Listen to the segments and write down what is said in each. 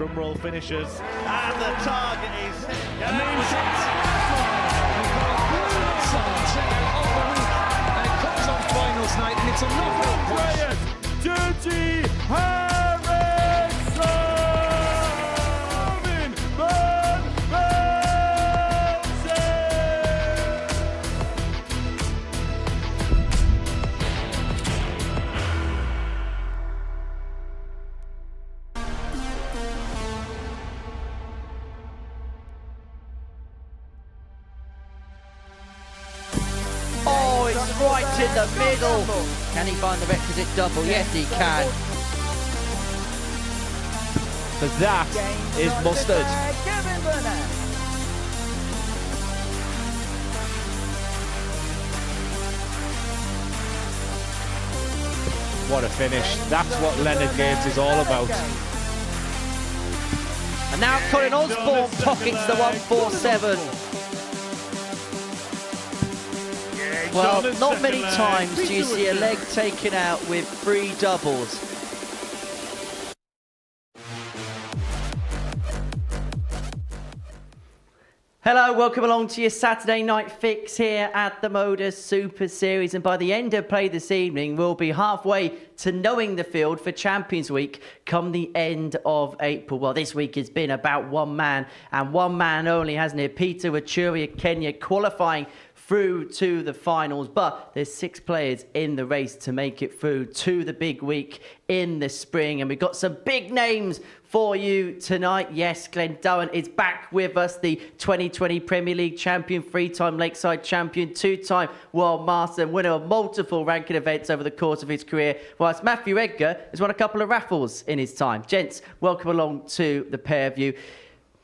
Drumroll finishes, and the target is hit. And that was it. And it comes on finals night, and it's another Dirty Harrison! Van Velzen! Oh, it's right in the middle. Can he find the requisite double? Yes, he can. But that is mustard. What a finish. That's what Leonard Gates is all about. And now Colin Osborne pockets the 147. Well, not many times do you see a leg taken out with 3 doubles. Hello, welcome along to your Saturday night fix here at the Modus Super Series. And by the end of play this evening, we'll be halfway to knowing the field for Champions Week come the end of April. Well, this week has been about one man and one man only, hasn't it? Peter WACHIURI of Kenya qualifying through to the finals, but there's 6 players in the race to make it through to the big week in the spring, and we've got some big names for you tonight. Yes, Glenn Durant is back with us, the 2020 Premier League champion, 3-time Lakeside champion, 2-time World Master, and winner of multiple ranking events over the course of his career, whilst Matthew Edgar has won a couple of raffles in his time. Gents, welcome along to the pair of you.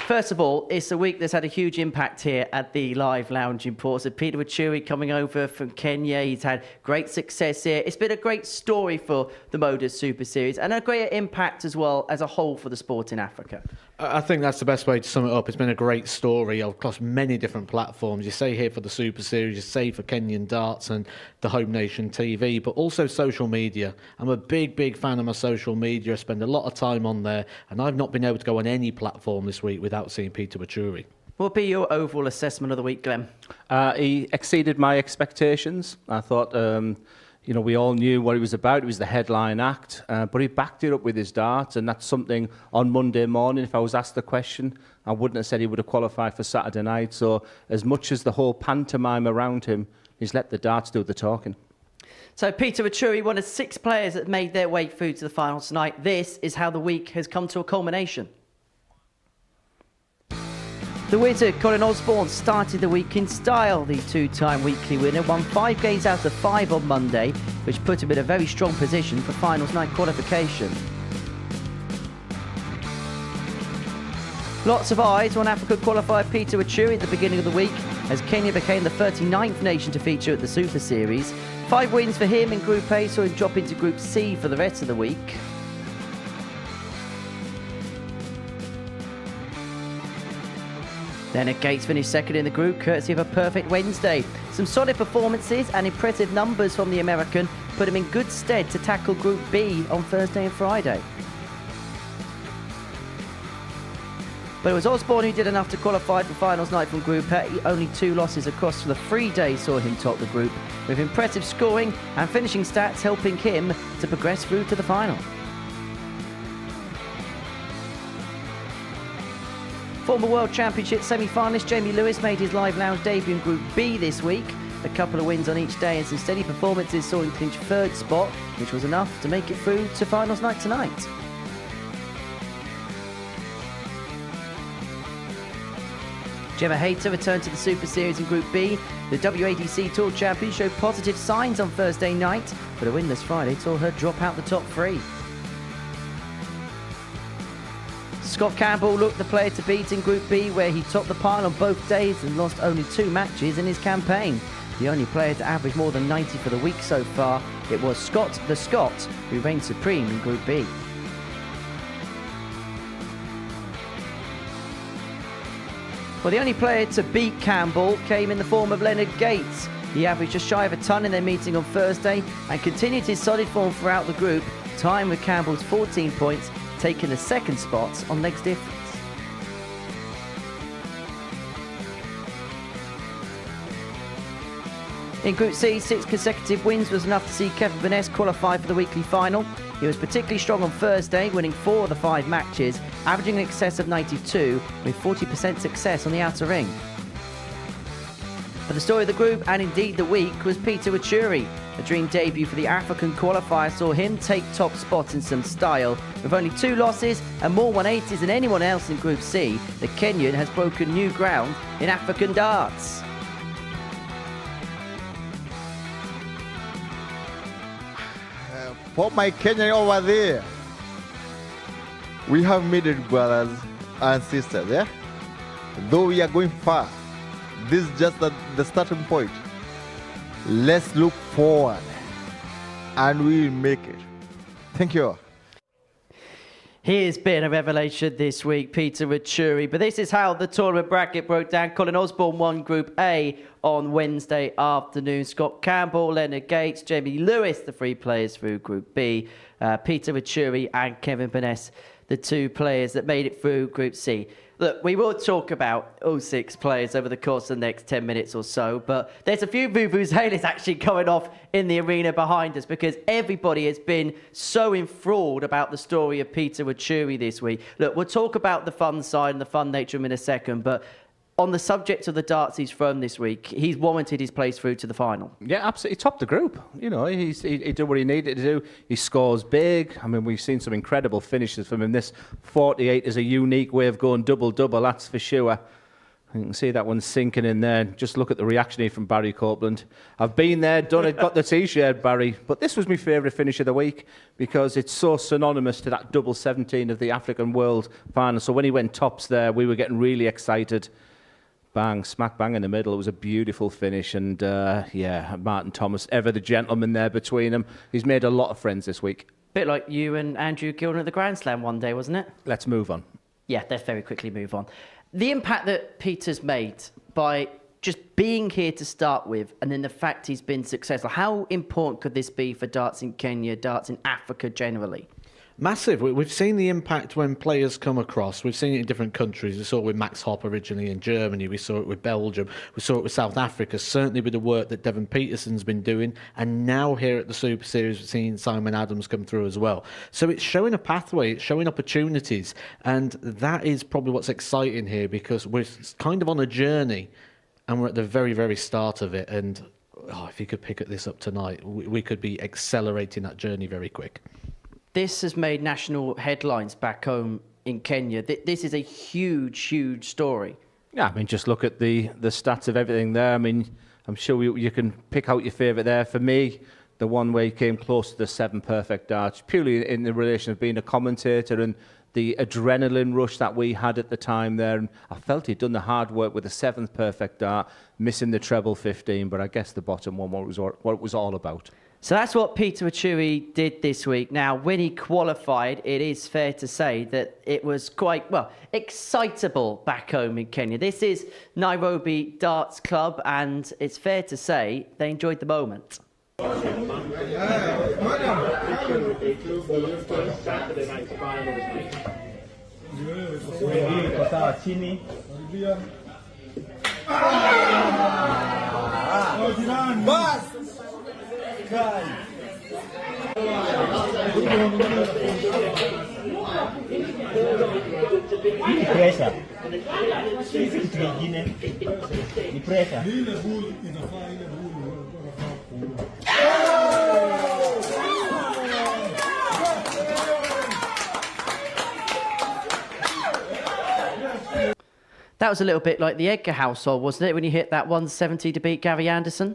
First of all, it's a week that's had a huge impact here at the Live Lounge in Port. So Peter WACHIURI coming over from Kenya. He's had great success here. It's been a great story for the Modus Super Series and a great impact as well as a whole for the sport in Africa. I think that's the best way to sum it up. It's been a great story across many different platforms. You say here for the Super Series, you say for Kenyan Darts and the Home Nation TV, but also social media. I'm a big fan of my social media. I spend a lot of time on there, and I've not been able to go on any platform this week without seeing Peter WACHIURI. What would be your overall assessment of the week, Glenn? He exceeded my expectations. I thought, you know, we all knew what he was about. It was the headline act, but he backed it up with his darts, and that's something on Monday morning, if I was asked the question, I wouldn't have said he would have qualified for Saturday night. So as much as the whole pantomime around him, he's let the darts do the talking. So Peter WACHIURI, one of 6 players that made their way through to the finals tonight. This is how the week has come to a culmination. The wizard, Colin Osborne, started the week in style. The 2-time weekly winner won 5 games out of 5 on Monday, which put him in a very strong position for finals night qualification. Lots of eyes on Africa qualifier Peter WACHIURI at the beginning of the week, as Kenya became the 39th nation to feature at the Super Series. 5 wins for him in Group A saw him drop into Group C for the rest of the week. Leonard Gates finished second in the group, courtesy of a perfect Wednesday. Some solid performances and impressive numbers from the American put him in good stead to tackle Group B on Thursday and Friday. But it was Osborne who did enough to qualify for finals night from Group A. Only 2 losses across for the 3 days saw him top the group, with impressive scoring and finishing stats helping him to progress through to the final. Former World Championship semi-finalist Jamie Lewis made his Live Lounge debut in Group B this week. A couple of wins on each day and some steady performances saw him clinch 3rd spot, which was enough to make it through to finals night tonight. Gemma Hayter returned to the Super Series in Group B. The WADC Tour champion showed positive signs on Thursday night, but a winless Friday saw her drop out the top 3. Scott Campbell looked the player to beat in Group B, where he topped the pile on both days and lost only 2 matches in his campaign. The only player to average more than 90 for the week so far, it was Scott the Scot, who reigned supreme in Group B. Well, the only player to beat Campbell came in the form of Leonard Gates. He averaged just shy of a ton in their meeting on Thursday and continued his solid form throughout the group, tying with Campbell's 14 points, taking the second spot on legs difference. In Group C, 6 consecutive wins was enough to see Kevin Burness qualify for the weekly final. He was particularly strong on Thursday, winning 4 of the 5 matches, averaging in excess of 92, with 40% success on the outer ring. But the story of the group, and indeed the week, was Peter WACHIURI. A dream debut for the African qualifier saw him take top spot in some style. With only 2 losses and more 180s than anyone else in Group C, the Kenyan has broken new ground in African darts. For my Kenyan over there, we have made it, brothers and sisters, yeah? Though we are going far, this is just the starting point. Let's look forward, and we will make it. Thank you. He has been a revelation this week, Peter WACHIURI. But this is how the tournament bracket broke down. Colin Osborne won Group A on Wednesday afternoon. Scott Campbell, Leonard Gates, Jamie Lewis, the 3 players through Group B. Peter WACHIURI and Kevin Burness, the 2 players that made it through Group C. Look, we will talk about all 6 players over the course of the next 10 minutes or so, but there's a few vuvuzelas actually going off in the arena behind us because everybody has been so enthralled about the story of Peter WACHIURI this week. Look, we'll talk about the fun side and the fun nature of him in a second, but on the subject of the darts he's thrown this week, he's warranted his place through to the final. Yeah, absolutely. He topped the group. You know, he did what he needed to do. He scores big. I mean, we've seen some incredible finishes from him. This 48 is a unique way of going double-double, that's for sure. You can see that one sinking in there. Just look at the reaction here from Barry Copeland. I've been there, done it, got the T-shirt, Barry. But this was my favourite finish of the week because it's so synonymous to that double 17 of the African World Final. So when he went tops there, we were getting really excited. Bang, smack bang in the middle. It was a beautiful finish. And yeah, Martin Thomas, ever the gentleman there between them. He's made a lot of friends this week. Bit like you and Andrew Gilden at the Grand Slam one day, wasn't it? Let's move on. Yeah, let's very quickly move on. The impact that Peter's made by just being here to start with, and then the fact he's been successful, how important could this be for darts in Kenya, darts in Africa generally? Massive. We've seen the impact when players come across. We've seen it in different countries. We saw it with Max Hopp originally in Germany. We saw it with Belgium. We saw it with South Africa, certainly with the work that Devon Peterson's been doing. And now here at the Super Series, we've seen Simon Adams come through as well. So it's showing a pathway, it's showing opportunities. And that is probably what's exciting here because we're kind of on a journey and we're at the very, very start of it. And if you could pick this up tonight, we could be accelerating that journey very quick. This has made national headlines back home in Kenya. This is a huge, huge story. Yeah, I mean, just look at the stats of everything there. I mean, I'm sure you can pick out your favourite there. For me, the one where he came close to the 7 perfect darts, purely in the relation of being a commentator and the adrenaline rush that we had at the time there. And I felt he'd done the hard work with the 7th perfect dart, missing the treble 15, but I guess the bottom one, what it was all about. So that's what Peter WACHIURI did this week. Now, when he qualified, it is fair to say that it was quite, well, excitable back home in Kenya. This is Nairobi Darts Club, and it's fair to say they enjoyed the moment. Pressure. Kitu kingine ni pressure. That was a little bit like the Edgar household, wasn't it, when you hit that 170 to beat Gary Anderson?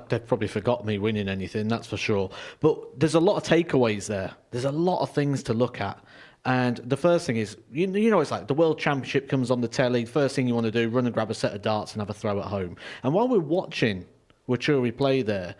They've probably forgot me winning anything, that's for sure. But there's a lot of takeaways there. There's a lot of things to look at. And the first thing is, you know, it's like the World Championship comes on the telly. First thing you want to do, run and grab a set of darts and have a throw at home. And while we're watching WACHIURI play there,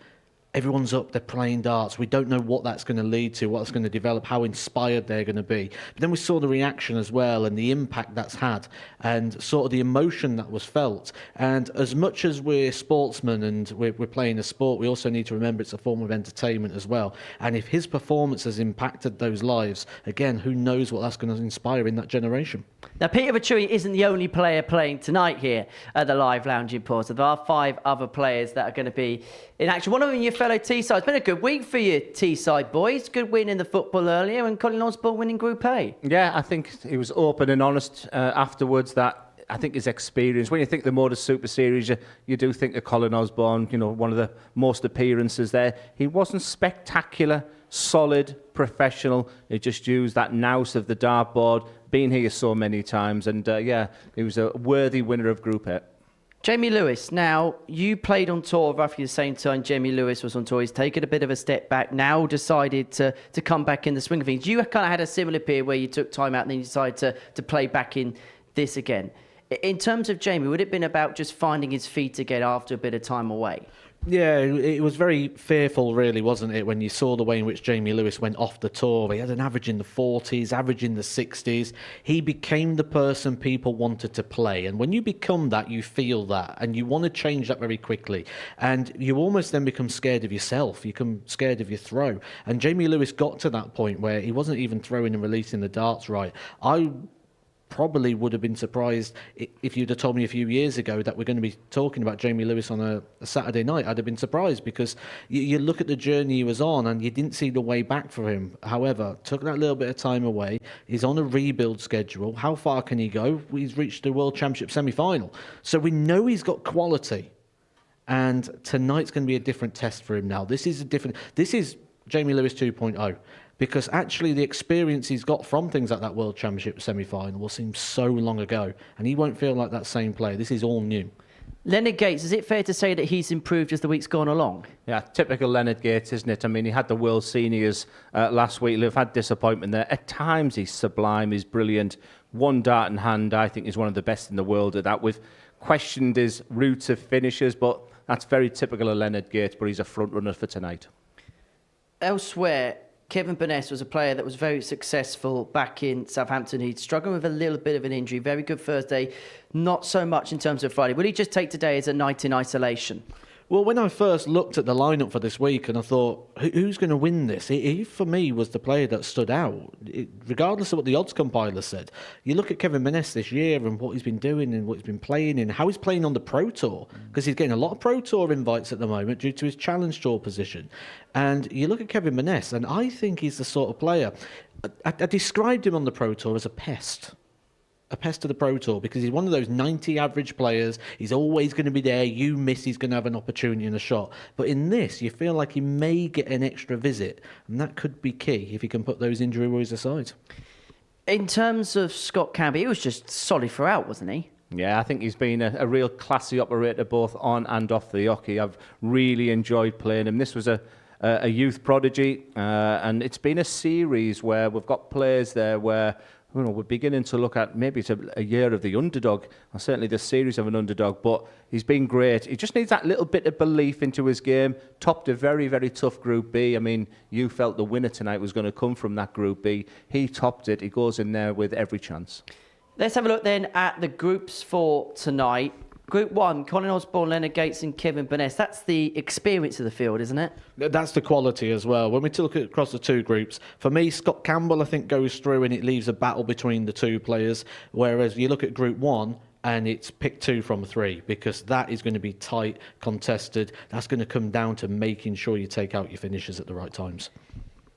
everyone's up, they're playing darts. We don't know what that's going to lead to, what it's going to develop, how inspired they're going to be. But then we saw the reaction as well and the impact that's had and sort of the emotion that was felt. And as much as we're sportsmen and we're playing a sport, we also need to remember it's a form of entertainment as well. And if his performance has impacted those lives, again, who knows what that's going to inspire in that generation. Now, Peter WACHIURI isn't the only player playing tonight here at the Live Lounge in Portsmouth. There are 5 other players that are going to be in action. One of them, your fellow Teesside. It's been a good week for you, Teesside boys. Good win in the football earlier, and Colin Osborne winning Group A. Yeah, I think he was open and honest afterwards that I think his experience, when you think the Modus Super Series, you do think of Colin Osborne, you know, one of the most appearances there. He wasn't spectacular, solid, professional. He just used that nous of the dartboard, been here so many times, and yeah, he was a worthy winner of Group A. Jamie Lewis, now you played on tour roughly the same time Jamie Lewis was on tour. He's taken a bit of a step back, now decided to come back in the swing of things. You kind of had a similar period where you took time out and then you decided to play back in this again. In terms of Jamie, would it have been about just finding his feet again after a bit of time away? Yeah, it was very fearful, really, wasn't it, when you saw the way in which Jamie Lewis went off the tour. He had an average in the 40s, average in the 60s. He became the person people wanted to play. And when you become that, you feel that. And you want to change that very quickly. And you almost then become scared of yourself. You become scared of your throw. And Jamie Lewis got to that point where he wasn't even throwing and releasing the darts right. I probably would have been surprised if you'd have told me a few years ago that we're going to be talking about Jamie Lewis on a Saturday night. I'd have been surprised because you look at the journey he was on and you didn't see the way back for him. However, took that little bit of time away. He's on a rebuild schedule. How far can he go? He's reached the World Championship semi-final. So we know he's got quality. And tonight's going to be a different test for him now. This is Jamie Lewis 2.0. Because actually the experience he's got from things like that World Championship semi-final will seem so long ago. And he won't feel like that same player. This is all new. Leonard Gates, is it fair to say that he's improved as the week's gone along? Yeah, typical Leonard Gates, isn't it? I mean, he had the World Seniors last week. He'll have had disappointment there. At times he's sublime, he's brilliant. One dart in hand, I think, is one of the best in the world at that. We've questioned his routes of finishes, but that's very typical of Leonard Gates, but he's a front runner for tonight. Elsewhere, Kevin Burness was a player that was very successful back in Southampton. He'd struggled with a little bit of an injury. Very good Thursday, not so much in terms of Friday. Will he just take today as a night in isolation? Well, when I first looked at the lineup for this week and I thought, who's going to win this? He, for me, was the player that stood out, regardless of what the odds compiler said. You look at Kevin Burness this year and what he's been doing and what he's been playing and how he's playing on the Pro Tour, because he's getting a lot of Pro Tour invites at the moment due to his Challenge Tour position. And you look at Kevin Burness, and I think he's the sort of player, I described him on the Pro Tour as a pest to the Pro Tour, because he's one of those 90 average players. He's always going to be there. You miss, he's going to have an opportunity and a shot. But in this, you feel like he may get an extra visit, and that could be key if he can put those injury worries aside. In terms of Scott Campbell, he was just solid throughout, wasn't he? Yeah, I think he's been a real classy operator both on and off the hockey. I've really enjoyed playing him. This was a youth prodigy, and it's been a series where we've got players there where we're beginning to look at maybe it's a year of the underdog, or certainly the series of an underdog, but he's been great. He just needs that little bit of belief into his game. Topped a very, very tough Group B. I mean, you felt the winner tonight was going to come from that Group B. He topped it. He goes in there with every chance. Let's have a look then at the groups for tonight. Group 1, Colin Osborne, Leonard Gates and Kevin Burness. That's the experience of the field, isn't it? That's the quality as well. When we look at across the two groups, for me, Scott Campbell, I think, goes through and it leaves a battle between the two players. Whereas you look at Group 1 and it's pick 2 from 3, because that is going to be tight, contested. That's going to come down to making sure you take out your finishes at the right times.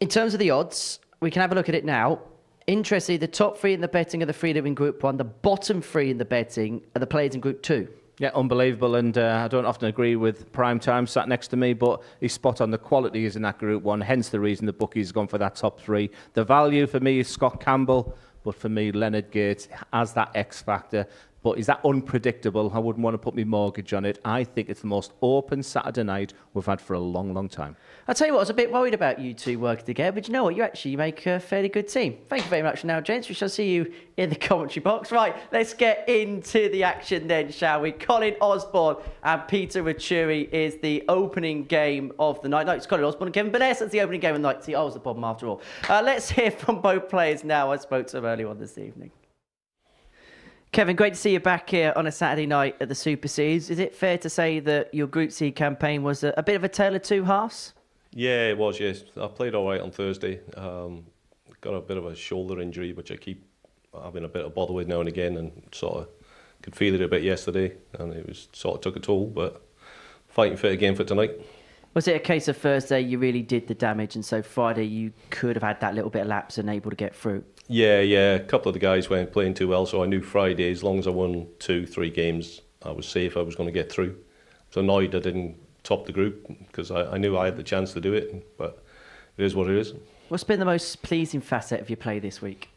In terms of the odds, we can have a look at it now. Interestingly, the top 3 in the betting are the 3 that are in Group 1. The bottom 3 in the betting are the players in Group 2. Yeah, unbelievable, and I don't often agree with Prime Time sat next to me, but he's spot on. The quality is in that Group 1, hence the reason the bookies have gone for that top 3. The value for me is Scott Campbell, but for me, Leonard Gates has that X factor. But is that unpredictable? I wouldn't want to put my mortgage on it. I think it's the most open Saturday night we've had for a long, long time. I'll tell you what, I was a bit worried about you two working together, but you know what? You actually make a fairly good team. Thank you very much now, gents. We shall see you in the commentary box. Right, let's get into the action then, shall we? Colin Osborne and Peter WACHIURI is the opening game of the night. No, it's Colin Osborne and Kevin Burness. That's the opening game of the night. See, I was the problem after all. Let's hear from both players now. I spoke to them earlier on this evening. Kevin, great to see you back here on a Saturday night at the Super Series. Is it fair to say that your Group C campaign was a bit of a tale of two halves? Yeah, it was, yes. I played all right on Thursday. Got a bit of a shoulder injury, which I keep having a bit of bother with now and again, and sort of could feel it a bit yesterday, and it was sort of took a toll, but fighting fit again for tonight. Was it a case of Thursday you really did the damage, and so Friday you could have had that little bit of lapse and able to get through? Yeah. A couple of the guys weren't playing too well, so I knew Friday, as long as I won 2-3 games, I was safe, I was going to get through. So annoyed I didn't top the group, because I knew I had the chance to do it, but it is what it is. What's been the most pleasing facet of your play this week?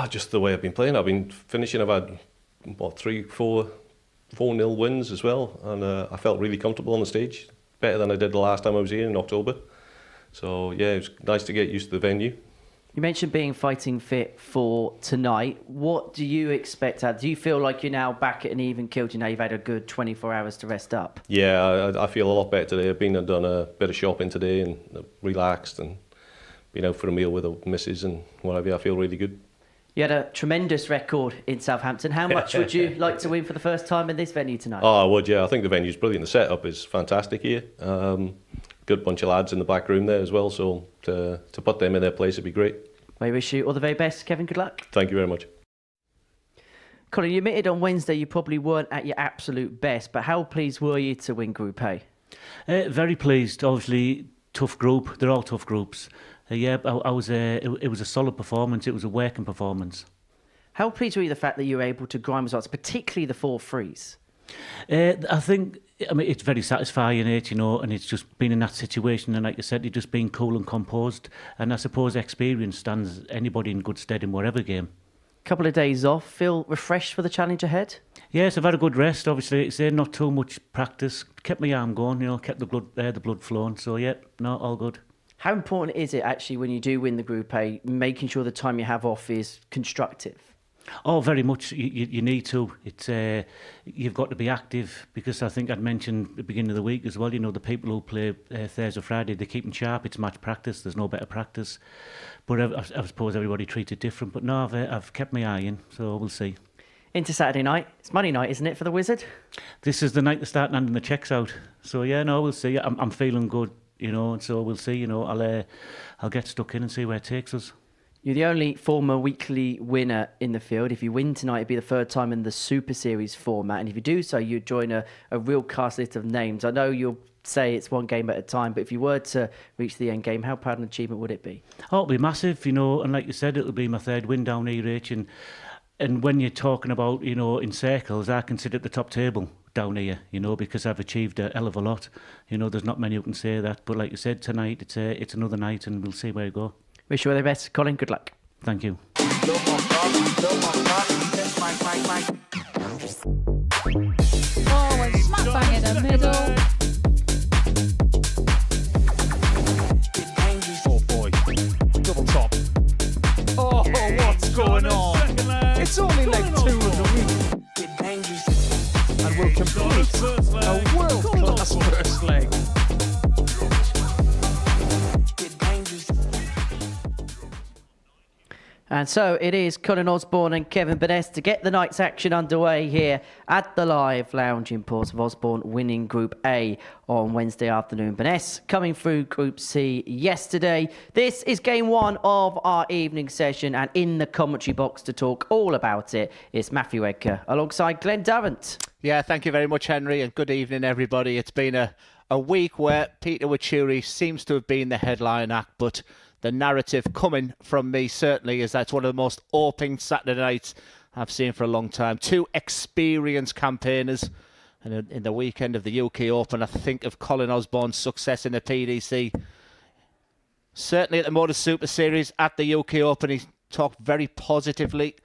Just the way I've been playing. I've been finishing, I've had, 4-0 wins as well, and I felt really comfortable on the stage, better than I did the last time I was here in October. So yeah, it was nice to get used to the venue. You mentioned being fighting fit for tonight. What do you expect? Do you feel like you're now back at an even keel? Do you know you've had a good 24 hours to rest up? Yeah, I feel a lot better today. I've been and done a bit of shopping today and relaxed and been out for a meal with the missus and whatever. I feel really good. You had a tremendous record in Southampton. How much would you like to win for the first time in this venue tonight? Oh, I would, yeah. I think the venue's brilliant. The setup is fantastic here. Good bunch of lads in the back room there as well, so to put them in their place would be great. We wish you all the very best. Kevin, good luck. Thank you very much. Colin, you admitted on Wednesday you probably weren't at your absolute best, but how pleased were you to win Group A? Very pleased. Obviously, tough group. They're all tough groups. It was a solid performance. It was a working performance. How pleased were you the fact that you were able to grind results, particularly the 4 threes? I mean, it's very satisfying, and it's just been in that situation, and like you said, you've just been cool and composed, and I suppose experience stands anybody in good stead in whatever game. Couple of days off, feel refreshed for the challenge ahead? Yes, I've had a good rest, obviously. It's not too much practice, kept my arm going, kept the blood flowing, so yeah, no, all good. How important is it actually when you do win the Group A, making sure the time you have off is constructive? Oh, very much. You need to. It's you've got to be active, because I think I'd mentioned at the beginning of the week as well, the people who play Thursday, Friday, they keep them sharp. It's match practice. There's no better practice. But I suppose everybody treats it different. But no, I've kept my eye in, so we'll see. Into Saturday night. It's money night, isn't it, for the Wizard? This is the night to start handing the checks out. So yeah, no, we'll see. I'm feeling good, and so we'll see. I'll get stuck in and see where it takes us. You're the only former weekly winner in the field. If you win tonight, it'd be the third time in the Super Series format. And if you do so, you'd join a real cast list of names. I know you'll say it's one game at a time, but if you were to reach the end game, how proud an achievement would it be? Oh, it'll be massive, and like you said, it'll be my third win down here, Rich. And when you're talking about, in circles, I can sit at the top table down here, because I've achieved a hell of a lot. There's not many who can say that. But like you said, tonight, it's another night, and we'll see where we go. Wish you all the best. Colin, good luck. Thank you. Forward, smack bang in the middle. Oh boy, double top. Oh, what's going on? It's only leg 2 of the week. And we'll complete a world-class first leg. And so it is Colin Osborne and Kevin Burness to get the night's action underway here at the Live Lounge in Port of Osborne, winning Group A on Wednesday afternoon. Burness coming through Group C yesterday. This is game 1 of our evening session, and in the commentary box to talk all about it is Matthew Edgar alongside Glenn Durrant. Yeah, thank you very much, Henry, and good evening, everybody. It's been a week where Peter WACHIURI seems to have been the headline act, but the narrative coming from me certainly is that's one of the most open Saturday nights I've seen for a long time. 2 experienced campaigners. And in the weekend of the UK Open, I think of Colin Osborne's success in the PDC. Certainly at the Modus Super Series, at the UK Open, he talked very positively.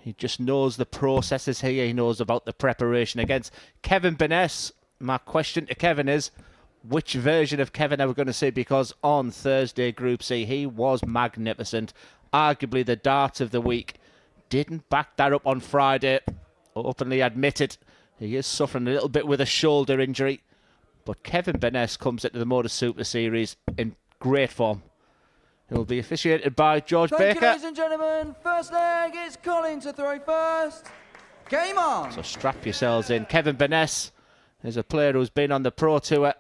He just knows the processes here. He knows about the preparation against Kevin Burness. My question to Kevin is, which version of Kevin are we going to see? Because on Thursday, Group C, he was magnificent. Arguably the dart of the week. Didn't back that up on Friday. Openly admitted he is suffering a little bit with a shoulder injury. But Kevin Burness comes into the Modus Super Series in great form. He'll be officiated by George Thank you, Baker. ladies and gentlemen. First leg is Colin to throw first. Game on. So strap yourselves in. Kevin Burness is a player who's been on the Pro Tour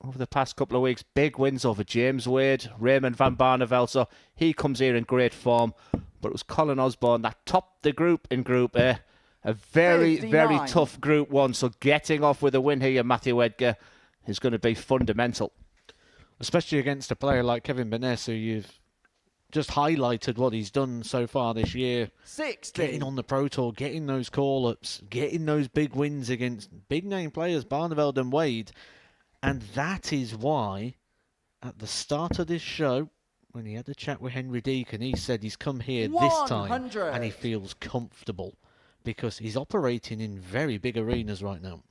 over the past couple of weeks. Big wins over James Wade, Raymond van Barneveld. So he comes here in great form. But it was Colin Osborne that topped the group in Group A. A very, 59. very tough Group 1. So getting off with a win here, Matthew Edgar, is going to be fundamental. Especially against a player like Kevin Burness, who you've just highlighted what he's done so far this year. 60. Getting on the Pro Tour, getting those call-ups, getting those big wins against big-name players, Barneveld and Wade. And that is why, at the start of this show, when he had a chat with Henry Deacon, he said he's come here this time 100. and he feels comfortable because he's operating in very big arenas right now.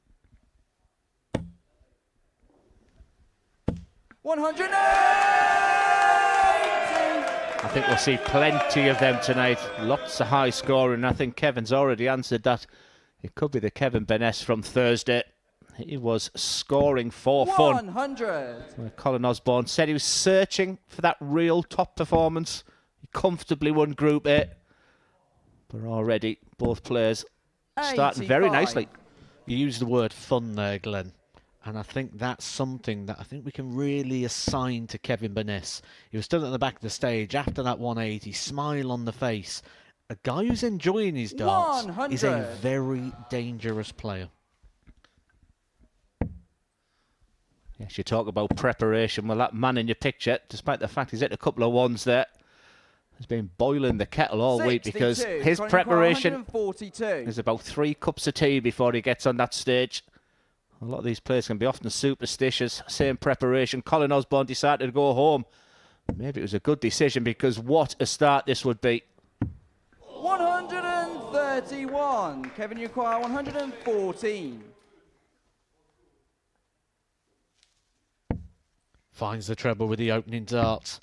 180. I think we'll see plenty of them tonight. Lots of high scoring. I think Kevin's already answered that. It could be the Kevin Burness from Thursday. He was scoring for fun. 100. Colin Osborne said he was searching for that real top performance. He comfortably won Group A. But already, both players starting very 85. nicely. You used the word fun there, Glenn. And I think that's something that I think we can really assign to Kevin Burness. He was stood at the back of the stage after that 180, smile on the face. A guy who's enjoying his darts 100. is a very dangerous player. Yes, you talk about preparation. Well, that man in your picture, despite the fact he's hit a couple of ones there, has been boiling the kettle all week because 62. his Colin preparation 142. is about 3 cups of tea before he gets on that stage. A lot of these players can be often superstitious. Same preparation. Colin Osborne decided to go home. Maybe it was a good decision because what a start this would be. 131. Kevin Uquire 114. Finds the treble with the opening darts.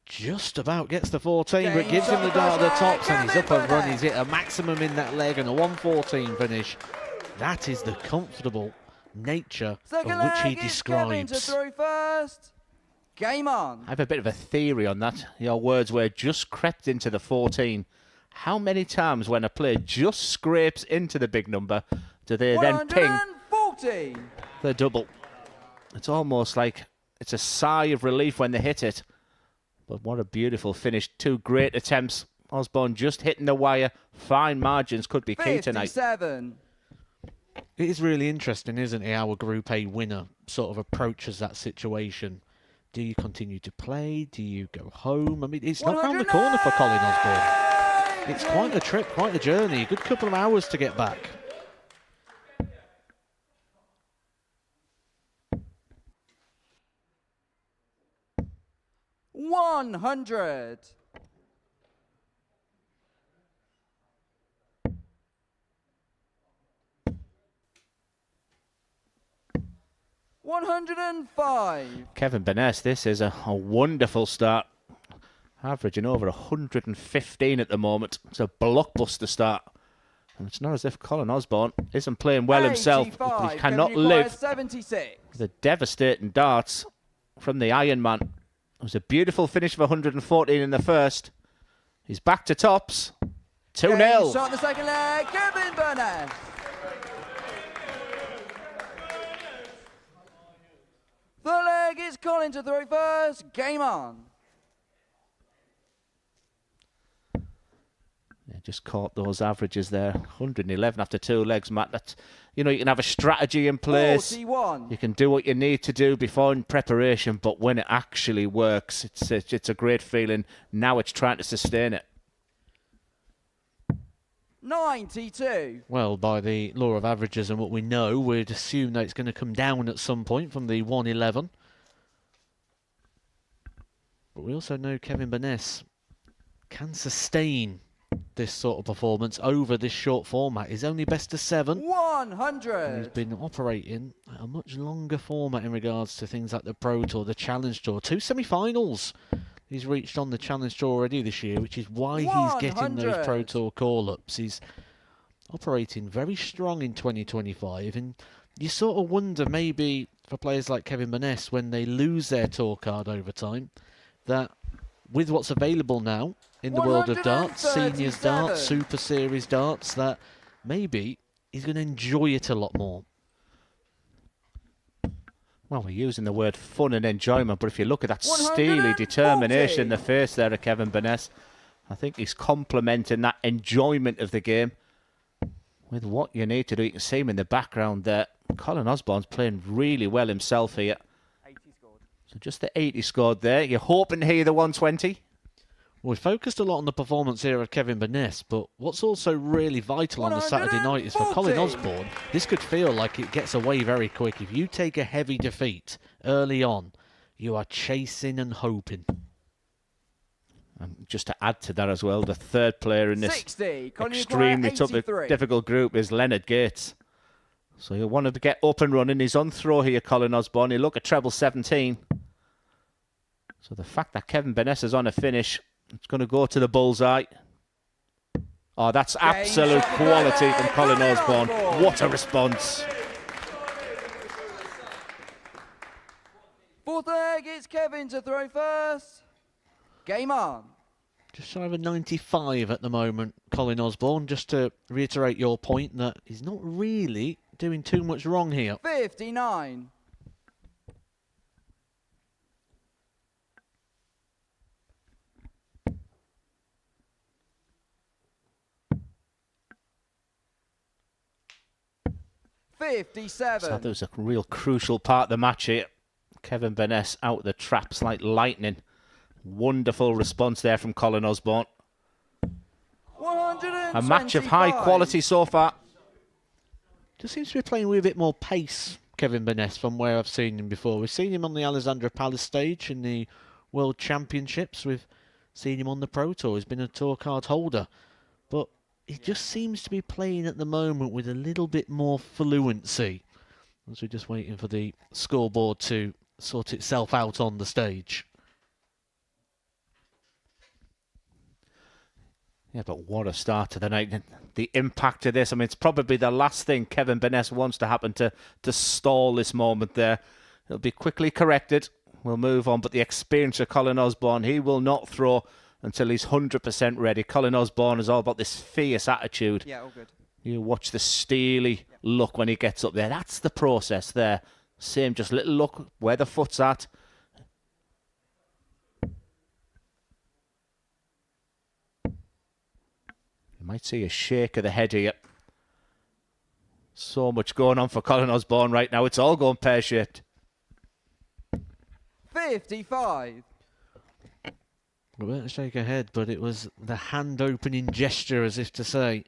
Just about gets the 14, but Game gives him the dart at the tops, and he's up Kevin and running. Burness. He's hit a maximum in that leg and a 114 finish. That is the comfortable nature Second of which he leg is Kevin to describes. throw first. Game on. I have a bit of a theory on that. Your words were just crept into the 14. How many times when a player just scrapes into the big number do they then ping 140. the double? It's almost like it's a sigh of relief when they hit it. But what a beautiful finish. 2 great attempts. Osborne just hitting the wire. Fine margins could be key tonight. 57. It is really interesting, isn't it, how a Group A winner sort of approaches that situation. Do you continue to play? Do you go home? I mean, it's not round the corner for Colin Osborne. It's quite a trip, quite a journey. A good couple of hours to get back. $100. 105. Kevin Burness, this is a wonderful start. Averaging over 115 at the moment. It's a blockbuster start. And it's not as if Colin Osborne isn't playing well himself. 85. He cannot Kevin Uquire, live 76. the devastating darts from the Iron Man. It was a beautiful finish for 114 in the first. He's back to tops. 2-0. Shot the second leg. Kevin Burness. Third leg is Colin to throw first. Game on. Yeah, just caught those averages there. 111 after 2 legs, Matt. That's, you know, you can have a strategy in place. 41. You can do what you need to do before in preparation, but when it actually works, it's a great feeling. Now it's trying to sustain it. 92. Well, by the law of averages and what we know, we'd assume that it's going to come down at some point from the 111. But we also know Kevin Burness can sustain this sort of performance over this short format. He's only best of 7. 100. And he's been operating at a much longer format in regards to things like the Pro Tour, the Challenge Tour. 2 semi-finals he's reached on the Challenge Tour already this year, which is why he's getting those Pro Tour call-ups. He's operating very strong in 2025, and you sort of wonder maybe for players like Kevin Burness, when they lose their tour card over time, that with what's available now in the world of darts, seniors darts, Super Series darts, that maybe he's going to enjoy it a lot more. Well, we're using the word fun and enjoyment, but if you look at that steely determination in the face there of Kevin Burness, I think he's complementing that enjoyment of the game with what you need to do. You can see him in the background there. Colin Osborne's playing really well himself here. 80 scored. So just the 80 scored there. You're hoping to hear the 120? Well, we focused a lot on the performance here of Kevin Burness, but what's also really vital on the Saturday night is for Colin Osborne, this could feel like it gets away very quick. If you take a heavy defeat early on, you are chasing and hoping. And just to add to that as well, the third player in this 60. extremely tough, difficult group is Leonard Gates. So you'll want to get up and running. He's on throw here, Colin Osborne. He'll look at treble 17. So the fact that Kevin Burness is on a finish, it's going to go to the bullseye. Oh, that's absolute quality from Colin Osborne. What a response. Fourth leg, it's Kevin to throw first. Game on. Just shy of a 95 at the moment, Colin Osborne. Just to reiterate your point that he's not really doing too much wrong here. 59. So that was a real crucial part of the match here. Kevin Burness out the traps like lightning. Wonderful response there from Colin Osborne. A match of high quality so far. Just seems to be playing with a bit more pace, Kevin Burness, from where I've seen him before. We've seen him on the Alexandra Palace stage in the World Championships. We've seen him on the Pro Tour. He's been a tour card holder. But he just seems to be playing at the moment with a little bit more fluency. As we're just waiting for the scoreboard to sort itself out on the stage. Yeah, but what a start to the night. The impact of this, I mean, it's probably the last thing Kevin Burness wants to happen to stall this moment there. It'll be quickly corrected. We'll move on, but the experience of Colin Osborne, he will not throw until he's 100% ready. Colin Osborne is all about this fierce attitude. Yeah, all good. You watch the steely look when he gets up there. That's the process there. Same, just little look where the foot's at. You might see a shake of the head here. So much going on for Colin Osborne right now. It's all going pear-shaped. 55. We won't shake her head, but it was the hand-opening gesture as if to say,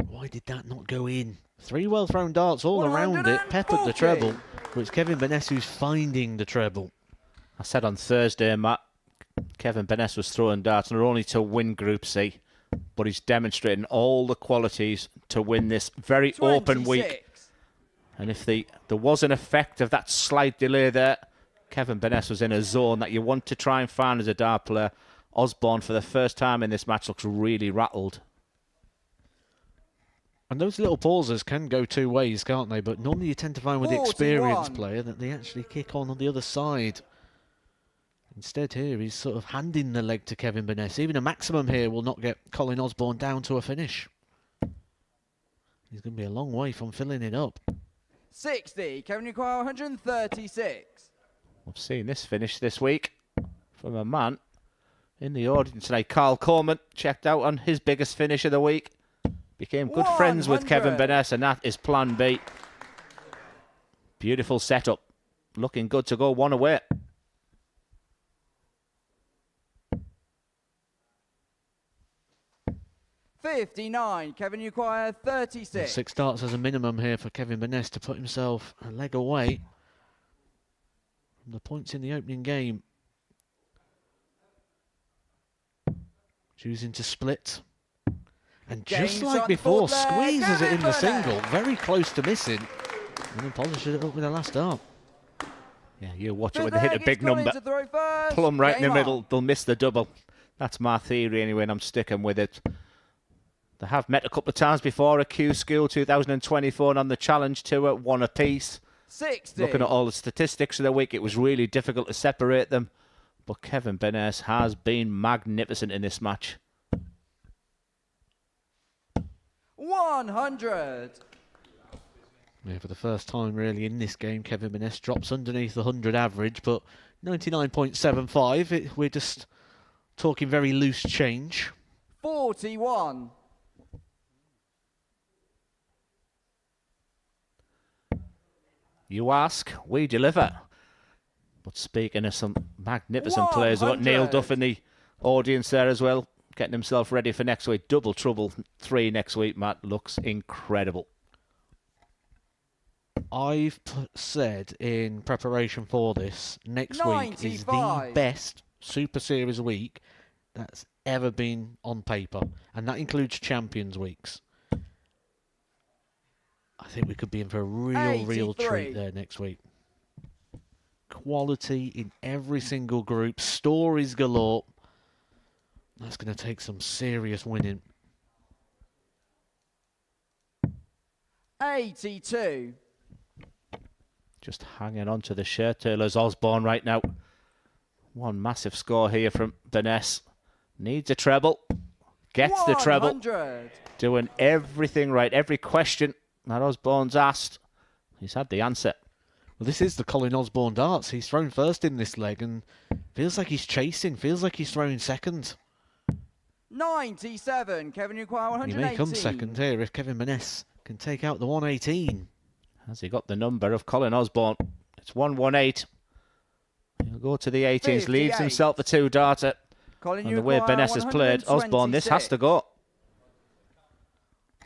why did that not go in? 3 well-thrown darts all around it, peppered the treble, but it's Kevin Burness who's finding the treble. I said on Thursday, Matt, Kevin Burness was throwing darts not only to win Group C, but he's demonstrating all the qualities to win this very 26. open week. And if there was an effect of that slight delay there, Kevin Burness was in a zone that you want to try and find as a dart player. Osborne, for the first time in this match, looks really rattled. And those little pauses can go 2 ways, can't they? But normally you tend to find with the experienced 41. player that they actually kick on the other side. Instead here, he's sort of handing the leg to Kevin Burness. Even a maximum here will not get Colin Osborne down to a finish. He's going to be a long way from filling it up. 60. Kevin require 136. I've seen this finish this week from a man in the audience tonight. Carl Coleman checked out on his biggest finish of the week. Became good friends with Kevin Burness, and that is plan B. Beautiful setup. Looking good to go one away. $59. Kevin require 36. 6 darts as a minimum here for Kevin Burness to put himself a leg away from the points in the opening game. Choosing to split. And just Games like on before, board there, squeezes it in the Kevin single, very close to missing, and then polishes it up with the last dart. Yeah, you watch it Fifth when they hit a leg big is coming number. to throw first. Plumb right in the Game middle, on. they'll miss the double. That's my theory anyway, and I'm sticking with it. They have met a couple of times before at Q School 2024 and on the Challenge Tour, 1 apiece. 60. Looking at all the statistics of the week, it was really difficult to separate them. But Kevin Benes has been magnificent in this match. 100. Yeah, for the first time really in this game, Kevin Benes drops underneath the 100 average, but 99.75, we're just talking very loose change. 41. You ask, we deliver. But speaking of some magnificent players, we've got Neil 100. Duff in the audience there as well, getting himself ready for next week. Double Trouble 3 next week, Matt. Looks incredible. I've said in preparation for this, next week is the 95. best Super Series week that's ever been on paper, and that includes Champions Weeks. I think we could be in for a real 83. treat there next week. Quality in every single group, stories galore. That's going to take some serious winning. 82. Just hanging on to the shirt tailors Osborne right now. One massive score here from Benes. Needs a treble. Gets the treble. 100. Doing everything right. Every question that Osborne's asked, he's had the answer. Well, this is the Colin Osborne darts. He's thrown first in this leg and feels like he's chasing, feels like he's throwing second. 97. Kevin Uquire, He 118. may come second here if Kevin Benes can take out the 118. Has he got the number of Colin Osborne? It's 118. He'll go to the 18s. Leaves 58. himself a 2 darter. Colin And the way Uquire, Benes has played, Osborne, this has to go.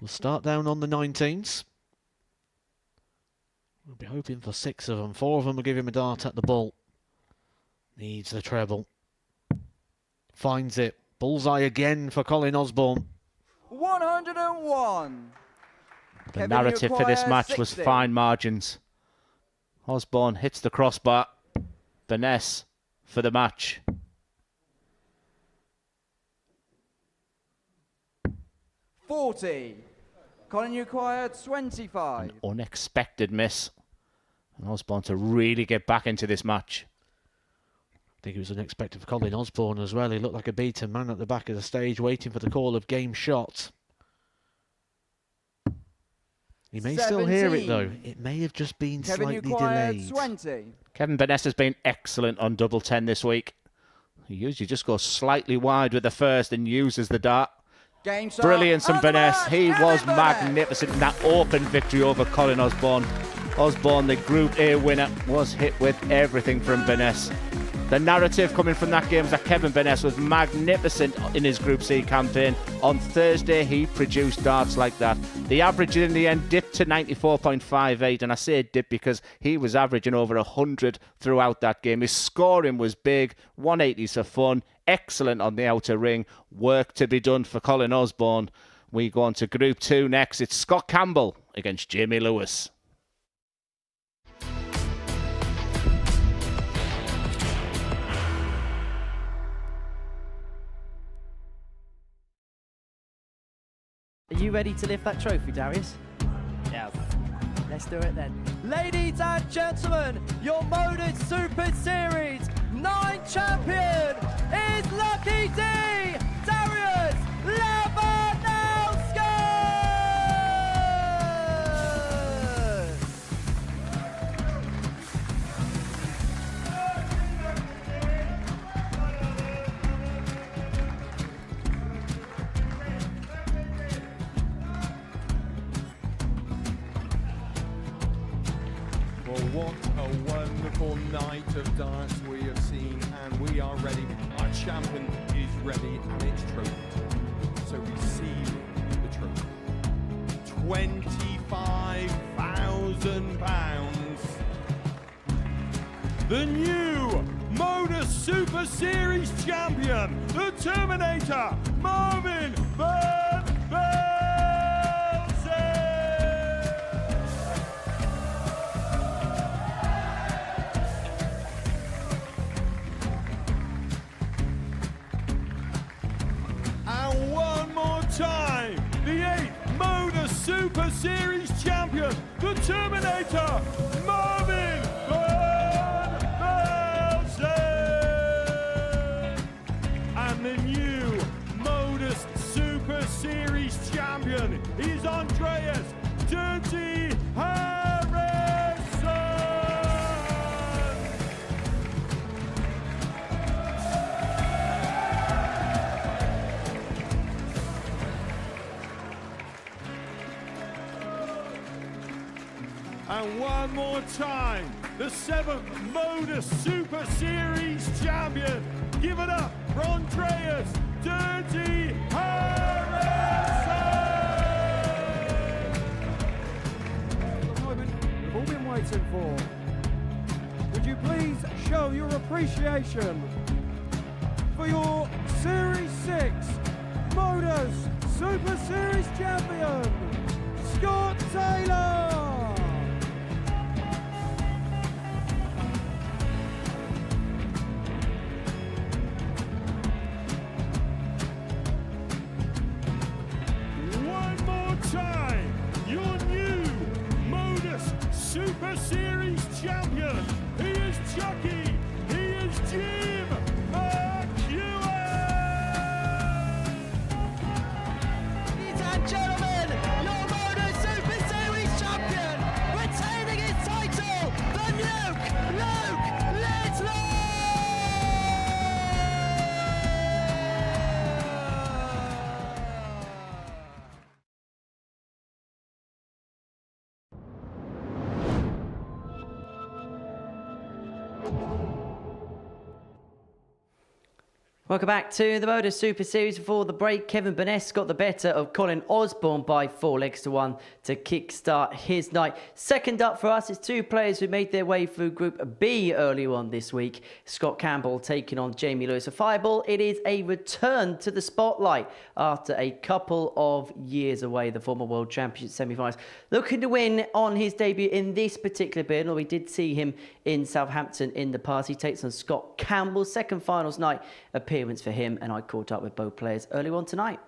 We'll start down on the 19s. We'll be hoping for 6 of them. 4 of them will give him a dart at the ball. Needs the treble. Finds it. Bullseye again for Colin Osborne. 101. The Kevin narrative for this Uquire, match was 60. fine margins. Osborne hits the crossbar. Benes for the match. 40. Colin Uquire, 25. Unexpected miss. And Osborne to really get back into this match. I think it was unexpected for Colin Osborne as well. He looked like a beaten man at the back of the stage, waiting for the call of game shot. He may still hear it though. 17. It may have just been Kevin slightly Uquire, delayed. 20. Kevin Benes has been excellent on double 10 this week. He usually just goes slightly wide with the first and uses the dart. Game start. Brilliance from And the Benes. match, He Kevin was Benes. magnificent in that open victory over Colin Osborne. Osborne, the Group A winner, was hit with everything from Benes. The narrative coming from that game is that Kevin Benes was magnificent in his Group C campaign. On Thursday, he produced darts like that. The average in the end dipped to 94.58, and I say dip because he was averaging over 100 throughout that game. His scoring was big, 180s for fun, excellent on the outer ring. Work to be done for Colin Osborne. We go on to Group 2 next. It's Scott Campbell against Jamie Lewis. Are you ready to lift that trophy, Darius? Yes. Let's do it then. Ladies and gentlemen, your Modus Super Series 9 champion is Lucky D, Darius Labanowski! Well, what a wonderful night of darts we have seen, and we are ready. Our champion is ready, and it's trophy time. So receive the trophy. £25,000. The new Modus Super Series champion, the Terminator, Marvin Van Terminator, Marvin Van Velzen. And the new Modus Super Series champion is Andreas Dirty Harrison. And one more time, the 7th Modus Super Series champion. Give it up for Andreas Dirty Harrison. The moment we've all been waiting for. Would you please show your appreciation for your Series 6 Modus Super Series champion, Scott Taylor? One more time, your new Modus Super Series champion. He is Chucky. He is Jim McEwen. Ladies and gentlemen, your Modus Super Series champion, retaining his title, the Nuke, Luke Littler! Welcome back to the Modus Super Series. Before the break, Kevin Burness got the better of Colin Osborne by 4-1 to kickstart his night. Second up for us is two players who made their way through Group B earlier on this week. Scott Campbell taking on Jamie Lewis of Fireball. It is a return to the spotlight after a couple of years away. The former World Championship semi-finals looking to win on his debut in this particular bid. We did see him in Southampton in the past. He takes on Scott Campbell. Second finals night appearance for him, and I caught up with both players earlier on tonight.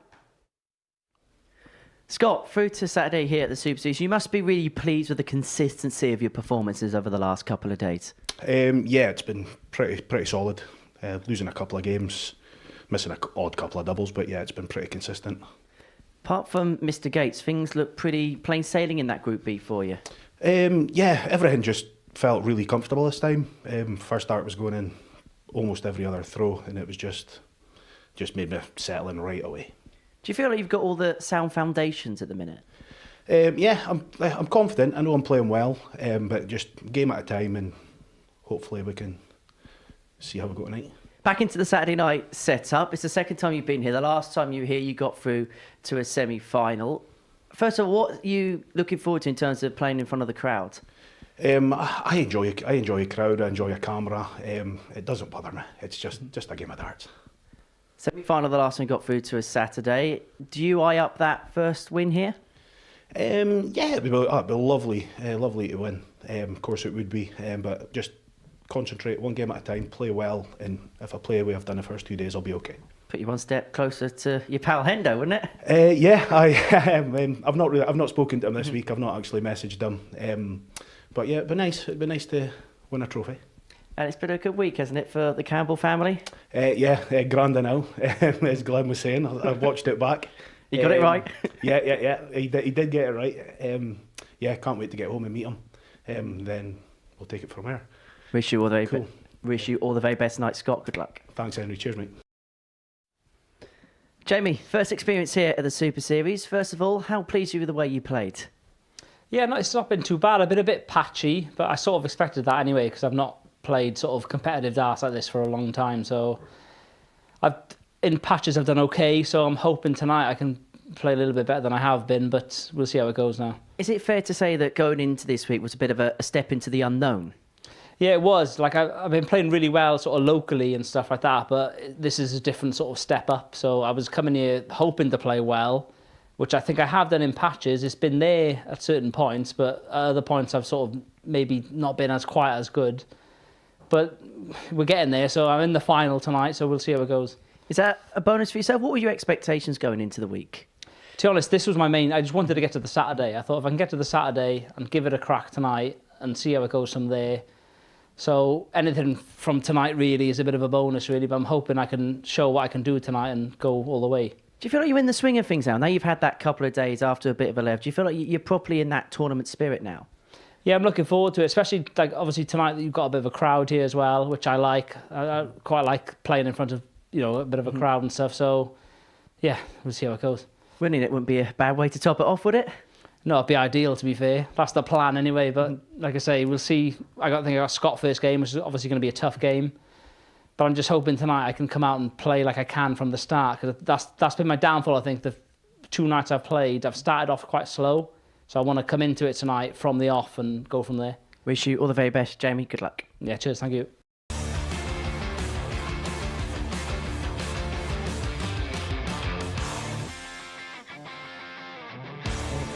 Scott, through to Saturday here at the Super Series, you must be really pleased with the consistency of your performances over the last couple of days. Yeah, it's been pretty solid. Losing a couple of games, missing an odd couple of doubles, but yeah, it's been pretty consistent. Apart from Mr. Gates, things look pretty plain sailing in that Group B for you. Yeah, everything just felt really comfortable this time. First start was going in almost every other throw, and it was just made me settle in right away. Do you feel like you've got all the sound foundations at the minute? Yeah, I'm confident. I know I'm playing well, but just game at a time, and hopefully we can see how we go tonight. Back into the Saturday night setup. It's the second time you've been here. The last time you were here, you got through to a semi-final. First of all, what are you looking forward to in terms of playing in front of the crowd? I enjoy a crowd. I enjoy a camera. It doesn't bother me. It's just a game of darts. Semi-final, the last one you got through to a Saturday. Do you eye up that first win here? Yeah, it'd be lovely to win. Of course it would be, but just concentrate one game at a time, play well, and if I play the way I've done the first 2 days, I'll be okay. Put you one step closer to your pal Hendo, wouldn't it? Yeah, I've not spoken to him this week. I've not actually messaged him. But yeah, it'd be nice to win a trophy. And it's been a good week, hasn't it, for the Campbell family? Yeah, grand now, as Glenn was saying. I've watched it back. You got it right? Yeah. He did get it right. Yeah, can't wait to get home and meet him. Then we'll take it from there. Wish you all the very best night, Scott. Good luck. Thanks, Henry. Cheers, mate. Jamie, first experience here at the Super Series. First of all, how pleased are you with the way you played? Yeah, no, it's not been too bad. I've been a bit patchy, but I sort of expected that anyway because I've not played sort of competitive darts like this for a long time. So in patches I've done okay, so I'm hoping tonight I can play a little bit better than I have been, but we'll see how it goes now. Is it fair to say that going into this week was a bit of a step into the unknown? Yeah, it was. Like I've been playing really well sort of locally and stuff like that, but this is a different sort of step up. So I was coming here hoping to play well, which I think I have done in patches. It's been there at certain points, but at other points I've sort of maybe not been as quite as good. But we're getting there, so I'm in the final tonight, so we'll see how it goes. Is that a bonus for yourself? What were your expectations going into the week? To be honest, this was my main. I just wanted to get to the Saturday. I thought if I can get to the Saturday and give it a crack tonight and see how it goes from there. So anything from tonight really is a bit of a bonus, really. But I'm hoping I can show what I can do tonight and go all the way. Do you feel like you're in the swing of things now? Now you've had that couple of days after a bit of a left. Do you feel like you're properly in that tournament spirit now? Yeah, I'm looking forward to it, especially like obviously tonight you've got a bit of a crowd here as well, which I like. I quite like playing in front of, you know, a bit of a crowd and stuff. So yeah, we'll see how it goes. Winning it wouldn't be a bad way to top it off, would it? No, it'd be ideal, to be fair. That's the plan anyway, but like I say, we'll see. I got Scott first game, which is obviously going to be a tough game. But I'm just hoping tonight I can come out and play like I can from the start, because that's been my downfall, I think. The 2 nights I've played, I've started off quite slow. So I want to come into it tonight from the off and go from there. Wish you all the very best, Jamie. Good luck. Yeah, cheers. Thank you.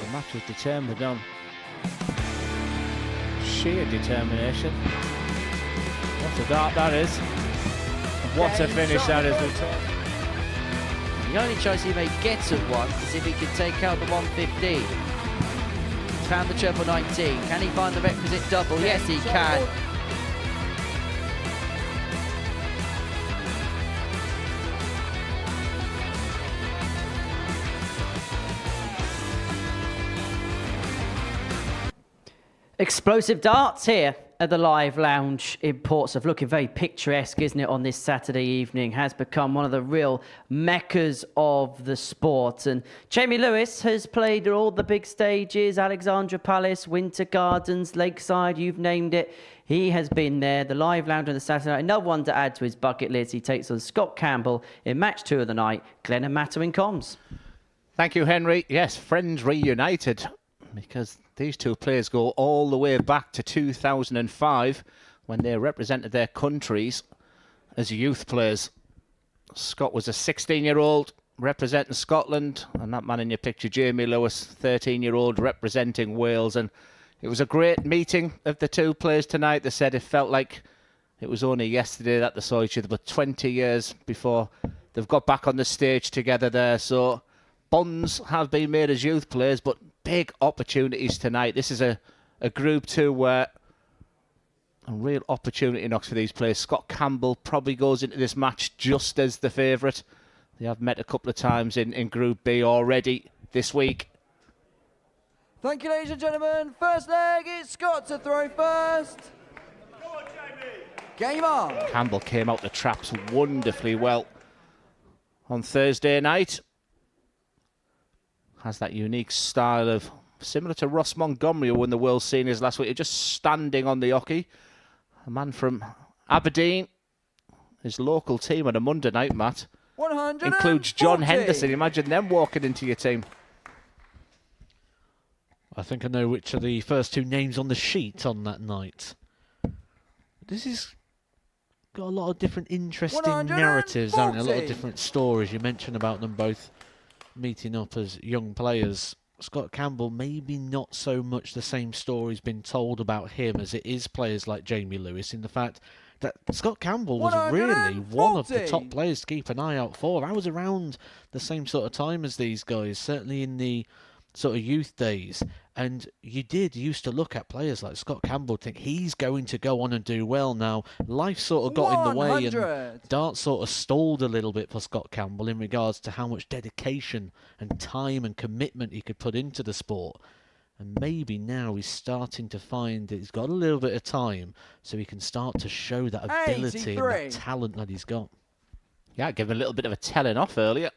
The match was determined on sheer determination. What a dart that is. What a finish that is. The only choice he may get at one is if he can take out the 115. He's found the treble 19. Can he find the requisite double? Yes, he can. Explosive darts here at the Live Lounge in Portsmouth. Looking very picturesque, isn't it, on this Saturday evening? Has become one of the real meccas of the sport. And Jamie Lewis has played at all the big stages, Alexandra Palace, Winter Gardens, Lakeside, you've named it. He has been there. The Live Lounge on the Saturday night. Another one to add to his bucket list. He takes on Scott Campbell in match 2 of the night. Glenn and Matto in comms. Thank you, Henry. Yes, friends reunited, because these two players go all the way back to 2005 when they represented their countries as youth players. Scott was a 16-year-old representing Scotland, and that man in your picture, Jamie Lewis, 13-year-old representing Wales. And it was a great meeting of the two players tonight. They said it felt like it was only yesterday that they saw each other, but 20 years before they've got back on the stage together there. So bonds have been made as youth players, but big opportunities tonight. This is a Group 2 where a real opportunity knocks for these players. Scott Campbell probably goes into this match just as the favourite. They have met a couple of times in Group B already this week. Thank you, ladies and gentlemen. First leg, it's Scott to throw first. Go on, Jamie. Game on. Campbell came out the traps wonderfully well on Thursday night. Has that unique style of, similar to Ross Montgomery, who won the World Seniors last week, just standing on the hockey. A man from Aberdeen, his local team on a Monday night, Matt, includes John Henderson. Imagine them walking into your team. I think I know which are the first 2 names on the sheet on that night. This has got a lot of different interesting narratives, haven't it? A lot of different stories. You mentioned about them both meeting up as young players. Scott Campbell, maybe not so much the same story's been told about him as it is players like Jamie Lewis, in the fact that Scott Campbell was really one of the top players to keep an eye out for. I was around the same sort of time as these guys, certainly in the sort of youth days, and you used to look at players like Scott Campbell, think he's going to go on and do well. Now life sort of got in the way, and darts sort of stalled a little bit for Scott Campbell in regards to how much dedication and time and commitment he could put into the sport. And maybe now he's starting to find that he's got a little bit of time, so he can start to show that ability and that talent that he's got. Yeah, give him a little bit of a telling off earlier.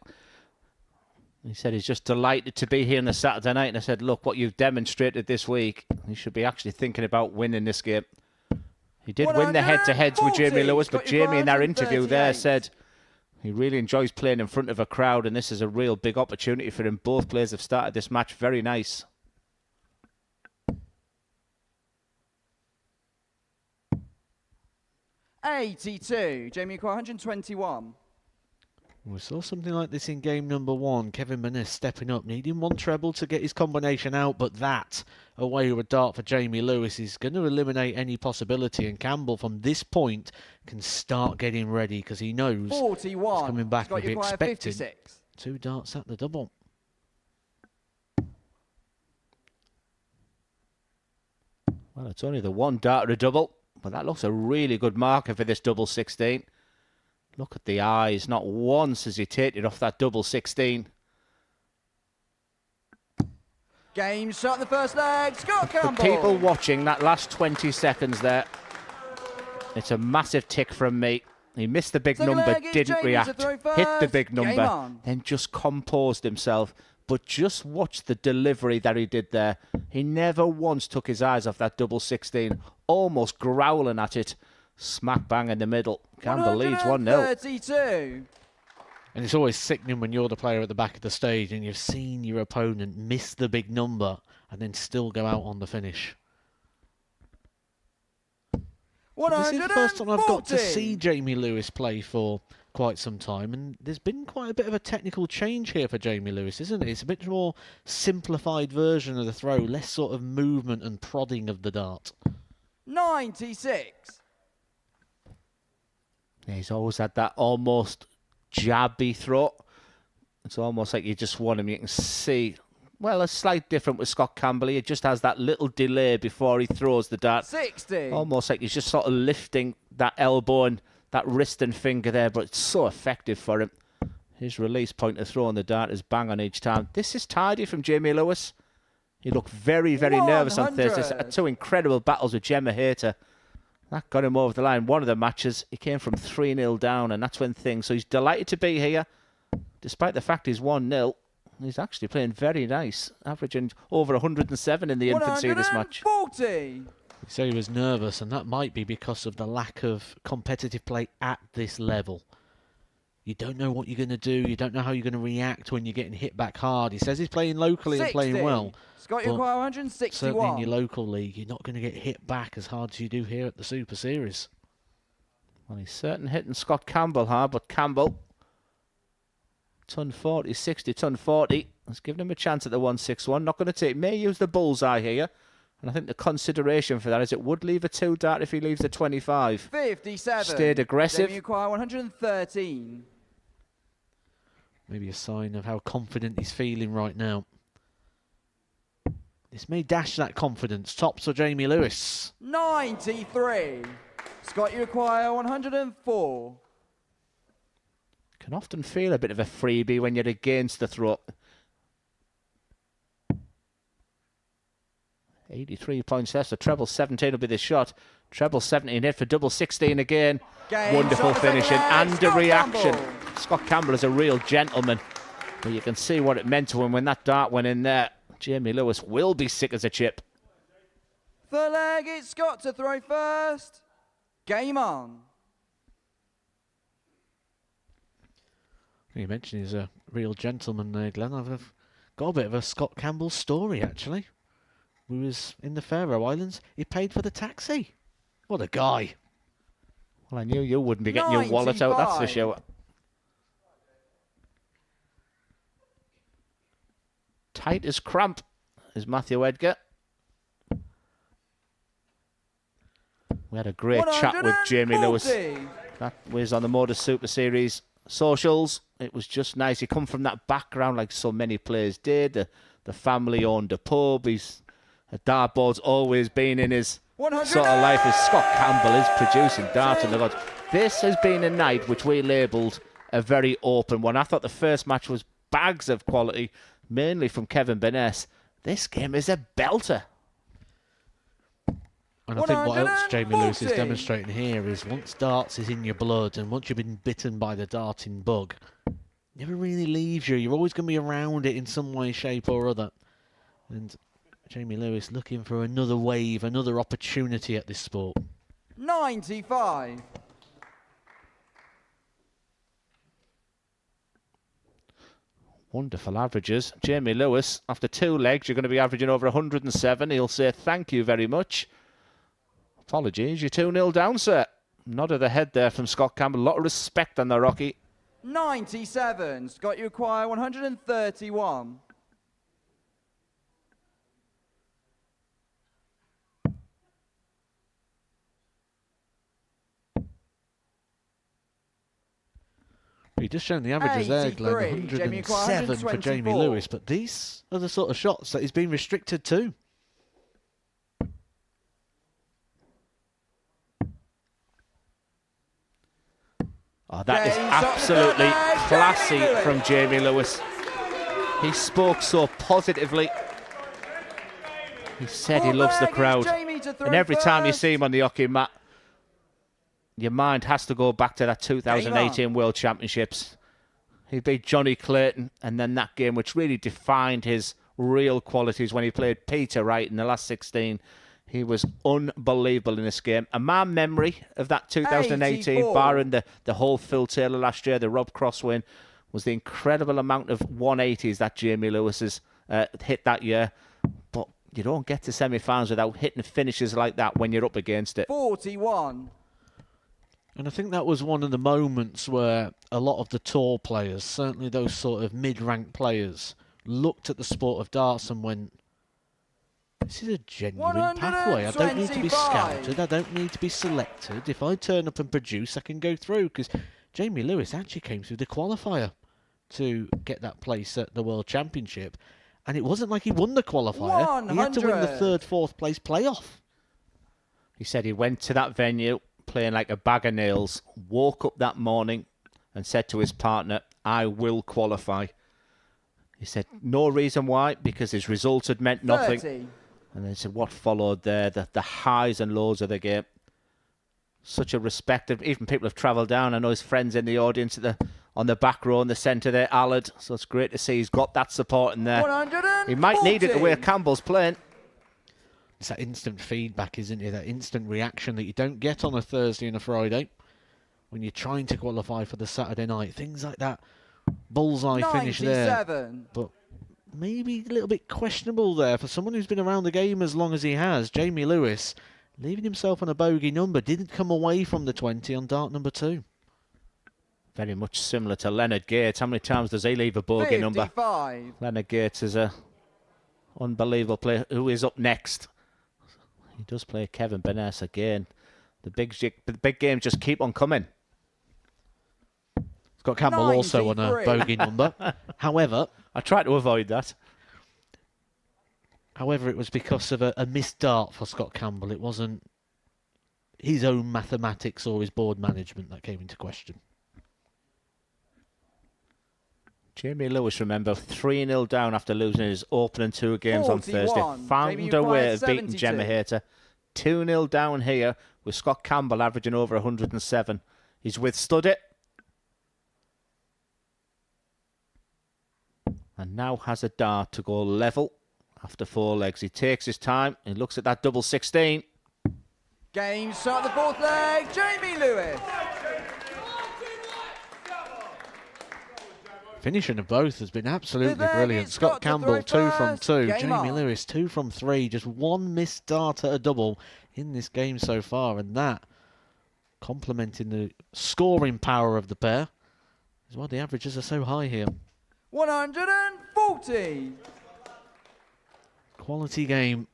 He said he's just delighted to be here on the Saturday night. And I said, look, what you've demonstrated this week, you should be actually thinking about winning this game. He did win the head-to-heads with Jamie Lewis, but Jamie in that interview there said he really enjoys playing in front of a crowd, and this is a real big opportunity for him. Both players have started this match very nice. $82. Jamie acquired 121. We saw something like this in game number 1. Kevin Maness stepping up, needing 1 treble to get his combination out, but that, away with a dart for Jamie Lewis, is going to eliminate any possibility. And Campbell, from this point, can start getting ready, because he knows 41. he's coming back and be expecting 56. 2 darts at the double. Well, it's only the one dart or a double, but that looks a really good marker for this double 16. Look at the eyes. Not once has he taken it off that double 16. Game shot in the first leg. Scott Campbell. For people watching that last 20 seconds there, it's a massive tick from me. He missed the big number, didn't react, hit the big number, then just composed himself. But just watch the delivery that he did there. He never once took his eyes off that double 16, almost growling at it. Smack bang in the middle. Campbell leads 1-0. 32. And it's always sickening when you're the player at the back of the stage and you've seen your opponent miss the big number and then still go out on the finish. This is the first time I've got to see Jamie Lewis play for quite some time, and there's been quite a bit of a technical change here for Jamie Lewis, isn't it? It's a bit more simplified version of the throw, less sort of movement and prodding of the dart. 96. Yeah, he's always had that almost jabby throw. It's almost like you just want him, you can see. Well, a slight different with Scott Campbell. He just has that little delay before he throws the dart. 60. Almost like he's just sort of lifting that elbow and that wrist and finger there, but it's so effective for him. His release point of throwing the dart is bang on each time. This is tidy from Jamie Lewis. He looked very, very nervous on Thursday. Two incredible battles with Gemma Hayter. That got him over the line. One of the matches, he came from 3-0 down, and that's when things... So he's delighted to be here, despite the fact he's 1-0. He's actually playing very nice, averaging over 107 in the infancy of this match. 140. You say he was nervous, and that might be because of the lack of competitive play at this level. You don't know what you're going to do. You don't know how you're going to react when you're getting hit back hard. He says he's playing locally 60. and playing well. Scott, you require 161. Certainly in your local league, you're not going to get hit back as hard as you do here at the Super Series. Well, he's certain hitting Scott Campbell hard, but Campbell, ton 40, 60, ton 40. Let's give him a chance at the 161. Not going to take, may use the bullseye here. And I think the consideration for that is it would leave a 2 dart if he leaves a 25. 57. Stayed aggressive. You require 113. Maybe a sign of how confident he's feeling right now. This may dash that confidence. Tops or Jamie Lewis. 93. Scott, you require 104. Can often feel a bit of a freebie when you're against the throw. 83 points left, so treble 17 will be the shot. Treble 17 hit for double 16 again. Wonderful finishing and a reaction. Scott Campbell is a real gentleman. But you can see what it meant to him when that dart went in there. Jamie Lewis will be sick as a chip. Third leg, it's Scott to throw first. Game on. You mentioned he's a real gentleman there, Glenn. I've got a bit of a Scott Campbell story, actually. We was in the Faroe Islands. He paid for the taxi. What a guy. Well, I knew you wouldn't be getting your wallet out, that's for sure. Tight as cramp is Matthew Edgar. We had a great chat with Jamie Lewis. That was on the Modus Super Series socials. It was just nice. He come from that background like so many players did. The family owned a pub. He's a dartboard's always been in his sort of life as Scott Campbell is producing darts on the gods. This has been a night which we labelled a very open one. I thought the first match was bags of quality, mainly from Kevin Burness. This game is a belter. And I think what else Jamie Lewis is demonstrating here is once darts is in your blood and once you've been bitten by the darting bug, it never really leaves you. You're always going to be around it in some way, shape or other. And Jamie Lewis looking for another wave, another opportunity at this sport. 95. Wonderful averages. Jamie Lewis, after 2 legs, you're going to be averaging over 107. He'll say thank you very much. Apologies, you're 2-0 down, sir. Nod of the head there from Scott Campbell. A lot of respect on the Rocky. 97. Scott, you require 131. You've just shown the averages there, Glenn. 107 for Jamie Lewis, but these are the sort of shots that he's been restricted to. Oh, that is absolutely classy from Jamie Lewis. He spoke so positively. He said he loves the crowd. And every time you see him on the hockey mat, your mind has to go back to that 2018 World Championships. He beat Johnny Clayton, and then that game which really defined his real qualities when he played Peter Wright in the last 16. He was unbelievable in this game. And my memory of that 2018, 84. barring the whole Phil Taylor last year, the Rob Cross win, was the incredible amount of 180s that Jamie Lewis has hit that year. But you don't get to semi-finals without hitting finishes like that when you're up against it. 41. And I think that was one of the moments where a lot of the tour players, certainly those sort of mid-ranked players, looked at the sport of darts and went, this is a genuine pathway. I don't need to be scouted. I don't need to be selected. If I turn up and produce, I can go through. Because Jamie Lewis actually came through the qualifier to get that place at the World Championship. And it wasn't like he won the qualifier. 100. He had to win the third, fourth place playoff. He said he went to that venue playing like a bag of nails, woke up that morning and said to his partner, I will qualify. He said no reason why, because his results had meant nothing. 30. And then he said what followed there, the highs and lows of the game. Such a respect. Even people have travelled down. I know his friends in the audience on the back row in the centre there, Allard. So it's great to see he's got that support in there. 140. He might need it the way Campbell's playing. It's that instant feedback, isn't it? That instant reaction that you don't get on a Thursday and a Friday when you're trying to qualify for the Saturday night. Things like that. Bullseye finish there. 97. But maybe a little bit questionable there for someone who's been around the game as long as he has. Jamie Lewis, leaving himself on a bogey number, didn't come away from the 20 on dart number 2. Very much similar to Leonard Gates. How many times does he leave a bogey 55. number? Leonard Gates is a unbelievable player. Who is up next? He does play Kevin Burness again. The big games just keep on coming. Scott Campbell 93. also on a bogey number. However, I tried to avoid that. However, it was because of a missed dart for Scott Campbell. It wasn't his own mathematics or his board management that came into question. Jamie Lewis, remember, 3-0 down after losing his opening 2 games on 41. Thursday. Found Jamie a way required of beating 72. Gemma Hayter. 2-0 down here with Scott Campbell averaging over 107. He's withstood it. And now has a dart to go level after 4 legs. He takes his time. He looks at that double 16. Game start the 4th leg. Jamie Lewis. Finishing of both has been absolutely Fifth leg, brilliant. it's Scott got to Campbell, throw 2 from first. 2. Game Jamie on. Lewis, 2 from 3. Just one missed dart at a double in this game so far. And that, complementing the scoring power of the pair, is why the averages are so high here. 140. Quality game.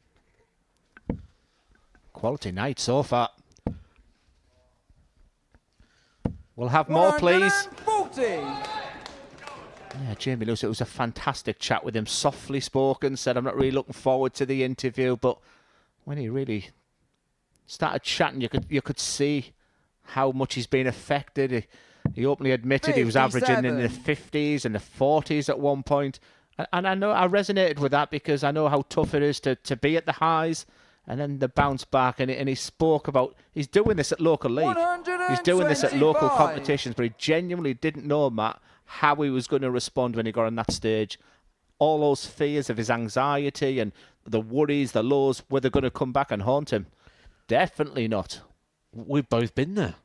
Quality night so far. We'll have more, please. 140. Yeah, Jamie Lewis, it was a fantastic chat with him. Softly spoken, said, I'm not really looking forward to the interview. But when he really started chatting, you could see how much he's been affected. He openly admitted he was averaging in the 50s and the 40s at one point. And I know I resonated with that because I know how tough it is to be at the highs and then the bounce back. And he spoke about, he's doing this at local league. He's doing this at local 125. competitions, but he genuinely didn't know, Matt, how he was going to respond when he got on that stage. All those fears of his anxiety and the worries, the lows, were they going to come back and haunt him? Definitely not. We've both been there.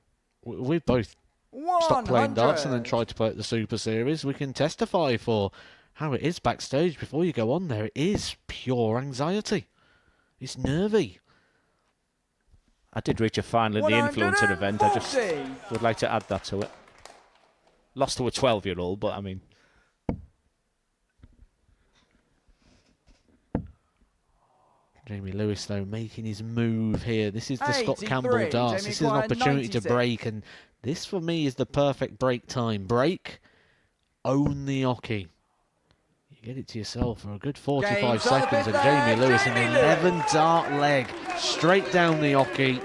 We've both stopped playing darts and then tried to play at the Super Series. We can testify for how it is backstage before you go on there. It is pure anxiety. It's nervy. I did reach a final in the influencer event. I just would like to add that to it. Lost to a 12-year-old, but I mean... Jamie Lewis, though, making his move here. This is the Scott 83. Campbell darts. Jamie This is an acquired opportunity to 96. break, and this, for me, is the perfect break time. Break, own the hockey. You get it to yourself for a good 45 Game's on the seconds, and fifth Jamie leg. Lewis, an Jamie Lewis. 11-dart leg, straight down the hockey.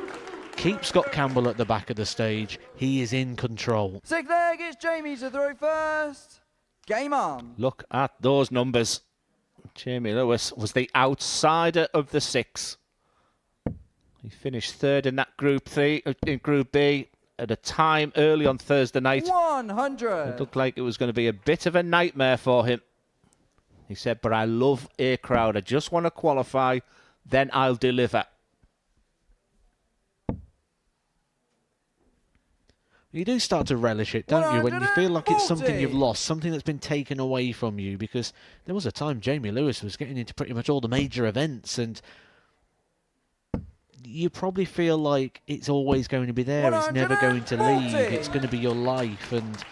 keep Scott Campbell at the back of the stage. He is in control. Sixth leg, it's Jamie to throw first. Game on. Look at those numbers. Jamie Lewis was the outsider of the 6. He finished 3rd in that Group B, at a time early on Thursday night. 100. It looked like it was going to be a bit of a nightmare for him. He said, but I love a crowd. I just want to qualify, then I'll deliver. You do start to relish it, don't you, when you feel like it's something you've lost, something that's been taken away from you, because there was a time Jamie Lewis was getting into pretty much all the major events, and you probably feel like it's always going to be there, it's never going to leave, it's going to be your life, and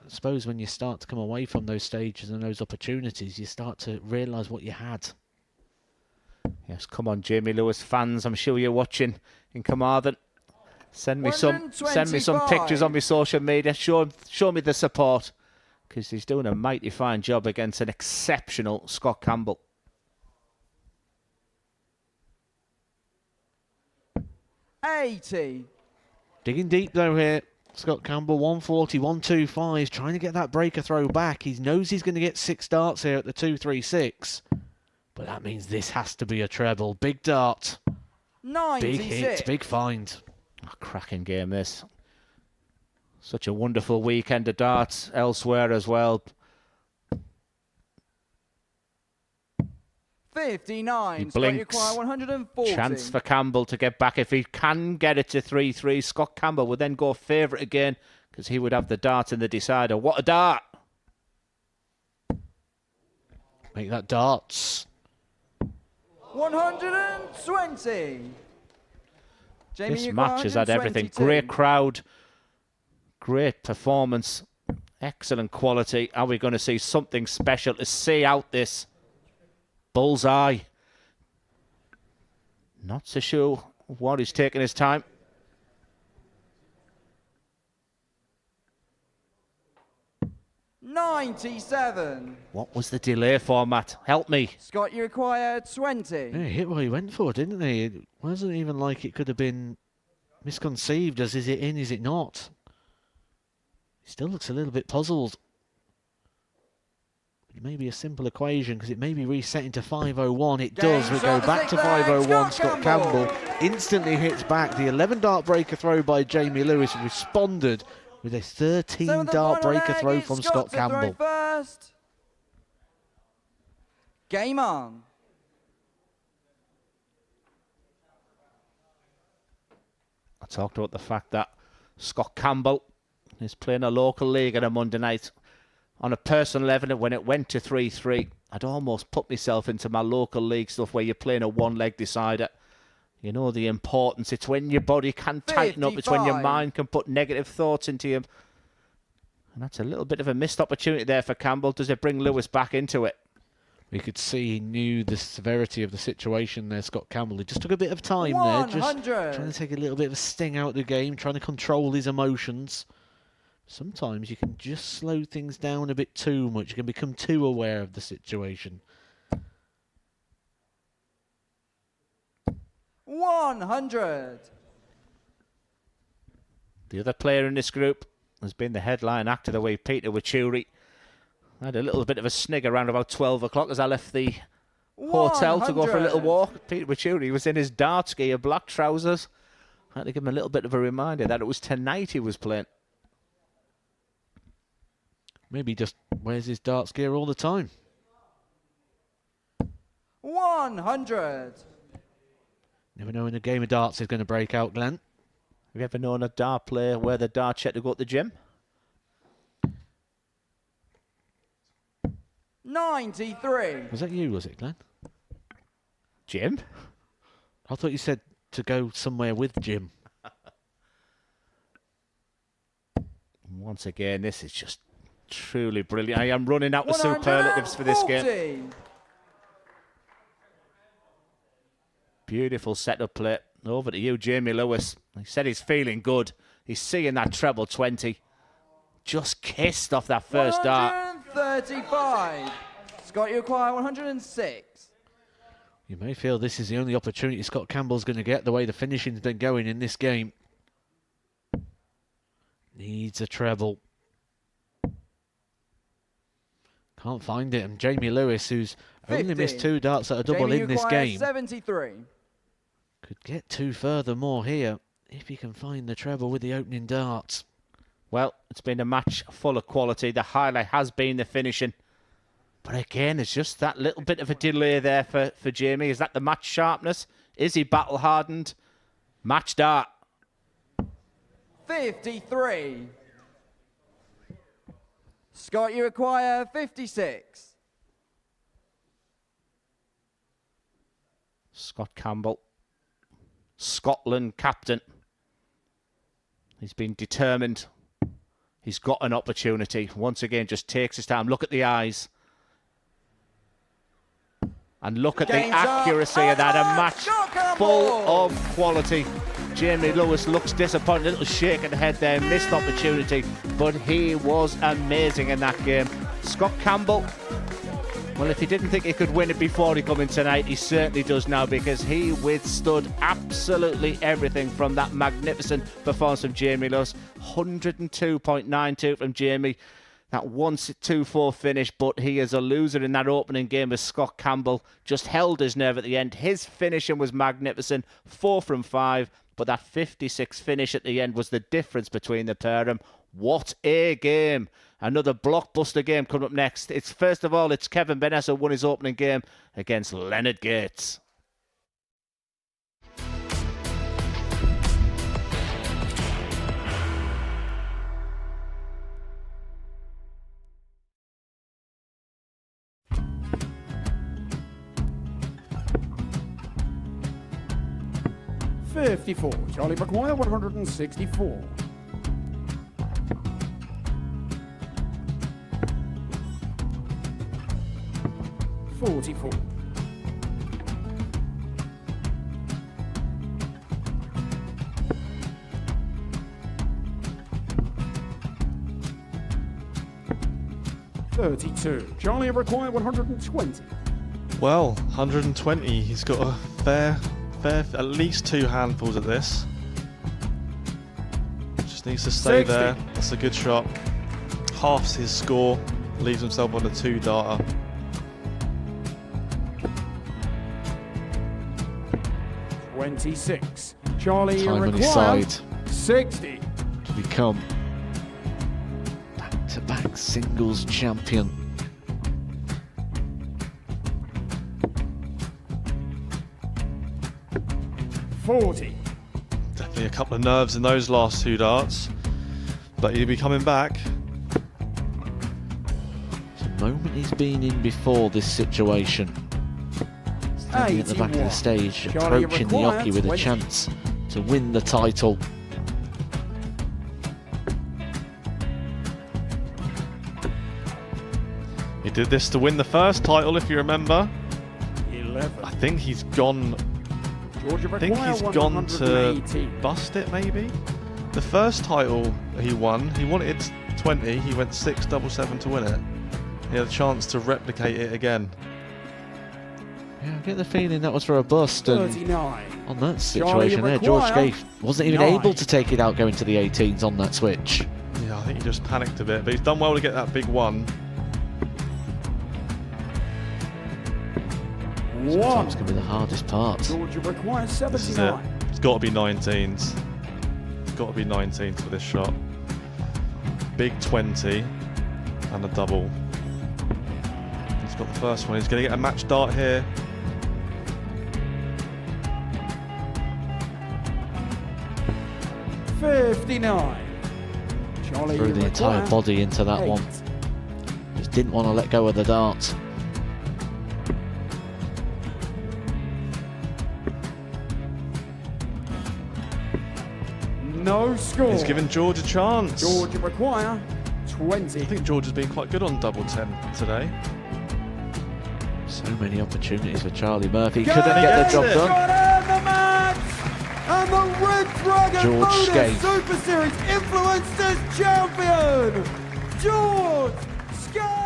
I suppose when you start to come away from those stages and those opportunities, you start to realise what you had. Yes, come on, Jamie Lewis fans, I'm sure you're watching in Carmarthen. Send me some pictures on my social media. Show me the support, because he's doing a mighty fine job against an exceptional Scott Campbell. $80. Digging deep though here. Scott Campbell, 140, 125, trying to get that breaker throw back. He knows he's going to get 6 darts here at the 236. But that means this has to be a treble. Big dart. 96. Big hit, big find. A cracking game, this. Such a wonderful weekend of darts elsewhere as well. 59. He blinks. 140. Chance for Campbell to get back. If he can get it to 3-3, Scott Campbell would then go favourite again, because he would have the dart in the decider. What a dart! Make that darts. 120. Jamie, This match has had everything. Great crowd, great performance, excellent quality. Are we going to see something special to see out this? Bullseye. Not so sure what he's taking his time. $97. What was the delay format? Help me. Scott, you require 20. Yeah, he hit what he went for, didn't he? It wasn't even like it could have been misconceived as is it in, is it not? He still looks a little bit puzzled. It may be a simple equation, because it may be resetting to 501. It does. We go back to 501. Scott Campbell instantly hits back. The 11 dart breaker throw by Jamie Lewis responded with a 13 dart breaker throw from Scott Campbell. First. Game on. I talked about the fact that Scott Campbell is playing a local league on a Monday night. On a personal level, when it went to 3-3, I'd almost put myself into my local league stuff where you're playing a one-leg decider. You know the importance. It's when your body can tighten up. It's when your mind can put negative thoughts into you. And that's a little bit of a missed opportunity there for Campbell. Does it bring Lewis back into it? We could see he knew the severity of the situation there, Scott Campbell. He just took a bit of time there, just trying to take a little bit of a sting out of the game, trying to control his emotions. Sometimes you can just slow things down a bit too much. You can become too aware of the situation. 100. The other player in this group has been the headline actor, the way Peter WACHIURI. I had a little bit of a snigger around about 12 o'clock as I left the hotel to go for a little walk. Peter WACHIURI was in his darts gear, black trousers. I had to give him a little bit of a reminder that it was tonight he was playing. Maybe he just wears his darts gear all the time. 100. Never know when a game of darts is going to break out, Glenn. Have you ever known a dart player wear the dart shirt to go to the gym? 93. Was that you, was it, Glenn? Jim? I thought you said to go somewhere with Jim. Once again, this is just truly brilliant. I am running out of superlatives for this game. Beautiful setup play. Over to you, Jamie Lewis. He said he's feeling good. He's seeing that treble 20. Just kissed off that first dart. 135. Scott, you acquire 106. You may feel this is the only opportunity Scott Campbell's going to get, the way the finishing's been going in this game. Needs a treble. Can't find it. And Jamie Lewis, who's 50. only missed 2 darts at a double Jamie in this requires game, 73. could get 2 furthermore here if he can find the treble with the opening darts. Well, it's been a match full of quality. The highlight has been the finishing. But again, it's just that little bit of a delay there for Jamie. Is that the match sharpness? Is he battle-hardened? Match dart. 53. Scott, you require 56. Scott Campbell. Scotland captain. He's been determined. He's got an opportunity. Once again, just takes his time. Look at the eyes. And look at the accuracy of that. A match full of quality. Jamie Lewis looks disappointed. A little shake of the head there. Missed opportunity. But he was amazing in that game. Scott Campbell, well, if he didn't think he could win it before he come in tonight, he certainly does now, because he withstood absolutely everything from that magnificent performance from Jamie Lewis. 102.92 from Jamie. That 1-2-4 finish, but he is a loser in that opening game as Scott Campbell just held his nerve at the end. His finishing was magnificent, 4 from 5, but that 56 finish at the end was the difference between the pair of them. What a game. Another blockbuster game coming up next. First of all, it's Kevin Benes who won his opening game against Leonard Gates. $54. Charlie McGuire, 164. $44. $32. Charlie required 120. Well, 120. He's got a fair, at least 2 handfuls at this. Just needs to stay 60. there. That's a good shot. Halves his score. Leaves himself on a 2-darter. $26. Charlie Time on his required side 60. to become back-to-back singles champion. $40. Definitely a couple of nerves in those last 2 darts. But he'll be coming back. It's a moment he's been in before this situation. Standing at the back of the stage, Charlie approaching the required hockey with a 20. chance to win the title. He did this to win the first title, if you remember. 11. I think he's gone. Georgia I think he's gone to 180. bust it, maybe. The first title he wanted 20. He went 6-7-7 to win it. He had a chance to replicate it again. Yeah, I get the feeling that was for a bust, and 39. on that situation there, George Scaife wasn't even 9. able to take it out going to the 18s on that switch. Yeah, I think he just panicked a bit, but he's done well to get that big one. Sometimes can be the hardest part. Georgia requires This is it. 79. It's got to be 19s. It's got to be 19s for this shot. Big 20 and a double. He's got the first one. He's going to get a match dart here. $59. Charlie Threw the entire require body into that 8. one. Just didn't want to let go of the dart. No score. He's given George a chance. Georgia require 20. I think George has been quite good on double 10 today. So many opportunities for Charlie Murphy. Got Couldn't it, get the job got done. it, the match! And the Red Dragon George Modus Scaife. Super Series Influencers Champion, George Scaife!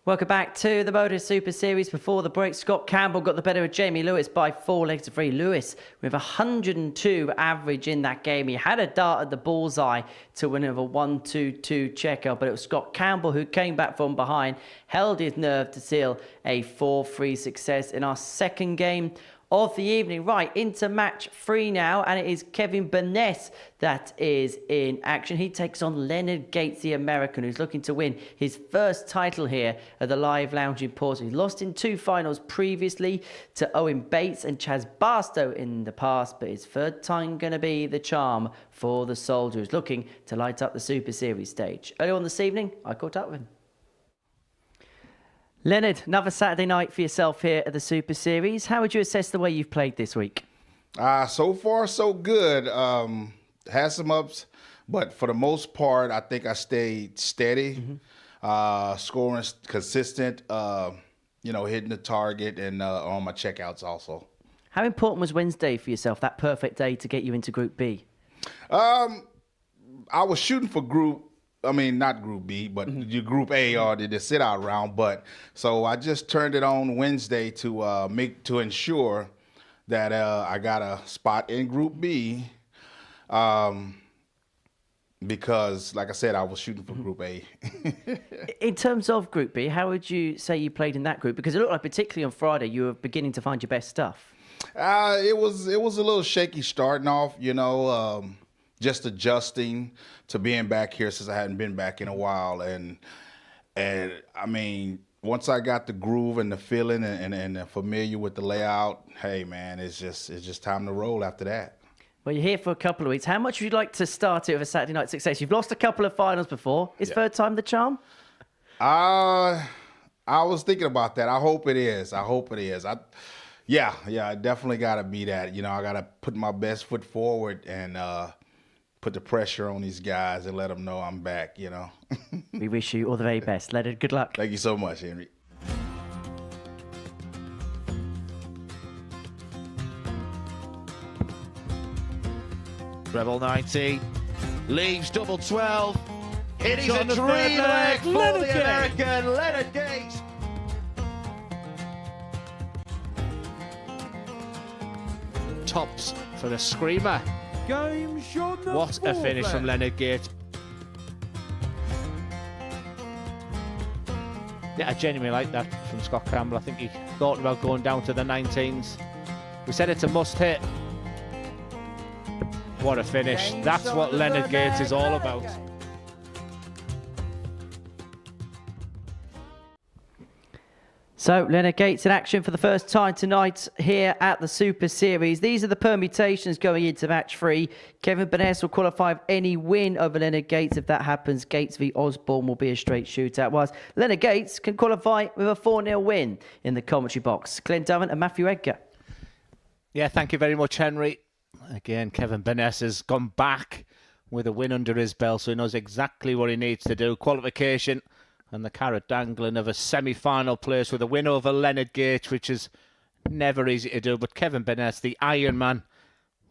Welcome back to the Modus Super Series. Before the break, Scott Campbell got the better of Jamie Lewis by 4 legs to 3. Lewis with 102 average in that game. He had a dart at the bullseye to win over 1-2-2 checker, but it was Scott Campbell who came back from behind, held his nerve to seal a 4-3 success in our second game of the evening. Right, into match 3 now, and it is Kevin Burness that is in action. He takes on Leonard Gates, the American, who's looking to win his first title here at the Live Lounge in Portsmouth. He lost in 2 finals previously to Owen Bates and Chaz Barstow in the past, but his third time going to be the charm for the soldier who's looking to light up the Super Series stage. Earlier on this evening, I caught up with him. Leonard, another Saturday night for yourself here at the Super Series. How would you assess the way you've played this week? So far, so good. Had some ups, but for the most part, I think I stayed steady, scoring consistent, hitting the target, and on my checkouts also. How important was Wednesday for yourself, that perfect day to get you into Group B? I was shooting for not Group B, but your Group A or the sit-out round. But so I just turned it on Wednesday to ensure that I got a spot in Group B, because, like I said, I was shooting for Group A. In terms of Group B, how would you say you played in that group? Because it looked like, particularly on Friday, you were beginning to find your best stuff. It was a little shaky starting off, just adjusting to being back here since I hadn't been back in a while. And I mean, once I got the groove and the feeling and familiar with the layout, hey man, it's just time to roll after that. Well, you're here for a couple of weeks. How much would you like to start it with a Saturday night success? You've lost a couple of finals before. Is third time the charm? I was thinking about that. I hope it is. Yeah, I definitely got to be that. I got to put my best foot forward and put the pressure on these guys and let them know I'm back, We wish you all the very best. Leonard, good luck. Thank you so much, Henry. Treble 90, leaves double 12. It is on a the dream third leg for Leonard the Gates. American, Leonard Gates. Tops for the screamer. Game shot number What a 4, finish from then. Leonard Gates. Yeah, I genuinely like that from Scott Campbell. I think he thought about going down to the 19s. We said it's a must hit. What a finish. That's what Leonard Gates is all about. So, Leonard Gates in action for the first time tonight here at the Super Series. These are the permutations going into match 3. Kevin Burness will qualify with any win over Leonard Gates. If that happens, Gates v Osborne will be a straight shootout, whilst Leonard Gates can qualify with a 4-0 win in the commentary box. Glenn Durant and Matthew Edgar. Yeah, thank you very much, Henry. Again, Kevin Burness has gone back with a win under his belt, so he knows exactly what he needs to do. Qualification and the carrot dangling of a semi-final place with a win over Leonard Gates, which is never easy to do. But Kevin Burness, the Iron Man,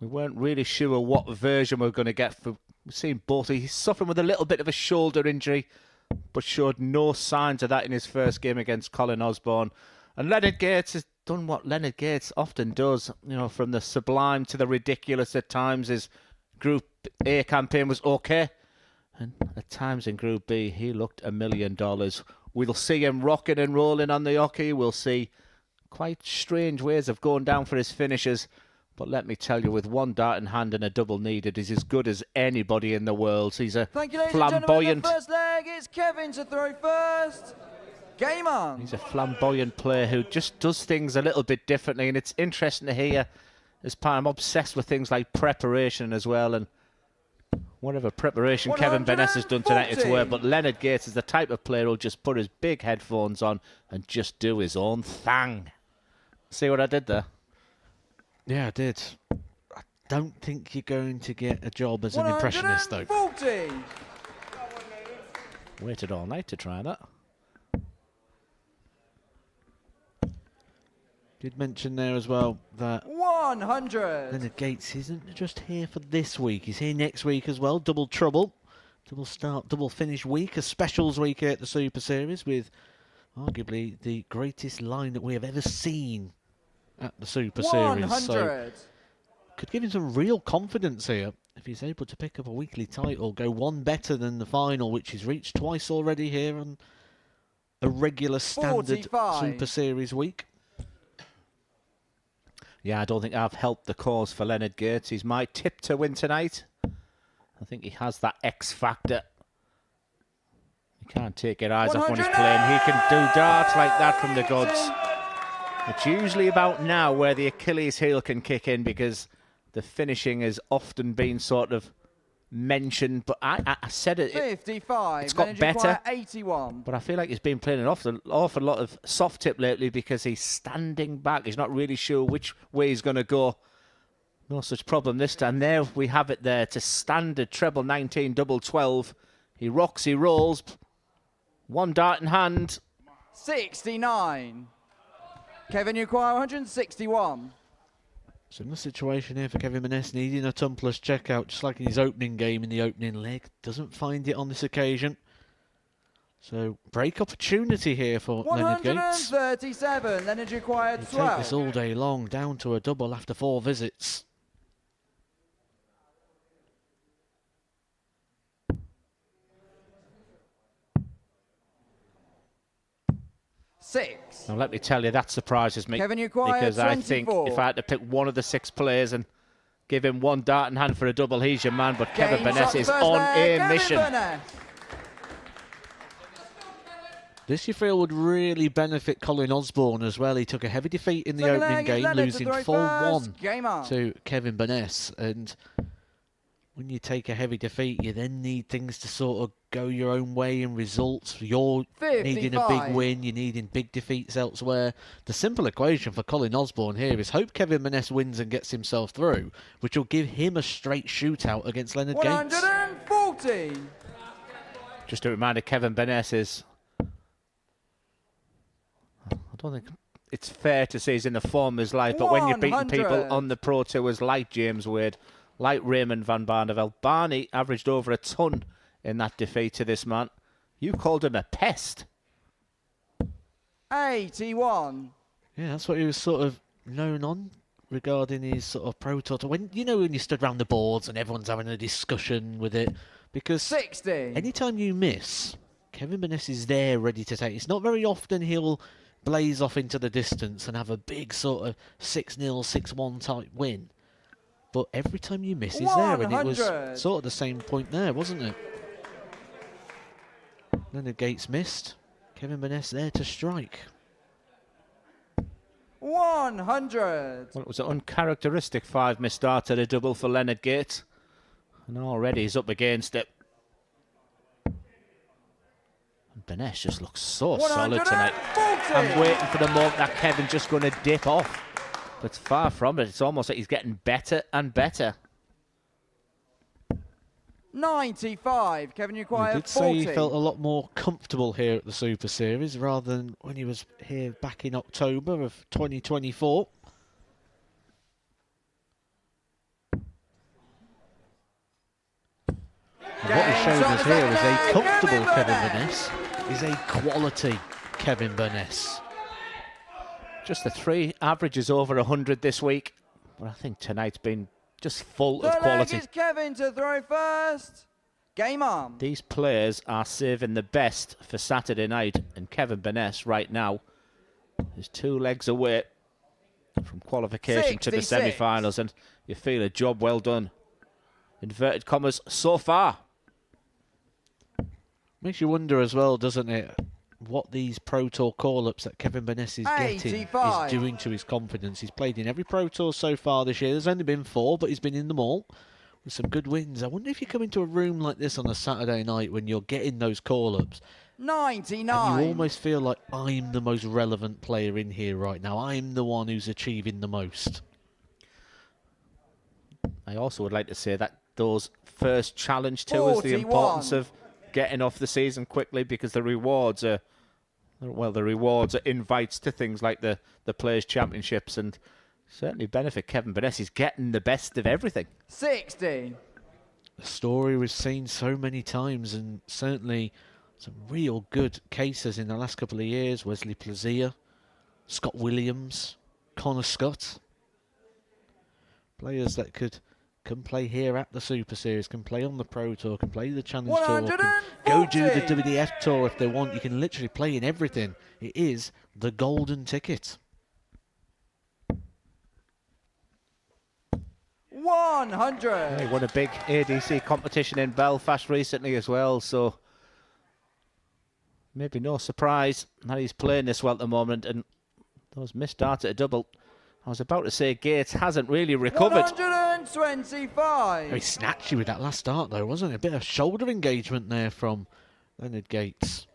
we weren't really sure what version we were going to get. We've seen both. He's suffering with a little bit of a shoulder injury, but showed no signs of that in his first game against Colin Osborne. And Leonard Gates has done what Leonard Gates often does, from the sublime to the ridiculous at times. His Group A campaign was okay, and at times in Group B, he looked $1 million. We'll see him rocking and rolling on the hockey. We'll see quite strange ways of going down for his finishes. But let me tell you, with one dart in hand and a double needed, he's as good as anybody in the world. He's a Thank you, ladies and gentlemen. flamboyant... The first leg is Kevin to throw first. Game on. He's a flamboyant player who just does things a little bit differently, and it's interesting to hear as part. I'm obsessed with things like preparation as well, and whatever preparation Kevin Burness has done tonight, it's worth. But Leonard Gates is the type of player who'll just put his big headphones on and just do his own thing. See what I did there? Yeah, I did. I don't think you're going to get a job as an impressionist, though. 140. Waited all night to try that. Did mention there as well that 100. Leonard Gates isn't just here for this week. He's here next week as well. Double trouble. Double start, double finish week. A specials week at the Super Series with Arguably the greatest line that we have ever seen at the Super Series. 100. So could give him some real confidence here if he's able to pick up a weekly title, go one better than the final, which he's reached twice already here on a regular standard 45. Super Series week. Yeah, I don't think I've helped the cause for Leonard Gates. He's my tip to win tonight. I think he has that X factor. You can't take your eyes off when he's playing. He can do darts like that from the goods. It's usually about now where the Achilles heel can kick in, because the finishing has often been sort of mentioned. But I said it. 55. It's got Energy better. Choir 81. But I feel like he's been playing an awful lot of soft tip lately, because he's standing back. He's not really sure which way he's going to go. No such problem this time. There we have it there to standard treble 19, double 12. He rocks, he rolls. One dart in hand. 69. Kevin Uquire 161. Similar situation here for Kevin Maness, needing a tumpless checkout, just like in his opening game in the opening leg. Doesn't find it on this occasion. So, break opportunity here for Leonard Gates. 137. Energy Choir He'll 12. take this all day long, down to a double after 4 visits. Six. Now let me tell you, that surprises me. Kevin Uquire, because I think 24. if I had to pick one of the 6 players and give him one dart in hand for a double, he's your man. But Kevin Game Burness shot is first on leg, a Kevin mission. Burness. This, you feel, would really benefit Colin Osborne as well. He took a heavy defeat in the Second opening leg is game, Leonard to losing throw 4-1 first. Game on. to Kevin Burness. And when you take a heavy defeat, you then need things to sort of go your own way in results. You're needing a 55. big win, you're needing big defeats elsewhere. The simple equation for Colin Osborne here is hope Kevin Burness wins and gets himself through, which will give him a straight shootout against Leonard Gates. 140. Just a reminder, Kevin Burness is... I don't think it's fair to say he's in the form of his life, but when you're beating people 100. on the Pro Tours like James Wade, like Raymond van Barneveld, Barney averaged over a ton in that defeat to this man. You called him a pest. 81. Yeah, that's what he was sort of known on regarding his sort of Pro Tour. When you stood around the boards and everyone's having a discussion with it, because 60. anytime you miss, Kevin Burness is there ready to take. It's not very often he'll blaze off into the distance and have a big sort of 6-0, 6-1 type win. But every time you miss, he's there, and it was 100. sort of the same point there, wasn't it? Leonard Gates missed. Kevin Burness there to strike. 100. Well, it was an uncharacteristic 5 missed dart at a double for Leonard Gates. And already he's up against it. And Burness just looks so solid tonight. I'm waiting for the moment that Kevin's just going to dip off. But it's far from it. It's almost like he's getting better and better. 95. Kevin He Uquire did say 40. he felt a lot more comfortable here at the Super Series rather than when he was here back in October of 2024. And what he showed us here was a comfortable Kevin Burness, is a quality Kevin Burness. Just the 3 averages over 100 this week. But I think tonight's been just full of The quality. leg is Kevin to throw first. Game on. These players are saving the best for Saturday night. And Kevin Burness right now is 2 legs away from qualification to the 66. semi-finals. And you feel a job well done. Inverted commas, so far. Makes you wonder as well, doesn't it, what these Pro Tour call-ups that Kevin Burness is getting 85. is doing to his confidence. He's played in every Pro Tour so far this year. There's only been 4, but he's been in them all with some good wins. I wonder if you come into a room like this on a Saturday night when you're getting those call-ups, 99. and you almost feel like, I'm the most relevant player in here right now. I'm the one who's achieving the most. I also would like to say that those first challenge tours, the 41. importance of getting off the season quickly, because the rewards are, well, the rewards are invites to things like the Players' Championships, and certainly benefit Kevin Burness. He's getting the best of everything. 60. The story we've seen so many times, and certainly Some real good cases in the last couple of years. Wesley Plazier, Scott Williams, Connor Scott. Players that can play here at the Super Series, can play on the Pro Tour, can play the Challenge Tour, can go do the WDF Tour if they want. You can literally play in everything. It is the golden ticket. 100. He won a big ADC competition in Belfast recently as well, so maybe no surprise that he's playing this well at the moment. And those missed darts at a double. I was about to say Gates hasn't really recovered. 125. Very snatchy with that last start though, wasn't it? A bit of shoulder engagement there from Leonard Gates.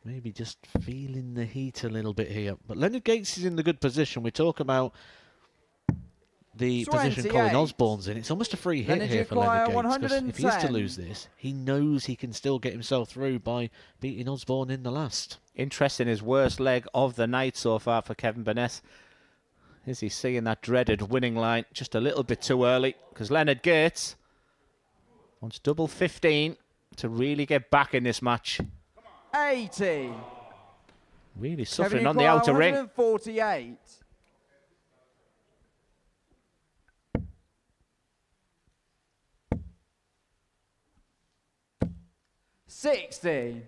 Maybe just feeling the heat a little bit here. But Leonard Gates is in the good position. We talk about the position Colin Osborne's in. It's almost a free hit here for Leonard Gates. If he is to lose this, he knows he can still get himself through by beating Osborne in the last. Interesting, his worst leg of the night so far for Kevin Burness. Is he seeing that dreaded winning line just a little bit too early? Because Leonard Gates wants double 15 to really get back in this match. 80. Really suffering on the outer ring. 148. $60.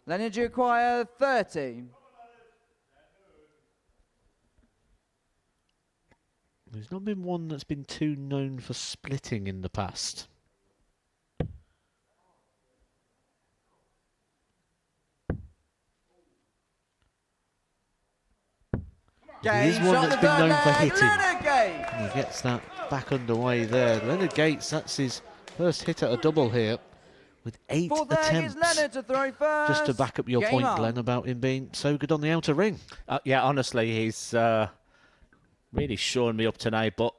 Leonard, you acquire 30. There's not been one that's been too known for splitting in the past. There is one that's been known for hitting. And he gets that back underway there. Leonard Gates, that's his first hit at a double here, with 8 attempts. Just to back up your point, Glenn, about him being so good on the outer ring. Yeah, honestly, he's really showing me up tonight, but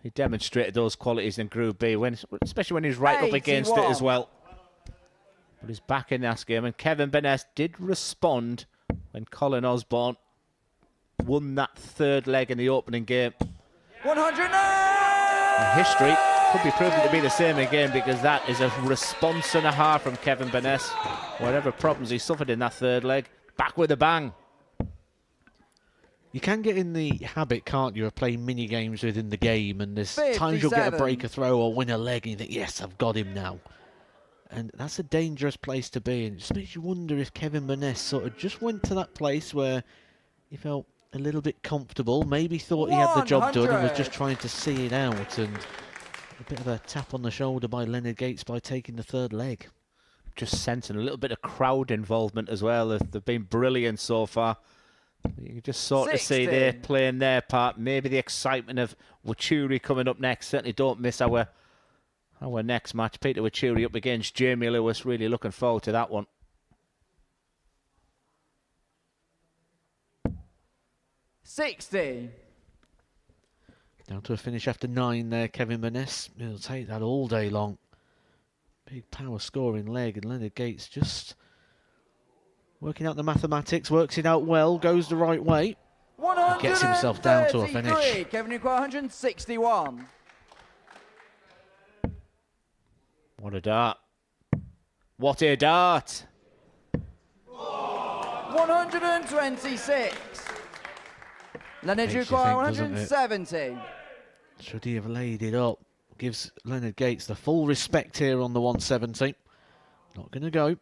he demonstrated those qualities in Group B, especially when he's right up against it as well. But he's back in this game, and Kevin Burness did respond when Colin Osborne won that third leg in the opening game. 109! History could be proven to be the same again, because that is a response and a half from Kevin Burness. Whatever problems he suffered in that third leg, back with a bang. You can get in the habit, can't you, of playing mini games within the game, and there's times you'll get a break, a throw, or win a leg, and you think, yes, I've got him now. And that's a dangerous place to be, and it just makes you wonder if Kevin Burness sort of just went to that place where he felt a little bit comfortable, maybe thought he had the job done and was just trying to see it out, and a bit of a tap on the shoulder by Leonard Gates by taking the third leg. Just sensing a little bit of crowd involvement as well. They've been brilliant so far. You can just sort of see they're playing their part. Maybe the excitement of WACHIURI coming up next. Certainly don't miss our next match. Peter WACHIURI up against Jamie Lewis. Really looking forward to that one. 60. Down to a finish after 9 there, Kevin Burness. He'll take that all day long. Big power scoring leg, and Leonard Gates just working out the mathematics, works it out well, goes the right way. And gets himself down to a finish. Kevin, you acquire 161. What a dart. What a dart. 126. Leonard, you acquire 170. Should he have laid it up? Gives Leonard Gates the full respect here on the 170. Not going to go.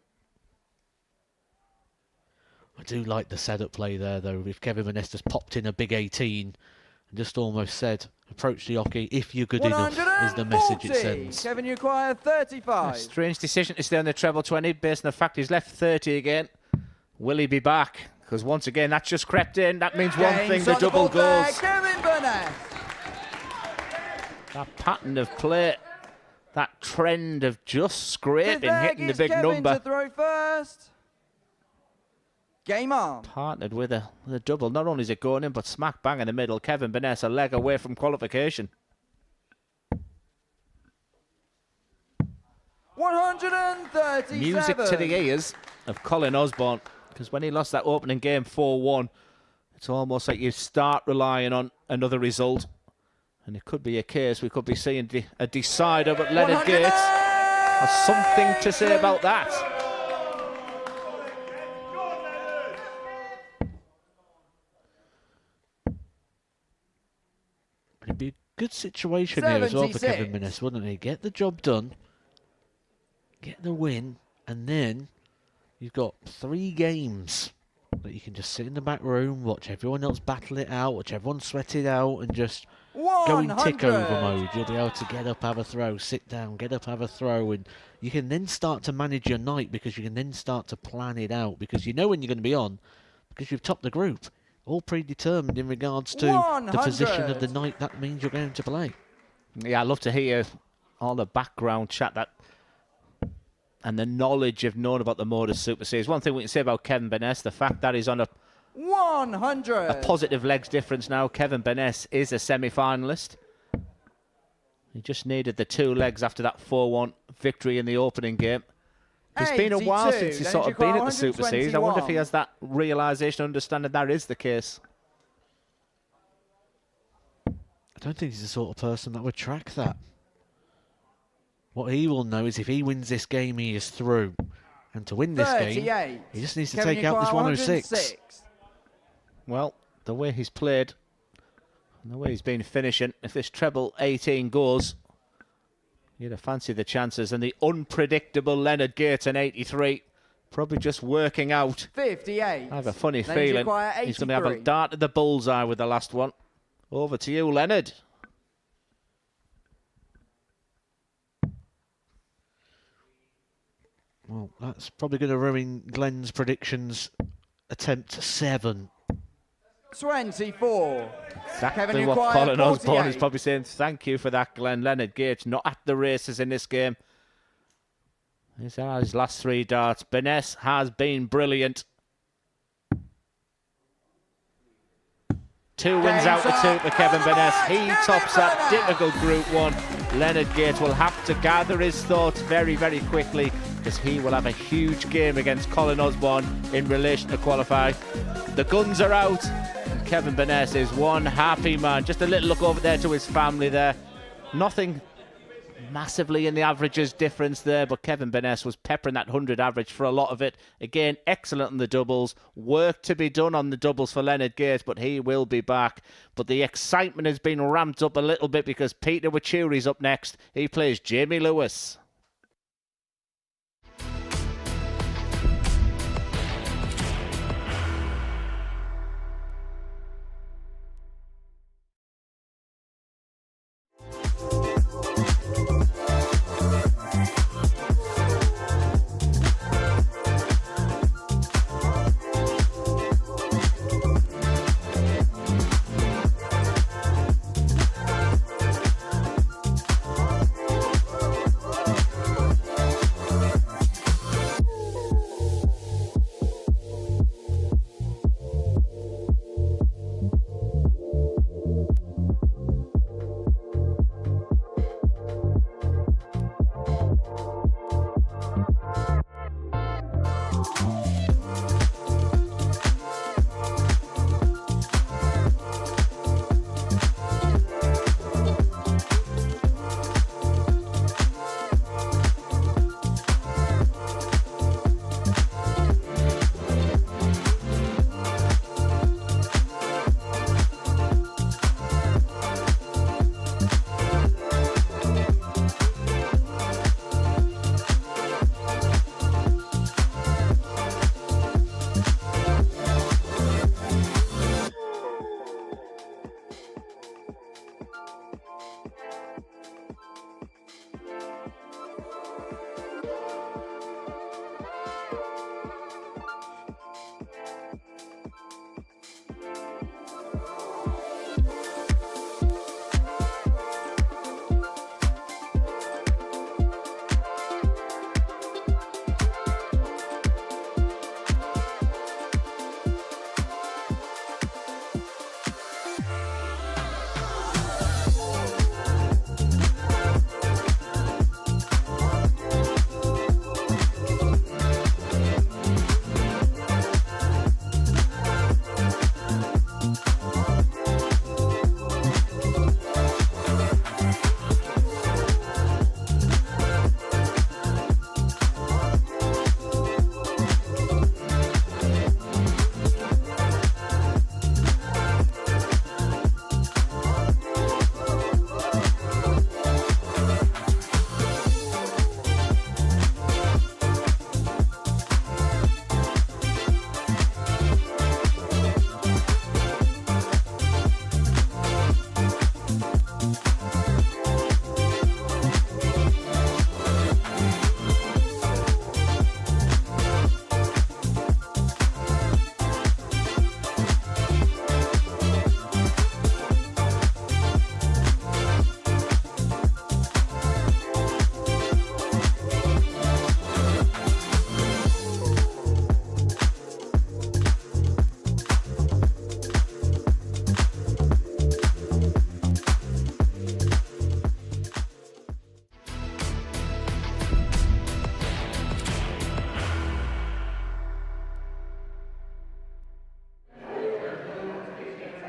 I do like the setup play there, though. If Kevin Burness just popped in a big 18 and just almost said, approach the hockey if you're good enough, is the message it sends. Kevin, you acquire 35. A strange decision to stay on the treble 20 based on the fact he's left 30 again. Will he be back? Because once again, that's just crept in. That means one thing, the double goes. Kevin Burness. That pattern of play, that trend of just scraping, hitting the big Kevin number. To throw first. Game on. Partnered with a double. Not only is it going in, but smack bang in the middle. Kevin Burness a leg away from qualification. 137. Music to the ears of Colin Osborne, because when he lost that opening game 4-1, it's almost like you start relying on another result. And it could be a case we could be seeing a decider, but Leonard Gates has something to say about that. It'd be a good situation here as well for 76. Kevin Minnis, wouldn't he? Get the job done, get the win, and then you've got 3 games that you can just sit in the back room, watch everyone else battle it out, watch everyone sweat it out, and just go in 100. tick over mode. You'll be able to get up, have a throw, sit down, get up, have a throw, and you can then start to manage your night because you can then start to plan it out because you know when you're going to be on because you've topped the group. All predetermined in regards to the position of the night that means you're going to play. Yeah, I'd love to hear all the background chat that and the knowledge you've known about the Modus Super Series. One thing we can say about Kevin Burness, the fact that he's on a 100. positive legs difference now. Kevin Burness is a semi-finalist. He just needed the 2 legs after that 4-1 victory in the opening game. It's been a while since he's sort of been at the Super Series. I wonder if he has that realisation, understanding that is the case. I don't think he's the sort of person that would track that. What he will know is if he wins this game, he is through. And to win this game, he just needs to take out this 106. Well, the way he's played and the way he's been finishing, if this treble 18 goes, you'd have fancied the chances. And the unpredictable Leonard Gates in 83, probably just working out. 58. I have a funny feeling he's going to have a dart at the bullseye with the last one. Over to you, Leonard. Well, that's probably going to ruin Glenn's predictions. Attempt 7. 24. Exactly what Colin Osborne is probably saying. Thank you for that, Glenn. Leonard Gates not at the races in this game. He's had his last 3 darts. Burness has been brilliant. 2 wins out of 2 for Kevin Burness. He tops that difficult Group 1. Leonard Gates will have to gather his thoughts very, very quickly because he will have a huge game against Colin Osborne in relation to qualify. The guns are out. And Kevin Burness is one happy man. Just a little look over there to his family there. Nothing massively in the averages difference there, but Kevin Burness was peppering that 100 average for a lot of it. Again, excellent on the doubles. Work to be done on the doubles for Leonard Gates, but he will be back. But the excitement has been ramped up a little bit because Peter WACHIURI's up next. He plays Jamie Lewis.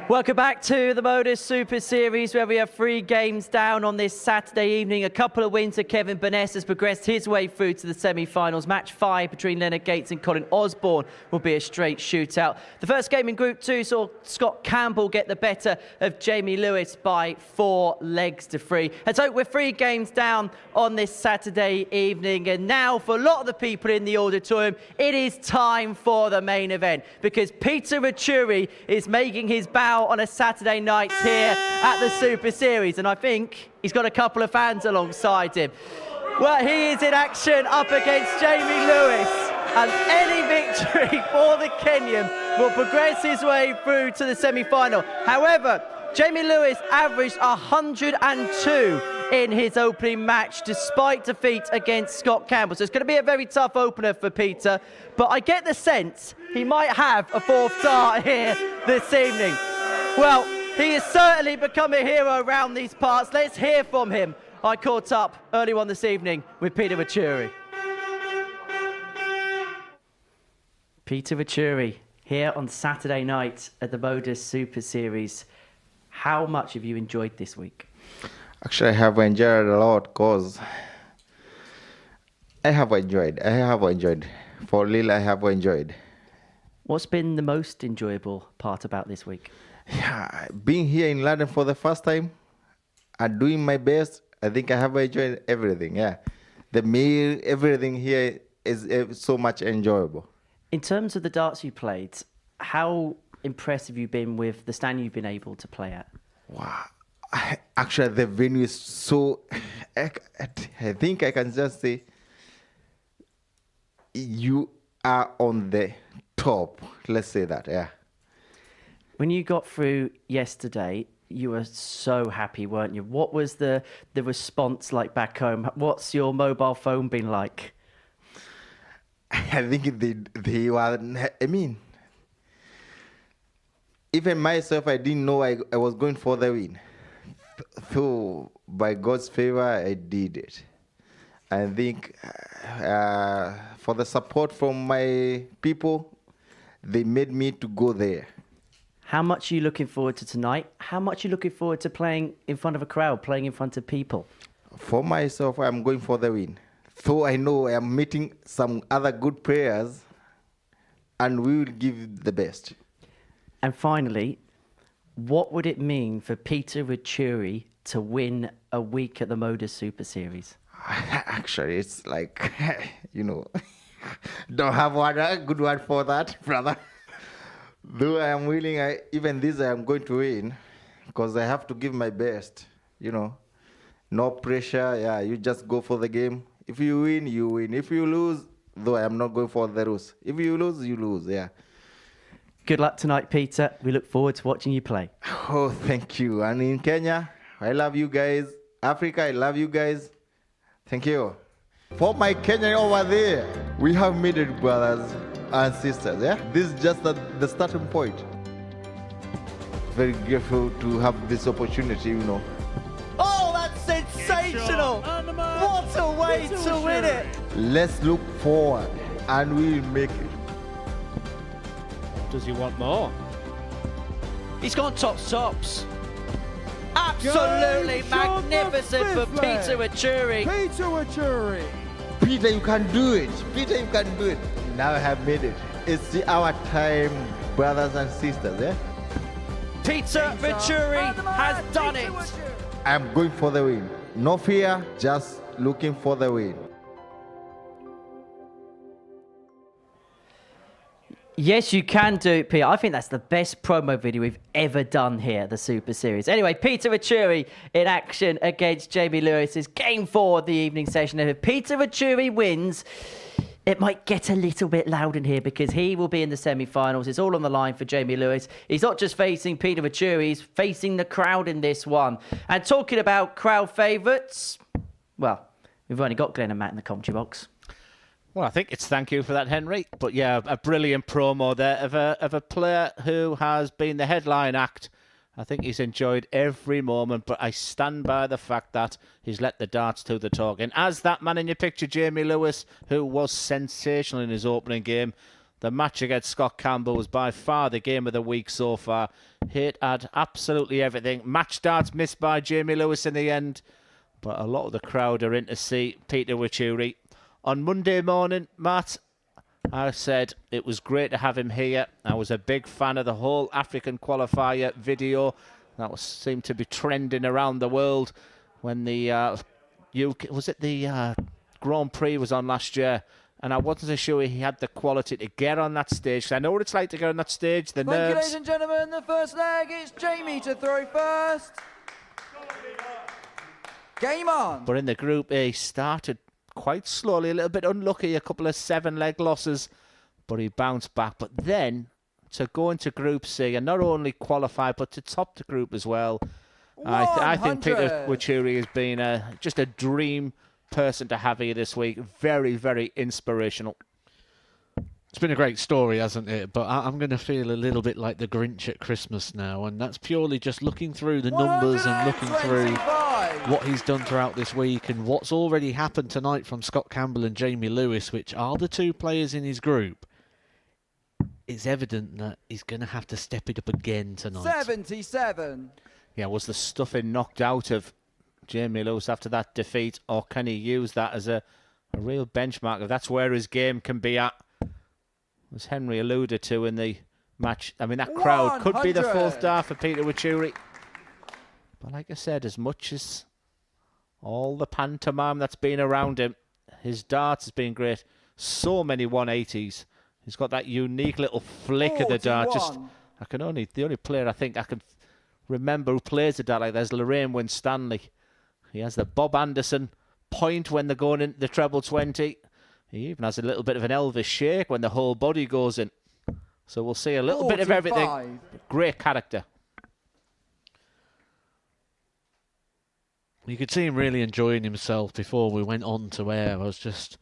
Welcome back to the Modus Super Series, where we have 3 games down on this Saturday evening. A couple of wins for Kevin Burness has progressed his way through to the semi-finals. Match 5 between Leonard Gates and Colin Osborne will be a straight shootout. The first game in Group 2 saw Scott Campbell get the better of Jamie Lewis by 4 legs to 3. And so we're 3 games down on this Saturday evening. And now, for a lot of the people in the auditorium, it is time for the main event, because Peter WACHIURI is making his bow on a Saturday night here at the Super Series, and I think he's got a couple of fans alongside him. Well, he is in action up against Jamie Lewis, and any victory for the Kenyan will progress his way through to the semi-final. However, Jamie Lewis averaged 102 in his opening match despite defeat against Scott Campbell. So it's going to be a very tough opener for Peter, but I get the sense he might have a 4th dart here this evening. Well, he has certainly become a hero around these parts. Let's hear from him. I caught up early on this evening with Peter WACHIURI. Peter WACHIURI here on Saturday night at the Modus Super Series. How much have you enjoyed this week? Actually, I have enjoyed a lot because I have enjoyed. For Lille, I have enjoyed. What's been the most enjoyable part about this week? Yeah, being here in London for the first time and doing my best, I think I have enjoyed everything. Yeah, the meal, everything here is so much enjoyable. In terms of the darts you played, how impressed have you been with the stand you've been able to play at? Wow. Actually, the venue is so... I think I can just say you are on the top. Let's say that, yeah. When you got through yesterday, you were so happy, weren't you? What was the response like back home? What's your mobile phone been like? I think they were... I mean, even myself, I didn't know I was going for the win. So, by God's favor, I did it. I think for the support from my people, they made me to go there. How much are you looking forward to tonight? How much are you looking forward to playing in front of a crowd, playing in front of people? For myself, I'm going for the win. So I know I'm meeting some other good players, and we will give the best. And finally, what would it mean for Peter WACHIURI to win a week at the Modus Super Series? Actually, it's like, don't have a good word for that, brother. Though I am willing, even this I am going to win, because I have to give my best, No pressure, yeah, you just go for the game. If you win, you win. If you lose, though I am not going for the rules. If you lose, you lose, yeah. Good luck tonight, Peter. We look forward to watching you play. Oh, thank you. And in Kenya, I love you guys. Africa, I love you guys. Thank you. For my Kenyan over there, we have made it, brothers and sisters, yeah? This is just the starting point. Very grateful to have this opportunity, Oh, that's sensational! What a way to win it! Let's look forward, and we'll make it. Does he want more? He's gone tops. Absolutely magnificent for Peter WACHIURI. Peter WACHIURI. Peter, you can do it. Peter, you can do it. Now I have made it. It's our time, brothers and sisters, yeah? Peter WACHIURI has done it. I'm going for the win. No fear, just looking for the win. Yes, you can do it, Peter. I think that's the best promo video we've ever done here at the Super Series. Anyway, Peter WACHIURI in action against Jamie Lewis is game 4 of the evening session. And if Peter WACHIURI wins, it might get a little bit loud in here because he will be in the semi-finals. It's all on the line for Jamie Lewis. He's not just facing Peter WACHIURI, he's facing the crowd in this one. And talking about crowd favourites, well, we've only got Glenn and Matt in the commentary box. Well, I think it's thank you for that, Henry. But yeah, a brilliant promo there of a player who has been the headline act. I think he's enjoyed every moment, but I stand by the fact that he's let the darts do the talking. As that man in your picture, Jamie Lewis, who was sensational in his opening game, The match against Scott Campbell was by far the game of the week so far. Hit had absolutely everything. Match darts missed by Jamie Lewis in the end, but a lot of the crowd are in to see Peter WACHIURI. On Monday morning, Matt, I said it was great to have him here. I was a big fan of the whole African qualifier video that seemed to be trending around the world when the UK, was it the Grand Prix was on last year, and I wasn't so sure he had the quality to get on that stage. 'Cause I know what it's like to get on that stage, the Thank you, nerves. ladies and gentlemen. The first leg, it's Jamie to throw first. Game on. But in the group, he started quite slowly, a little bit unlucky, a couple of 7-leg losses, but he bounced back. But then to go into Group C and not only qualify, but to top the group as well, I think Peter WACHIURI has been just a dream person to have here this week. Very, very inspirational. It's been a great story, hasn't it? But I'm going to feel a little bit like the Grinch at Christmas now, and that's purely just looking through the numbers and looking through what he's done throughout this week and what's already happened tonight from Scott Campbell and Jamie Lewis, which are the two players in his group. It's evident that he's going to have to step it up again tonight. 77. Yeah, was the stuffing knocked out of Jamie Lewis after that defeat, or can he use that as a real benchmark? If that's where his game can be at, as Henry alluded to in the match. I mean, that crowd could be the fourth star for Peter WACHIURI. But like I said, as much as all the pantomime that's been around him, his darts has been great. So many 180s. He's got that unique little flick of the dart. The only player I think I can remember who plays a dart like that is Lorraine Winstanley. He has the Bob Anderson point when they're going into the treble 20. He even has a little bit of an Elvis shake when the whole body goes in. So we'll see a little bit of everything. Great character. You could see him really enjoying himself before we went on to air. I was just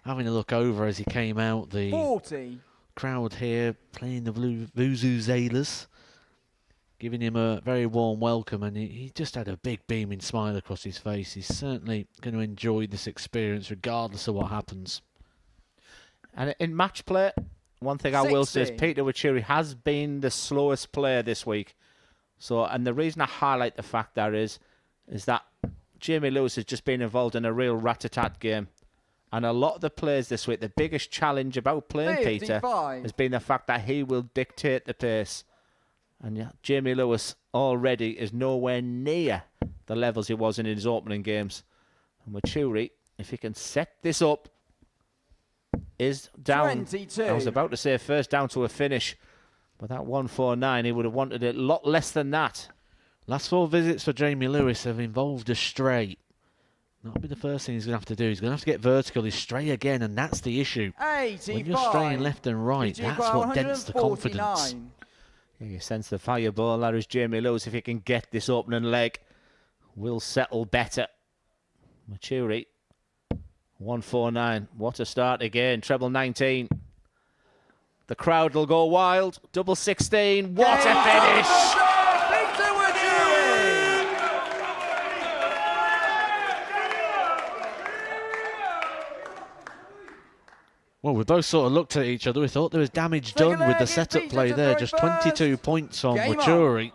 having a look over as he came out. The 40. Crowd here playing the Vuvuzelas, giving him a very warm welcome, and he just had a big beaming smile across his face. He's certainly going to enjoy this experience regardless of what happens. And in match play, one thing I will say is 60. Peter WACHIURI has been the slowest player this week. So, and the reason I highlight the fact there is that Jamie Lewis has just been involved in a real rat-a-tat game. And a lot of the players this week, the biggest challenge about playing 55. Peter has been the fact that he will dictate the pace. And yeah, Jamie Lewis already is nowhere near the levels he was in his opening games. And WACHIURI, if he can set this up, is down. 22. I was about to say first down to a finish. But that 149, he would have wanted it a lot less than that. Last 4 visits for Jamie Lewis have involved a straight. That'll be the first thing he's going to have to do. He's going to have to get vertical. He's stray again, and that's the issue. 85. When you're straying left and right, that's what dents the confidence. Yeah, you sense the fireball. That is Jamie Lewis. If he can get this opening leg, will settle better. WACHIURI, 149. What a start again. Treble 19. The crowd will go wild. Double 16. What a finish! Peter WACHIURI. Well, we both sort of looked at each other. We thought there was damage done with the setup play there. Just 22 points on WACHIURI.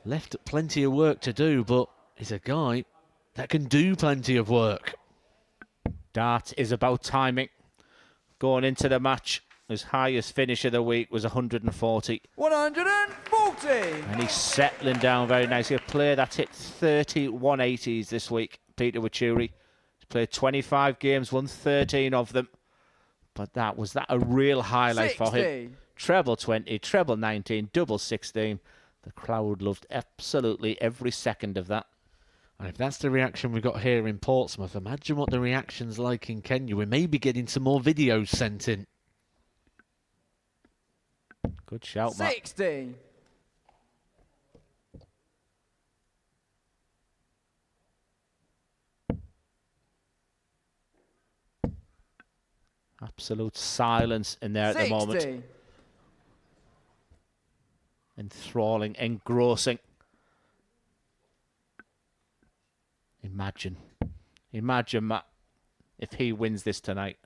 Left plenty of work to do, but he's a guy that can do plenty of work. Dart is about timing. Going into the match, his highest finish of the week was 140. 140. And he's settling down very nicely. A player that's hit 30 180s this week, Peter WACHIURI. He's played 25 games, won 13 of them. But was that a real highlight 60. for him? Treble 20, treble 19, double 16. The crowd loved absolutely every second of that. And if that's the reaction we got here in Portsmouth, imagine what the reaction's like in Kenya. We may be getting some more videos sent in. Good shout, Matt. 60. Absolute silence in there at the moment. 60. Enthralling, engrossing. Imagine, Matt, if he wins this tonight.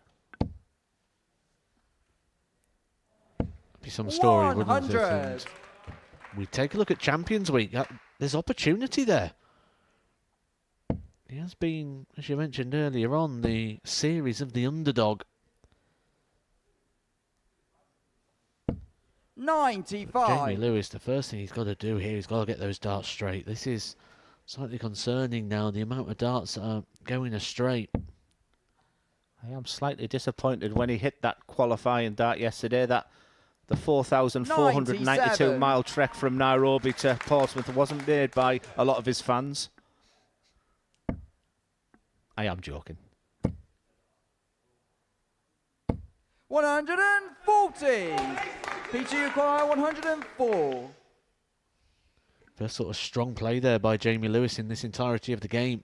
be some story, wouldn't it? 100. And we take a look at Champions Week. There's opportunity there. He has been, as you mentioned earlier on, the series of the underdog. 95. Jamie Lewis, the first thing he's got to do here, he's got to get those darts straight. This is slightly concerning now, the amount of darts that are going astray. I am slightly disappointed when he hit that qualifying dart yesterday, that the 4,492-mile trek from Nairobi to Portsmouth wasn't made by a lot of his fans. I am joking. 140. Peter, you acquire 104. First sort of strong play there by Jamie Lewis in this entirety of the game.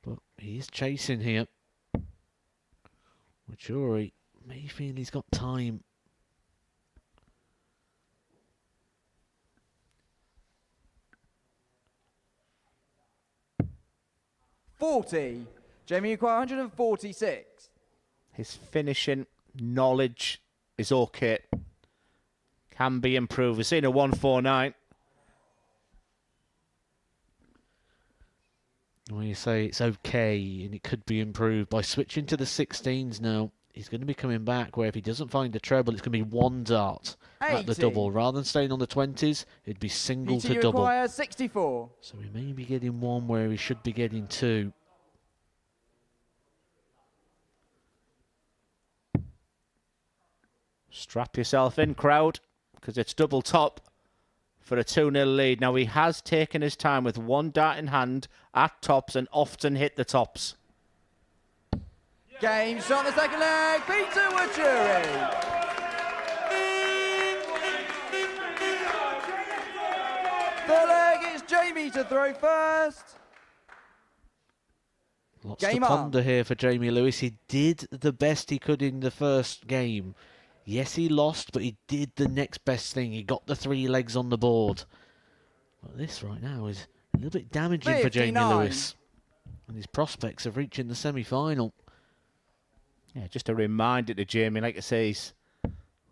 But he is chasing here. WACHIURI may feel he's got time. $40. Jamie, you acquire 146. His finishing knowledge is okay. Can be improved. We've seen a 149. Well, you say it's okay and it could be improved by switching to the 16s now. He's going to be coming back where if he doesn't find a treble, it's going to be one dart at the 80. double. Rather than staying on the 20s, it'd be single Peter, to you double. acquire 64. So he may be getting one where he should be getting two. Strap yourself in, crowd, because it's double top for a 2-0 lead. Now, he has taken his time with one dart in hand at tops and often hit the tops. Game shot the second leg. Peter WACHIURI. Third leg, it's Jamie to throw first. Lots Game to on. ponder here for Jamie Lewis. He did the best he could in the first game. Yes, he lost, but he did the next best thing. He got the 3 legs on the board. But this right now is a little bit damaging for Jamie 59. Lewis and his prospects of reaching the semi-final. Yeah, just a reminder to Jamie, like I say, he's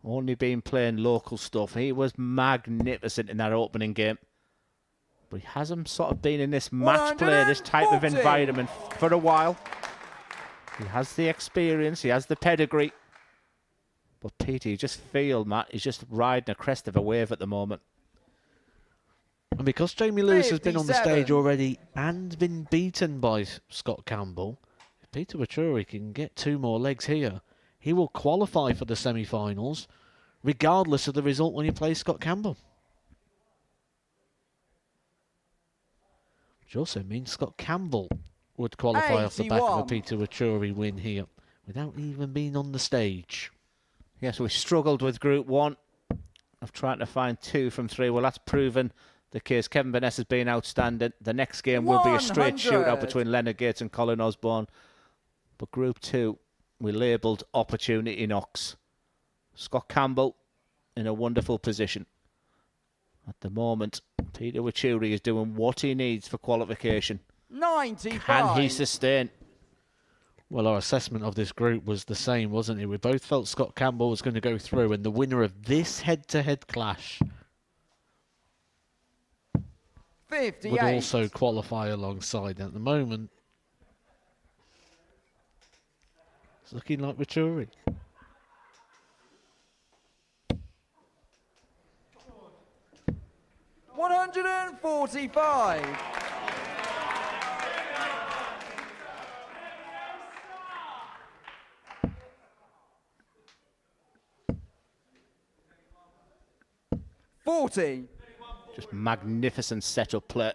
only been playing local stuff. He was magnificent in that opening game. But he hasn't sort of been in this match play, this type of 140. environment for a while. He has the experience, he has the pedigree. But Peter, you just feel, Matt, he's just riding a crest of a wave at the moment. And because Jamie Lewis has been on the 57. stage already and been beaten by Scott Campbell, if Peter WACHIURI can get 2 more legs here, he will qualify for the semi-finals, regardless of the result when he plays Scott Campbell. Which also means Scott Campbell would qualify off the back of a 81. Peter WACHIURI win here, without even being on the stage. Yes, we struggled with Group 1 of trying to find 2 from 3. Well, that's proven the case. Kevin Vaness has been outstanding. The next game will be a straight 100. shootout between Leonard Gates and Colin Osborne. But Group 2, we labelled opportunity knocks. Scott Campbell in a wonderful position. At the moment, Peter WACHIURI is doing what he needs for qualification. 95. Can he sustain? Well, our assessment of this group was the same, wasn't it? We both felt Scott Campbell was going to go through, and the winner of this head-to-head clash 58. would also qualify alongside. At the moment, it's looking like WACHIURI. $145. $40. Just magnificent setup play.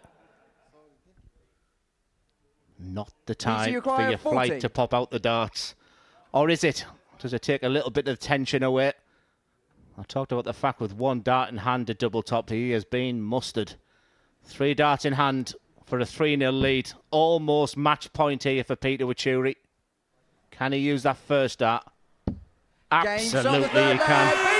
Not the time you for acquire your 40. flight to pop out the darts. Or is it? Does it take a little bit of tension away? I talked about the fact with one dart in hand at double top, he has been mustard. 3 darts in hand for a 3-0 lead. Almost match point here for Peter WACHIURI. Can he use that first dart? Absolutely he can.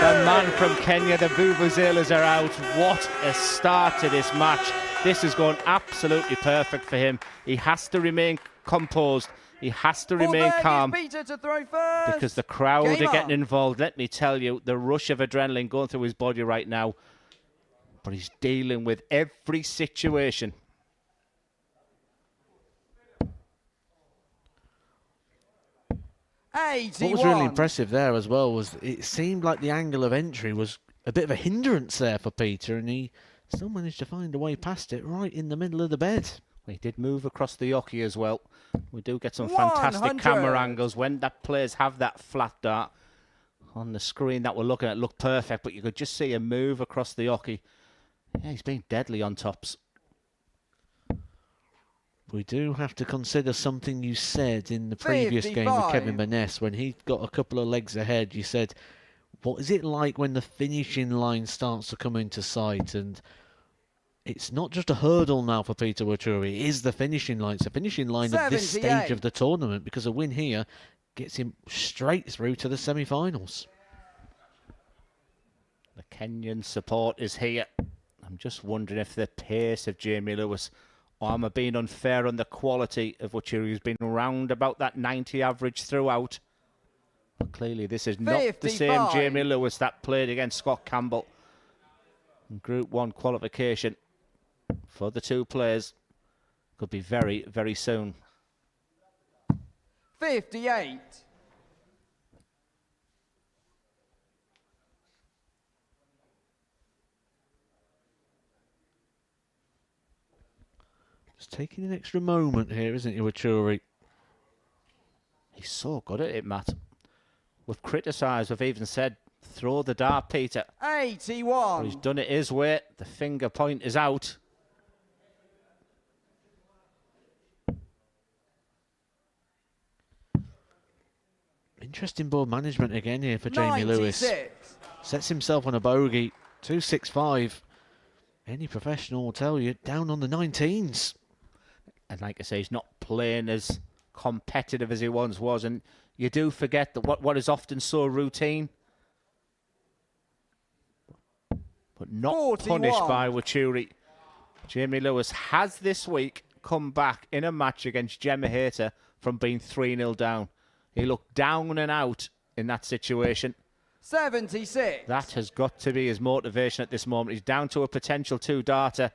The man from Kenya, the Vuvuzelas are out. What a start to this match. This is going absolutely perfect for him. He has to remain composed. He has to Full remain leg is calm Peter to throw first. because the crowd Game are getting on. involved. Let me tell you, the rush of adrenaline going through his body right now. But he's dealing with every situation. What was really impressive there as well was it seemed like the angle of entry was a bit of a hindrance there for Peter, and he still managed to find a way past it right in the middle of the bed. He did move across the hockey as well. We do get some fantastic camera angles when that players have that flat dart on the screen that we're looking at. Look perfect, but you could just see him move across the hockey. Yeah, he's been deadly on tops. We do have to consider something you said in the previous game with Kevin Burness when he got a couple of legs ahead. You said, what is it like when the finishing line starts to come into sight? And it's not just a hurdle now for Peter WACHIURI, it is the finishing line. It's the finishing line of this stage of the tournament, because a win here gets him straight through to the semi-finals. The Kenyan support is here. I'm just wondering if the pace of Jamie Lewis, or am I being unfair on the quality of WACHIURI, who's been around about that 90 average throughout. But clearly this is not the same Jamie Lewis that played against Scott Campbell in Group 1 qualification for the two players. Could be very, very soon. 58. Just taking an extra moment here, isn't he, WACHIURI? He's so good at it, Matt. We've criticised, we've even said, throw the dart, Peter. 81. But he's done it his way. The finger point is out. Interesting board management again here for Jamie Lewis. Sets himself on a bogey, 265. Any professional will tell you, down on the 19s. And like I say, he's not playing as competitive as he once was. And you do forget that what is often so routine, but not 41. punished by WACHIURI. Jamie Lewis has this week come back in a match against Gemma Hayter from being 3-0 down. He looked down and out in that situation. 76. That has got to be his motivation at this moment. He's down to a potential two-darter.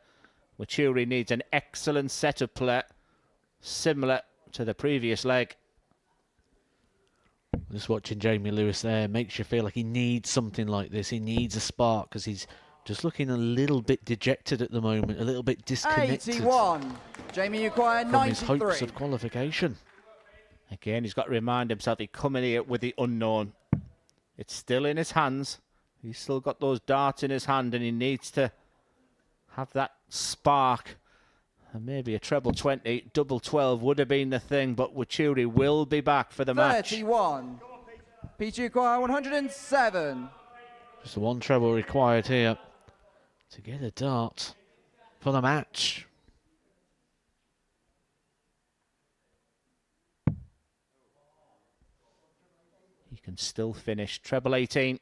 WACHIURI needs an excellent set of play, similar to the previous leg. Just watching Jamie Lewis there makes you feel like he needs something like this. He needs a spark because he's just looking a little bit dejected at the moment, a little bit disconnected 81. Jamie Uquire, from his 93. hopes of qualification. Again, he's got to remind himself he's coming here with the unknown. It's still in his hands. He's still got those darts in his hand, and he needs to have that spark. And maybe a treble 20, double 12 would have been the thing, but WACHIURI will be back for the match. 31. Peter Uquire, 107. Just the one treble required here to get a dart for the match. He can still finish. Treble 18.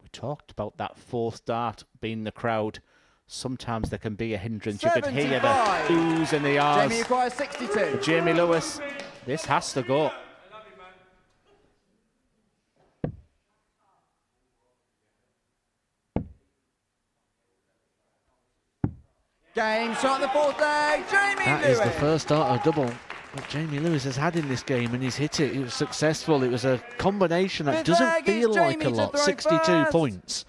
We talked about that fourth dart being the crowd. Sometimes there can be a hindrance. You could hear the oohs and the ahs. Jamie Uquire, 62. For Jamie Lewis, this has to go. Game shot in the fourth leg, Jamie That Lewis. is the first dart double that Jamie Lewis has had in this game, and he's hit it. It was successful. It was a combination that doesn't feel like a lot, 62 points.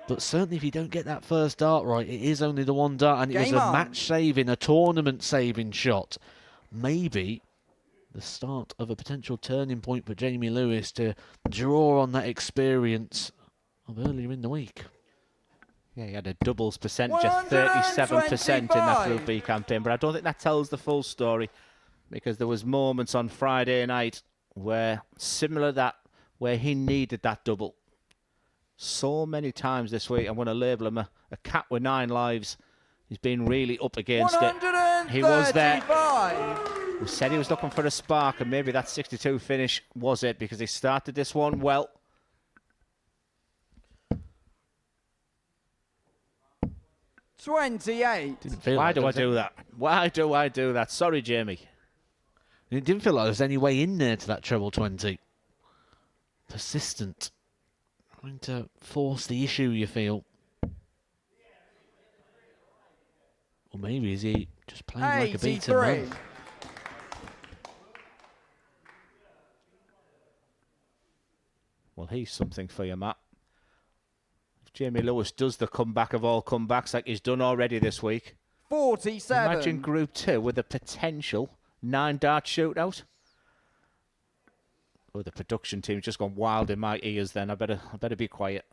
But certainly if you don't get that first dart right, it is only the one dart, and it was a match-saving, a tournament-saving shot. Maybe the start of a potential turning point for Jamie Lewis to draw on that experience of earlier in the week. Yeah, he had a doubles percentage of 37% in that Group B campaign, but I don't think that tells the full story, because there was moments on Friday night where, similar to that, where he needed that double. So many times this week, I'm going to label him a cat with 9 lives. He's been really up against it. He was there. He said he was looking for a spark, and maybe that 62 finish was it, because he started this one well. 28. Why do I do that? Why do I do that? Sorry, Jamie. It didn't feel like there was any way in there to that treble 20. Persistent. Trying to force the issue, you feel. Or maybe is he just playing like a beaten man? Well, he's something for you, Matt. If Jamie Lewis does the comeback of all comebacks like he's done already this week. 47. Imagine Group 2 with a potential 9-dart shootout. Oh, the production team's just gone wild in my ears then. I better be quiet.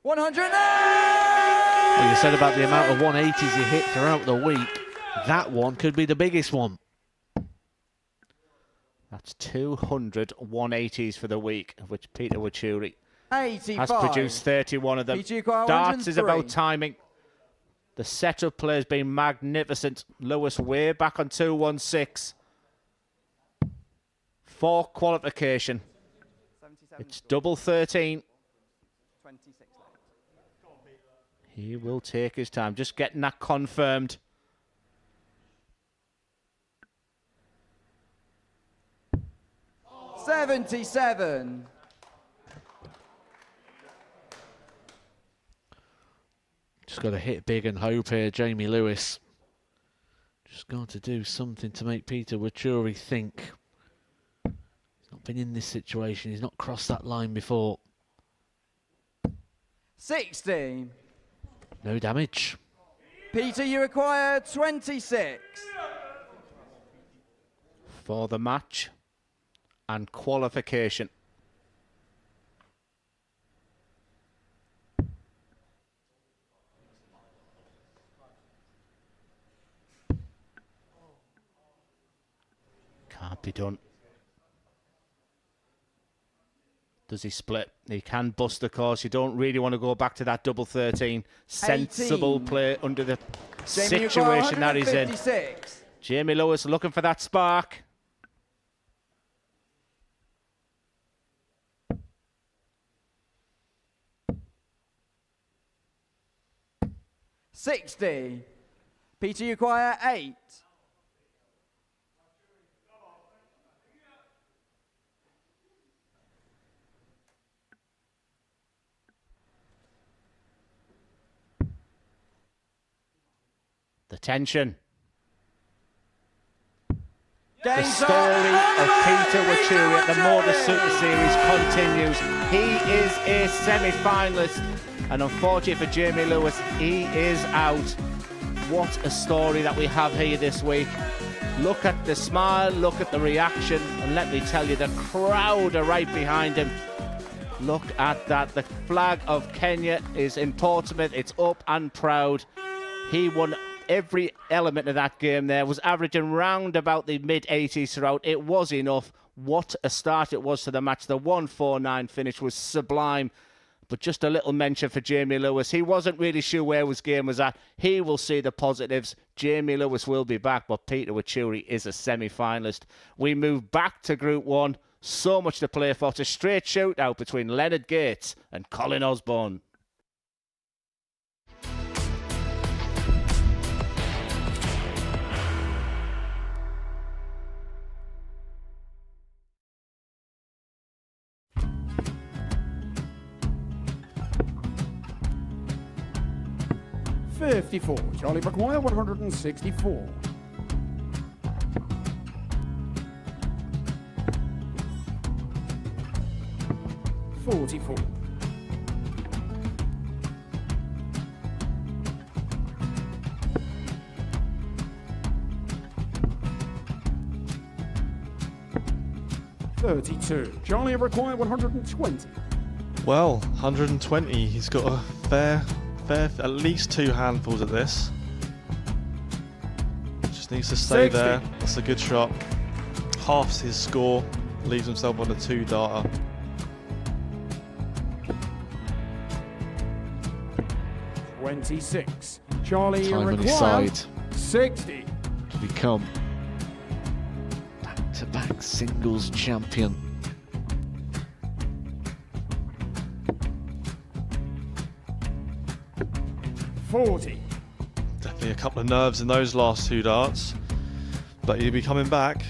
Well, you said about the amount of 180s he hit throughout the week. That one could be the biggest one. That's 200 180s for the week, of which Peter WACHIURI 85. has produced 31 of them. PTQ Darts is 103. about timing. The setup play has been magnificent. Lewis way back on 216 for qualification. It's double 13. 26 left. He will take his time. Just getting that confirmed. $77. Just got to hit big and hope here, Jamie Lewis. Just got to do something to make Peter WACHIURI think. He's not been in this situation. He's not crossed that line before. 16. No damage. Peter, you require 26. For the match and qualification. Can't be done. Does he split? He can bust the course. You don't really want to go back to that double 13. Sensible 18. play under the Jamie, situation that he's in. 156. Jamie Lewis looking for that spark. $60. Peter, you require 8. The tension. The story of Peter WACHIURI at the Modus Super Series continues. He is a semi-finalist, and unfortunately for Jamie Lewis, he is out. What a story that we have here this week. Look at the smile, look at the reaction, and let me tell you, the crowd are right behind him. Look at that. The flag of Kenya is in Portsmouth. It's up and proud. He won every element of that game there, was averaging round about the mid-80s throughout. It was enough. What a start it was to the match. The 1-4-9 finish was sublime. But just a little mention for Jamie Lewis. He wasn't really sure where his game was at. He will see the positives. Jamie Lewis will be back, but Peter WACHIURI is a semi-finalist. We move back to Group 1. So much to play for. It's a straight shootout between Leonard Gates and Colin Osborne. $54. Charlie McGuire, 164. $44. $32. Charlie required 120. Well, 120. He's got a fair, at least 2 handfuls at this. Just needs to stay 60. there. That's a good shot. Halves his score. Leaves himself on a 2-darter. $26. Charlie Time on his required side 60. to become back-to-back singles champion. 40. Definitely a couple of nerves in those last two darts, but he'll be coming back.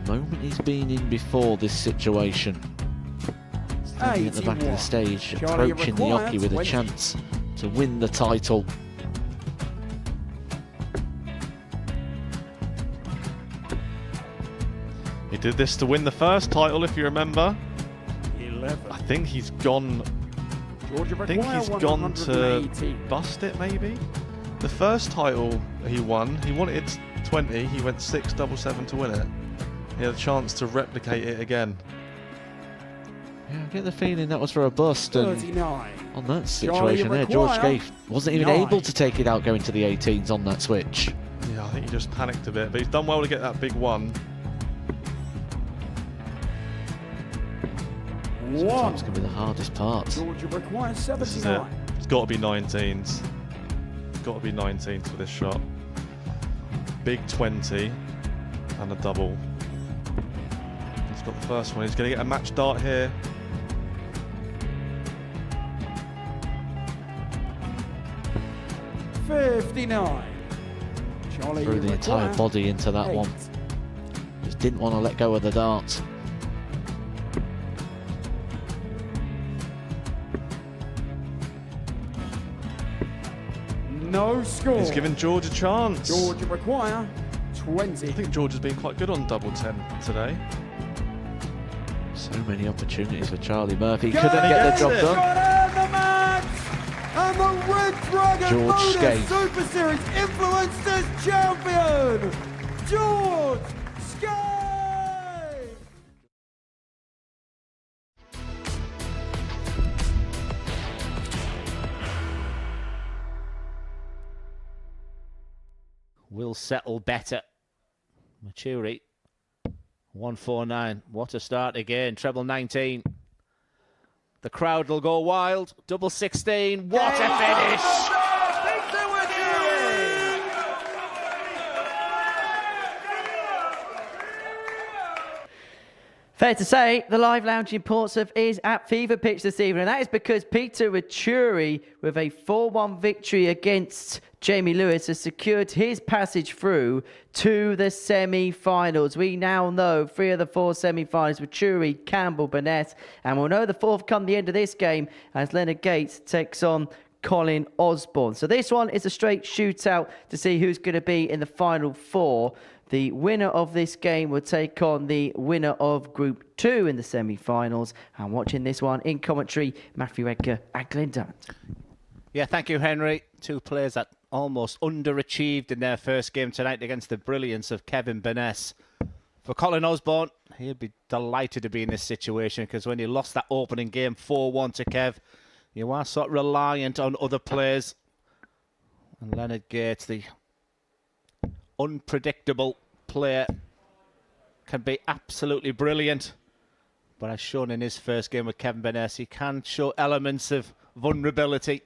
The moment he's been in before this situation. Standing at the back of the stage, approaching the Yoki with a chance to win the title. He did this to win the first title, if you remember. 11. I think he's gone. I think he's gone to bust it, maybe. The first title he wanted 20. He went 6-7-7 to win it. He had a chance to replicate it again. Yeah, I get the feeling that was for a bust. And 39. on that situation there, George Gave wasn't even able to take it out going to the 18s on that switch. Yeah, I think he just panicked a bit, but he's done well to get that big one. Sometimes can be the hardest part. Georgia requires This is it. 79. It's got to be 19s. It's got to be 19s for this shot. Big 20 and a double. He's got the first one. He's going to get a match dart here. $59. Charlie Threw the entire requires body into that 8. one. Just didn't want to let go of the dart. No score. He's giving George a chance. Georgia require 20. I think George has been quite good on double 10 today. So many opportunities for Charlie Murphy. Couldn't get the job done. The match! And the Red Dragon George Modus Skate. Super Series Influencers Champion, George Skate! Will settle better. WACHIURI 149. What a start again. Treble 19. The crowd will go wild. Double 16. What a finish! Fair to say, the live lounge in Portsmouth is at fever pitch this evening. And that is because Peter WACHIURI, with a 4-1 victory against Jamie Lewis, has secured his passage through to the semi-finals. We now know 3 of the 4 semi-finals: WACHIURI, Campbell, Burnett, and we'll know the 4th come the end of this game as Leonard Gates takes on Colin Osborne. So this one is a straight shootout to see who's going to be in the final 4. The winner of this game will take on the winner of Group 2 in the semi-finals. And watching this one in commentary, Matthew Edgar and Glenn Durrant. Yeah, thank you, Henry. 2 players that almost underachieved in their first game tonight against the brilliance of Kevin Burness. For Colin Osborne, he'll be delighted to be in this situation, because when you lost that opening game 4-1 to Kev, you are sort of reliant on other players. And Leonard Gates, the unpredictable player, can be absolutely brilliant. But as shown in his first game with Kevin Burness, he can show elements of vulnerability.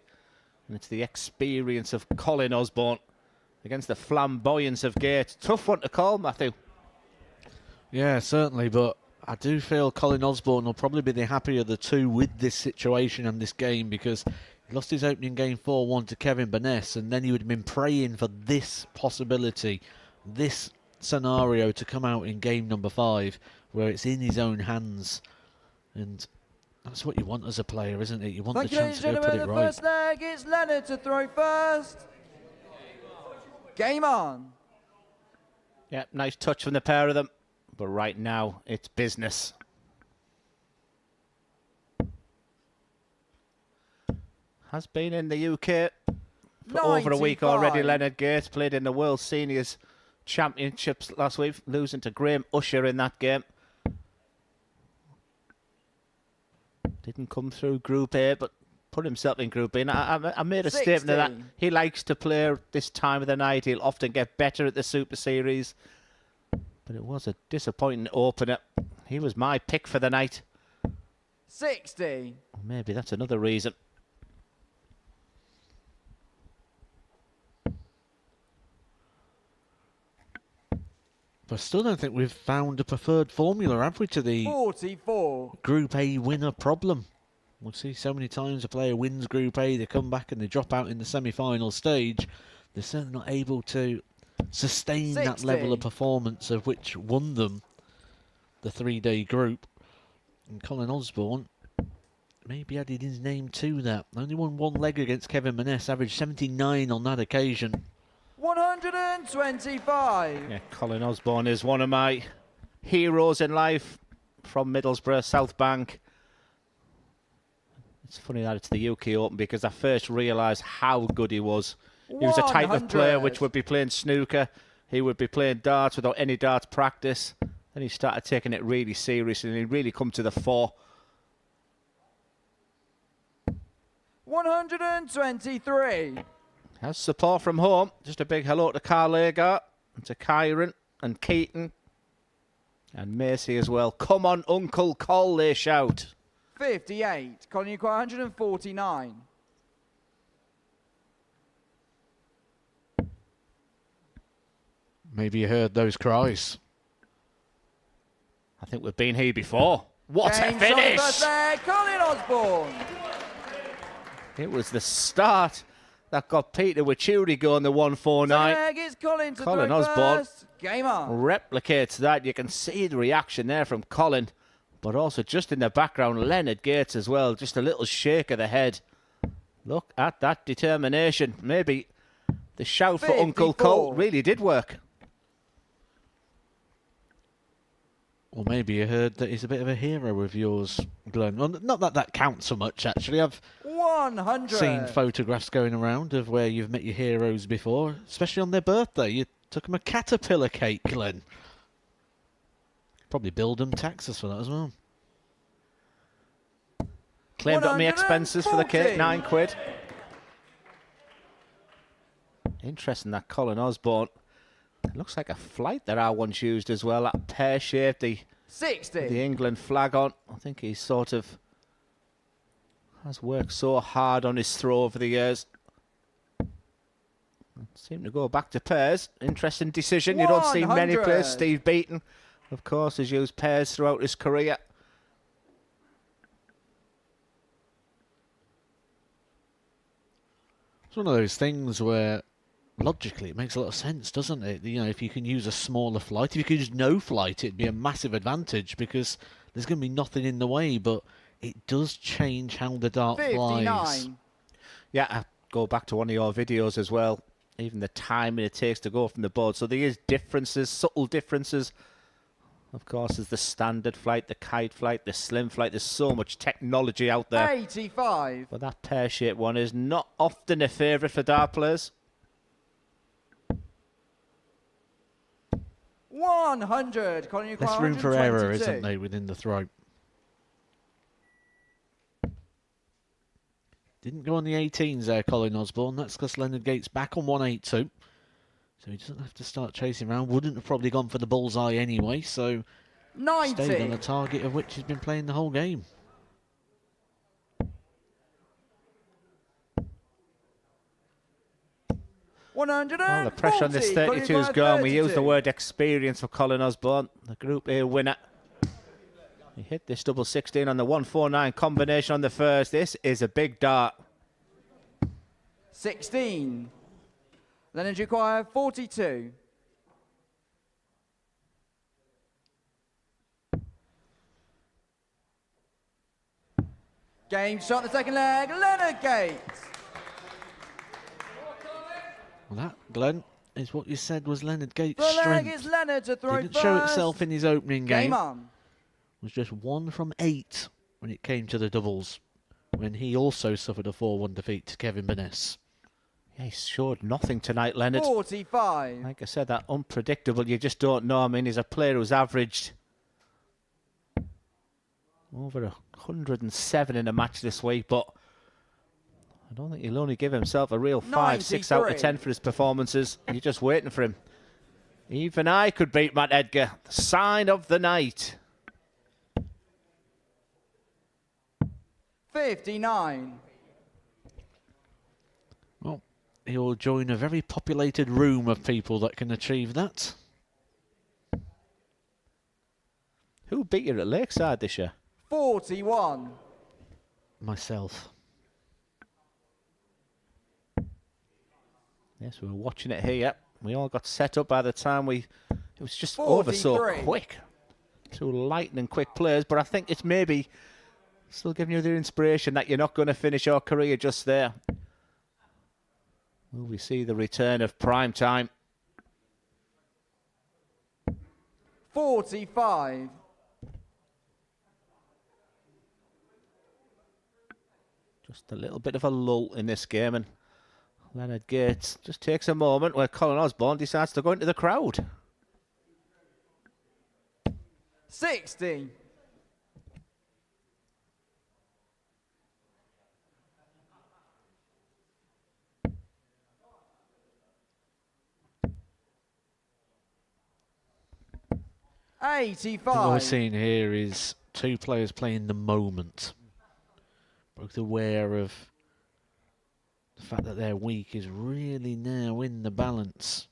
And it's the experience of Colin Osborne against the flamboyance of Gates. Tough one to call, Matthew. Yeah, certainly, but I do feel Colin Osborne will probably be the happier of the two with this situation and this game, because he lost his opening game 4-1 to Kevin Burness, and then he would have been praying for this possibility, this scenario to come out in game number 5, where it's in his own hands. And that's what you want as a player, isn't it? You want the chance to go put it the right. first leg, it's Leonard to throw first. Game on. Yeah, nice touch from the pair of them. But right now, it's business. Has been in the UK for over a week already. Leonard Gates played in the World Seniors Championships last week, losing to Graham Usher in that game. Didn't come through Group A, but put himself in Group B. And I made a statement of that. He likes to play this time of the night. He'll often get better at the Super Series. But it was a disappointing opener. He was my pick for the night. 60. Maybe that's another reason. But I still don't think we've found a preferred formula, have we, to the 44. Group A winner problem? We'll see so many times a player wins Group A, they come back and they drop out in the semi-final stage. They're certainly not able to sustain that level of performance of which won them the 3-day group. And Colin Osborne maybe added his name to that. Only won one leg against Kevin Maness, averaged 79 on that occasion. 125. Yeah, Colin Osborne is one of my heroes in life from Middlesbrough, South Bank. It's funny that it's the UK Open because I first realised how good he was. He was a type of player which would be playing snooker. He would be playing darts without any darts practice. Then he started taking it really seriously and he really come to the fore. 123. Has support from home. Just a big hello to Carl Agar and to Kyron and Keaton and Macy as well. Come on, Uncle Cole, they shout. 58. Colin, you quite 149. Maybe you heard those cries. I think we've been here before. What James a finish! First leg, Colin Osborne. It was the start that got Peter WACHIURI going the 149. Leg is Colin to Colin throw Osborne first. Game on. replicates that. You can see the reaction there from Colin, but also just in the background, Leonard Gates as well. Just a little shake of the head. Look at that determination. Maybe the shout for Uncle Cole really did work. Or maybe you heard that he's a bit of a hero of yours, Glenn. Well, not that that counts so much, actually. I've 100. seen photographs going around of where you've met your heroes before, especially on their birthday. You took them a caterpillar cake, Glenn. Probably billed them taxes for that as well. Claimed on me expenses for the cake, £9. Interesting that Colin Osborne. It looks like a flight that I once used as well. That pear-shaped, the 60. The England flag on. I think he sort of has worked so hard on his throw over the years. Seem to go back to pairs. Interesting decision. You don't see many 100. players. Steve Beaton, of course, has used pairs throughout his career. It's one of those things where logically it makes a lot of sense, doesn't it? You know, if you can use a smaller flight, if you could use no flight, it'd be a massive advantage because there's going to be nothing in the way, but it does change how the dart 59. flies. Yeah, I go back to one of your videos as well. Even the timing it takes to go from the board. So there is differences, subtle differences. Of course, there's the standard flight, the kite flight, the slim flight. There's so much technology out there. 85. But that pear-shaped one is not often a favourite for dart players. 100. Colin, you Less room for error, isn't there, within the throw? Didn't go on the 18s there, Colin Osborne. That's because Leonard Gates back on 182. So he doesn't have to start chasing around. Wouldn't have probably gone for the bullseye anyway. So 90. stayed on a target of which he's been playing the whole game. Well, the pressure on this 32 is gone. We use the word experience for Colin Osborne, the Group A winner. He hit this double 16 on the 149 combination on the first. This is a big dart. 16. Leonard require 42. Game shot the second leg, Leonard Gates. Well, that, Glenn, is what you said was Leonard Gates' The leg strength. is Leonard to throw Didn't first. show itself in his opening game. Game on. Was just 1 from 8 when it came to the doubles, when he also suffered a 4-1 defeat to Kevin Maness. Yeah, he showed nothing tonight, Leonard. 45. Like I said, that unpredictable, you just don't know. I mean, he's a player who's averaged over 107 in a match this week, but I don't think he'll only give himself a real 5, 6 out of 10 for his performances. You're just waiting for him. Even I could beat Matt Edgar. The sign of the night. 59. Well, he'll join a very populated room of people that can achieve that. Who beat you at Lakeside this year? 41. myself. Yes, we were watching it here. We all got set up by the time it was just over so 43. quick. Two lightning quick players, but I think it's maybe still giving you the inspiration that you're not going to finish your career just there. Will we see the return of prime time? 45. Just a little bit of a lull in this game, and Leonard Gates just takes a moment where Colin Osborne decides to go into the crowd. 60. What 85. we're seeing here is two players playing the moment. Both aware of the fact that their week is really now in the balance.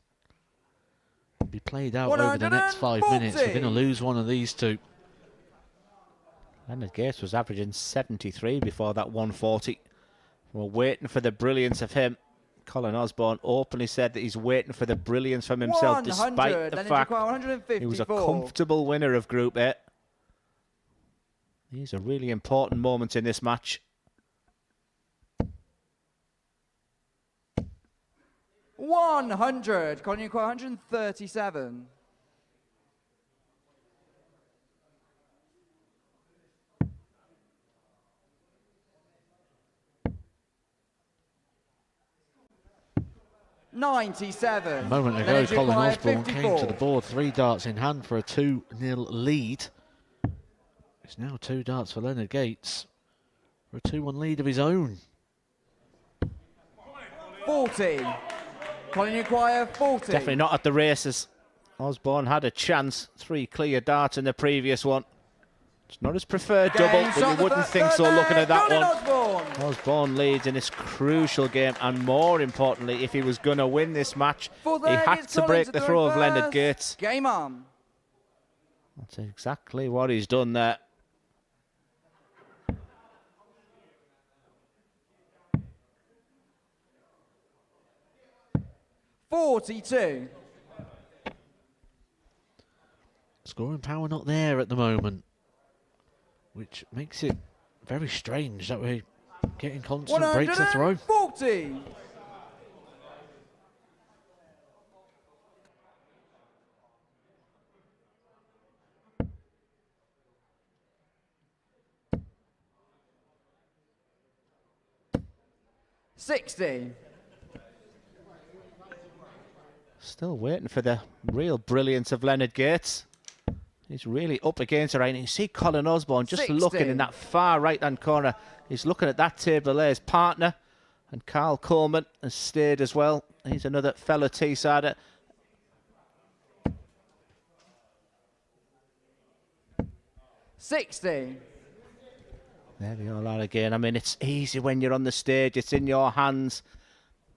Be played out over the next 5 minutes. We're going to lose one of these two. Leonard Gates was averaging 73 before that 140. We're waiting for the brilliance of him. Colin Osborne openly said that he's waiting for the brilliance from himself, despite the fact he was a comfortable winner of Group A. These are really important moments in this match. 100. Colin, you quite 137. A moment ago, Colin Osborne came to the board, 3 darts in hand for a 2-0 lead. It's now 2 darts for Leonard Gates for a 2-1 lead of his own. 40. Colin Acquire, 40. Definitely not at the races. Osborne had a chance. 3 clear darts in the previous one. It's not his preferred double, but you wouldn't think so looking at that one. Osborne leads in this crucial game, and more importantly, if he was going to win this match, he had to break the throw of Leonard Gates. Game on. That's exactly what he's done there. $42. Scoring power not there at the moment, which makes it very strange that we're getting constant breaks of throw. 40. $60. Still waiting for the real brilliance of Leonard Gates. He's really up against it right now. You see Colin Osborne just 60. looking in that far right-hand corner. He's looking at that table there. His partner, and Carl Coleman has stayed as well. He's another fellow Teessider. $60. There we all are again. I mean, it's easy when you're on the stage. It's in your hands.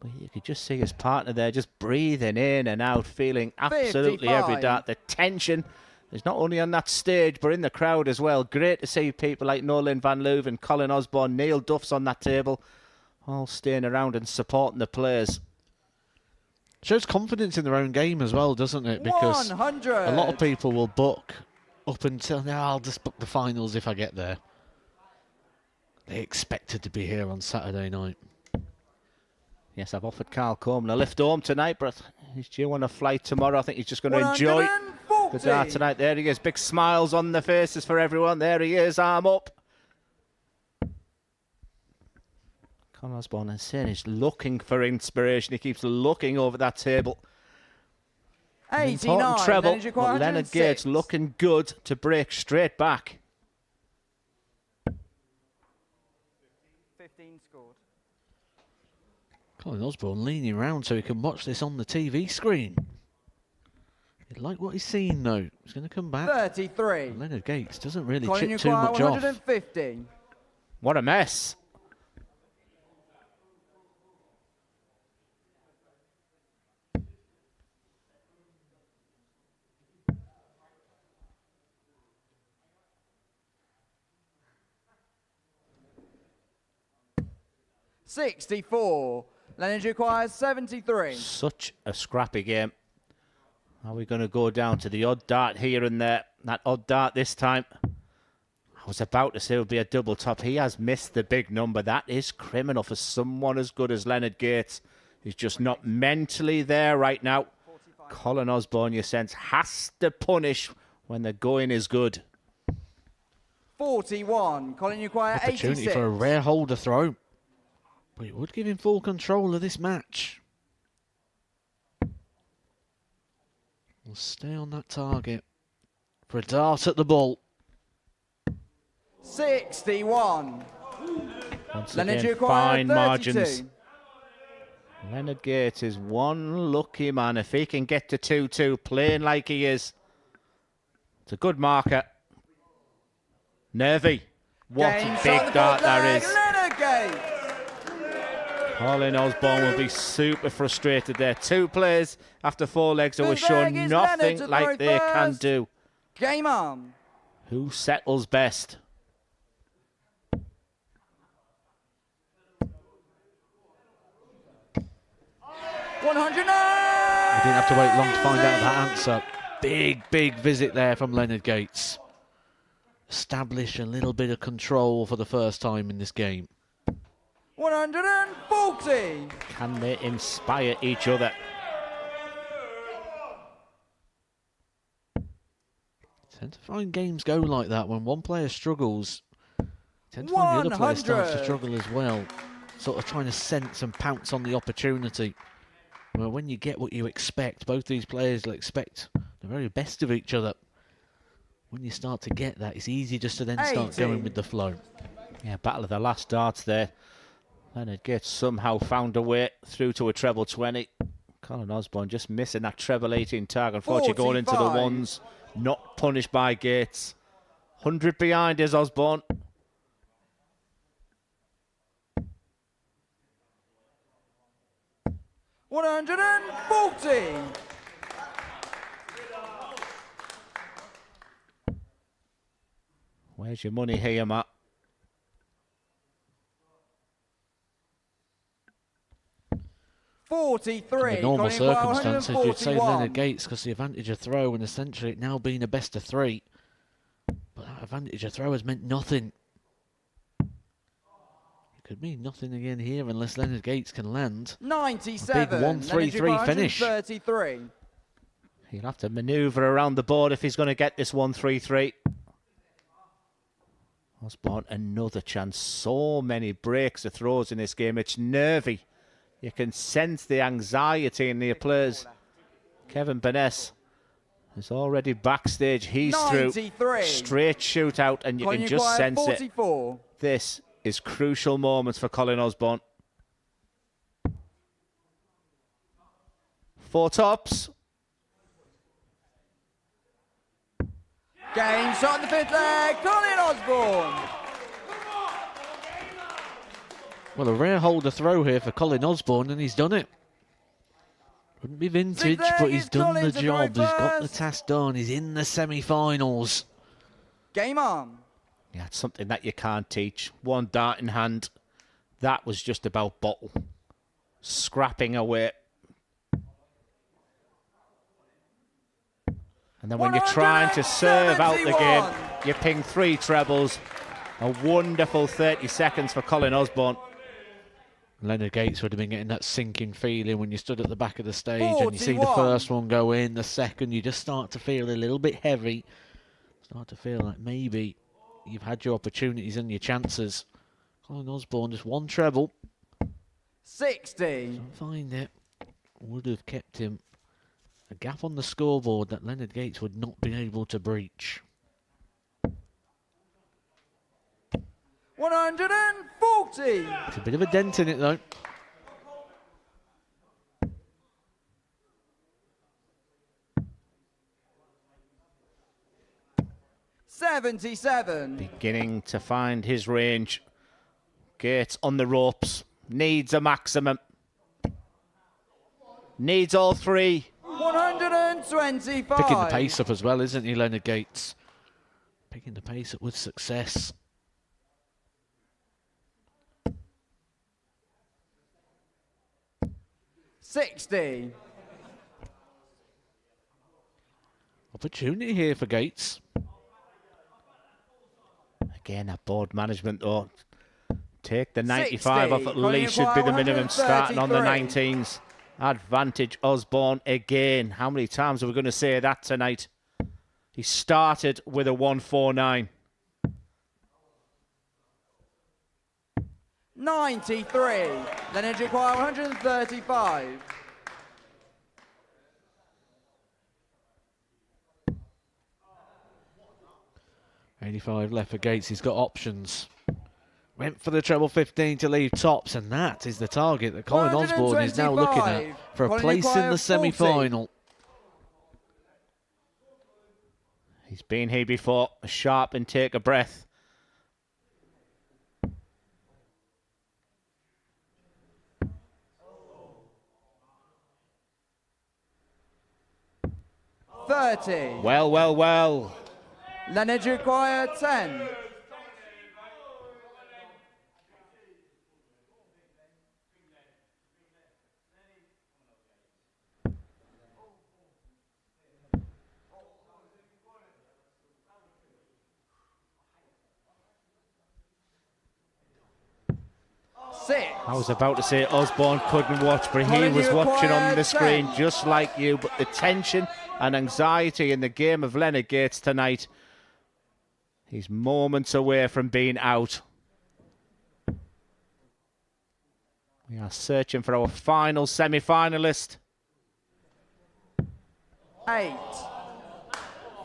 But you could just see his partner there just breathing in and out, feeling absolutely 55. every dart. The tension is not only on that stage, but in the crowd as well. Great to see people like Nolan Van Leuven, Colin Osborne, Neil Duff's on that table, all staying around and supporting the players. Shows confidence in their own game as well, doesn't it? Because 100. a lot of people will book up until, no, I'll just book the finals if I get there. They expected to be here on Saturday night. Yes, I've offered Carl Coleman a lift home tonight, but he's due on a flight tomorrow. I think he's just going to enjoy the dart tonight. There he is, big smiles on the faces for everyone. There he is, arm up. Colin Osborne is saying he's looking for inspiration. He keeps looking over that table. 89. Important treble, but Leonard Gates looking good to break straight back. 15 scored. Colin Osborne leaning around so he can watch this on the TV screen. He'd like what he's seen though. He's going to come back. 33. And Leonard Gates doesn't really Colin chip too much off. 150. What a mess. 64. Leonard requires 73. Such a scrappy game. Are we going to go down to the odd dart here and there? That odd dart this time. I was about to say it would be a double top. He has missed the big number. That is criminal for someone as good as Leonard Gates. He's just not mentally there right now. Colin Osborne, you sense, has to punish when the going is good. 41. Colin require Opportunity 86. for a rare holder throw. But it would give him full control of this match. We'll stay on that target for a dart at the ball. 61. Once Leonard again, require fine 32. margins. Leonard Gates is one lucky man. If he can get to 2-2, playing like he is, it's a good marker. Nervy. What Game, a shot big the dart foot that leg, is. Leonard Gates. Colin Osborne will be super frustrated there. 2 players after 4 legs who have Fifth leg shown is nothing Leonard to like throw they can first. do. Game on. Who settles best? We didn't have to wait long to find out that answer. Big visit there from Leonard Gates. Establish a little bit of control for the first time in this game. 140. Can they inspire each other? Tend to find games go like that when one player struggles. Tend to find the other player starts to 100. struggle as well. Sort of trying to sense and pounce on the opportunity. Well, when you get what you expect, both these players will expect the very best of each other. When you start to get that, it's easy just to then start 80. going with the flow. Yeah, battle of the last darts there. Leonard Gates somehow found a way through to a treble 20. Colin Osborne just missing that treble 18 tag. Unfortunately, going into the 45. ones. Not punished by Gates. 100 behind is Osborne. $140. Where's your money here, Matt? $43. In normal Colin require circumstances, you'd say 141. Leonard Gates because the advantage of throw and essentially it now being a best of 3. But that advantage of throw has meant nothing. It could mean nothing again here unless Leonard Gates can land. 97. A big 1-3-3 finish. 133. He'll have to manoeuvre around the board if he's going to get this 1-3-3. Osborne, another chance. So many breaks of throws in this game. It's nervy. You can sense the anxiety in the players. Kevin Burness is already backstage. He's 93. through. Straight shootout, and you Colin can just require sense 44. it. This is crucial moments for Colin Osborne. 4 tops. Game shot in the 5th leg. Colin Osborne. Well, a rare holder throw here for Colin Osborne, and he's done it. Wouldn't be vintage, but he's done the job. He's got the task done. He's in the semi-finals. Game on. Yeah, it's something that you can't teach. 1 dart in hand. That was just about bottle. Scrapping away. And then when you're trying to serve out the game, you ping 3 trebles. A wonderful 30 seconds for Colin Osborne. Leonard Gates would have been getting that sinking feeling when you stood at the back of the stage and you see the 41. first one go in, the second, you just start to feel a little bit heavy. Start to feel like maybe you've had your opportunities and your chances. Colin Osborne, just 1 treble. 60. Don't find it. Would have kept him a gap on the scoreboard that Leonard Gates would not be able to breach. 140. It's a bit of a dent in it though. $77. Beginning to find his range. Gates on the ropes. Needs a maximum. Needs all 3. 125. Picking the pace up as well, isn't he, Leonard Gates? Picking the pace up with success. 60. Opportunity here for Gates. Again, that board management, though. Take the 95 off at Colin least should be the minimum, starting on the 133. 19s. Advantage Osborne again. How many times are we going to say that tonight? He started with a 149. 93. Then Energy Acquire 135. $85 left for Gates. He's got options. Went for the treble 15 to leave tops, and that is the target that Colin Osborne is now looking at for a Colin place in Acquire the 40. semi-final. He's been here before. Sharp and take a breath. $30. Well, well, well. Leonard Acquire 10. I was about to say Osborne couldn't watch, but he was watching on the screen just like you. But the tension and anxiety in the game of Leonard Gates tonight, he's moments away from being out. We are searching for our final semi-finalist. 8.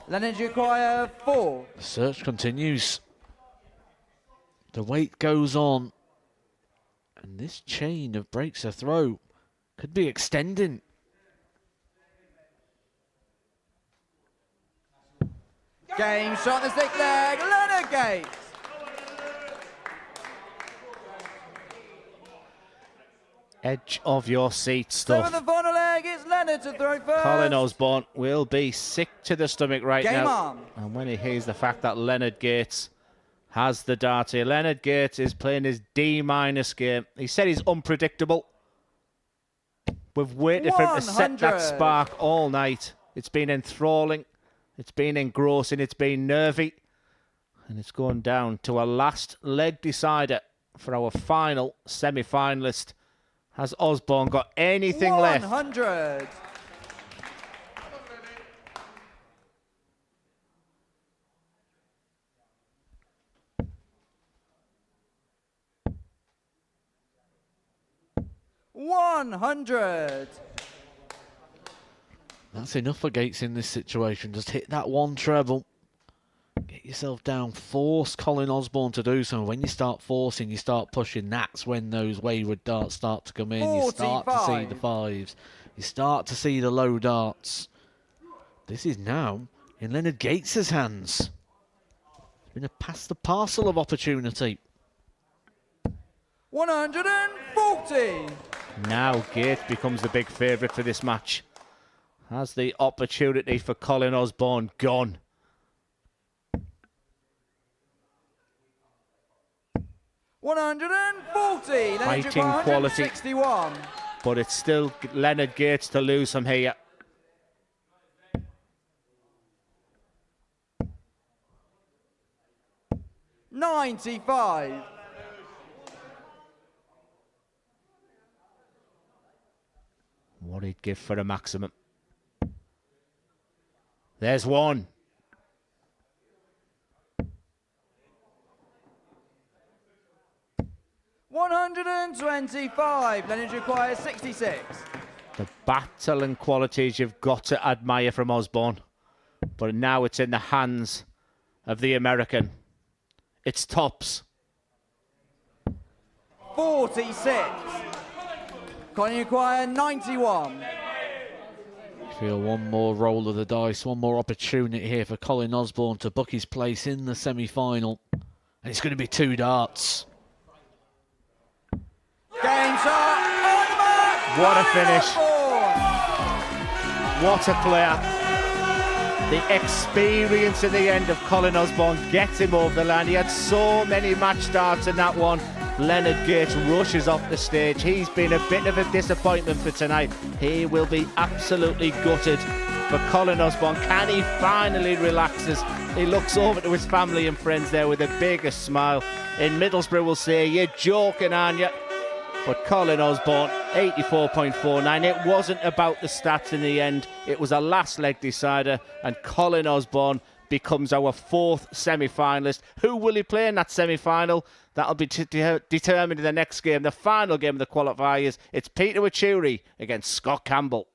Leonard Acquire 4. The search continues. The wait goes on. And this chain of breaks a throw could be extending. Game shot the stick leg. Leonard Gates. Edge of your seat So stuff. in the final leg, it's Leonard to throw first. Colin Osborne will be sick to the stomach right Game now. on. And when he hears the fact that Leonard Gates has the dart here. Leonard Gates is playing his D- game. He said he's unpredictable. We've waited for him to set that 100. spark all night. It's been enthralling. It's been engrossing. It's been nervy. And it's going down to a last leg decider for our final semi-finalist. Has Osborne got anything left? 100. $100. That's enough for Gates in this situation. Just hit that one treble. Get yourself down. Force Colin Osborne to do so. When you start forcing, you start pushing. That's when those wayward darts start to come in. You start to see the 5s. You start to see the low darts. This is now in Leonard Gates' hands. It's been a pass the parcel of opportunity. 140. Now Gates becomes the big favourite for this match. Has the opportunity for Colin Osborne gone? $140. Fighting quality. 61. But it's still Leonard Gates to lose from here. $95. What he'd give for a maximum. There's one. $125. Leonard requires 66. The battle and qualities you've got to admire from Osborne. But now it's in the hands of the American. It's tops. 46. Colin Acquire 91. Feel one more roll of the dice, one more opportunity here for Colin Osborne to book his place in the semi-final. And it's going to be 2 darts. Game shot. On the mark. What a Colin finish. Osborne. What a player. The experience in the end of Colin Osborne gets him over the line. He had so many match starts in that one. Leonard Gates rushes off the stage. He's been a bit of a disappointment for tonight. He will be absolutely gutted. But Colin Osborne, can he finally relaxes? He looks over to his family and friends there with the biggest smile. In Middlesbrough will say, you're joking, aren't you? But Colin Osborne, 84.49. It wasn't about the stats in the end. It was a last leg decider, and Colin Osborne becomes our 4th semi-finalist. Who will he play in that semi-final? That'll be determined in the next game, the final game of the qualifiers. It's Peter WACHIURI against Scott Campbell.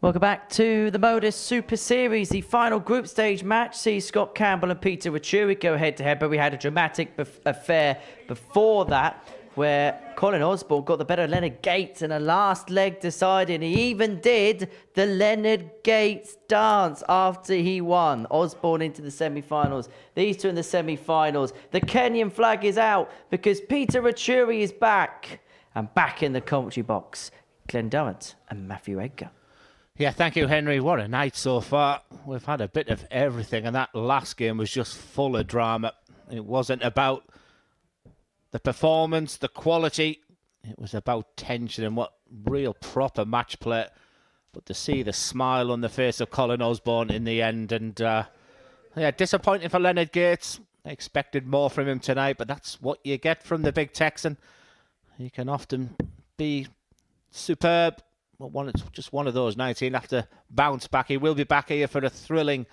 Welcome back to the Modus Super Series. The final group stage match sees Scott Campbell and Peter WACHIURI go head-to-head, but we had a dramatic affair before that where Colin Osborne got the better of Leonard Gates in a last leg deciding. He even did the Leonard Gates dance after he won. Osborne into the semi-finals. These two in the semi-finals. The Kenyan flag is out because Peter WACHIURI is back. And back in the commentary box, Glenn Durrant and Matthew Edgar. Yeah, thank you, Henry. What a night so far. We've had a bit of everything, and that last game was just full of drama. It wasn't about the performance, the quality. It was about tension and what real proper match play. But to see the smile on the face of Colin Osborne in the end, and yeah, disappointing for Leonard Gates. I expected more from him tonight, but that's what you get from the big Texan. He can often be superb it's just one of those nights. He'll have to bounce back. He will be back here for a thrilling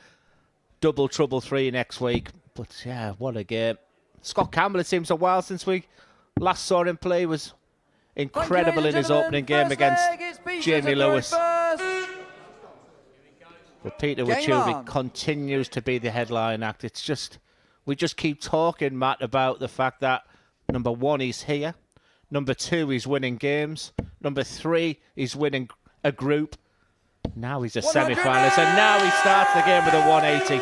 double trouble 3 next week. But yeah, what a game. Scott Campbell, it seems a while since we last saw him play. He was incredible in his opening game against Jamie Lewis. But Peter WACHIURI continues to be the headline act. It's just, we just keep talking, Matt, about the fact that number 1, he's here. Number 2, he's winning games. Number 3, he's winning a group. Now he's a semi-finalist, and now he starts the game with a 180.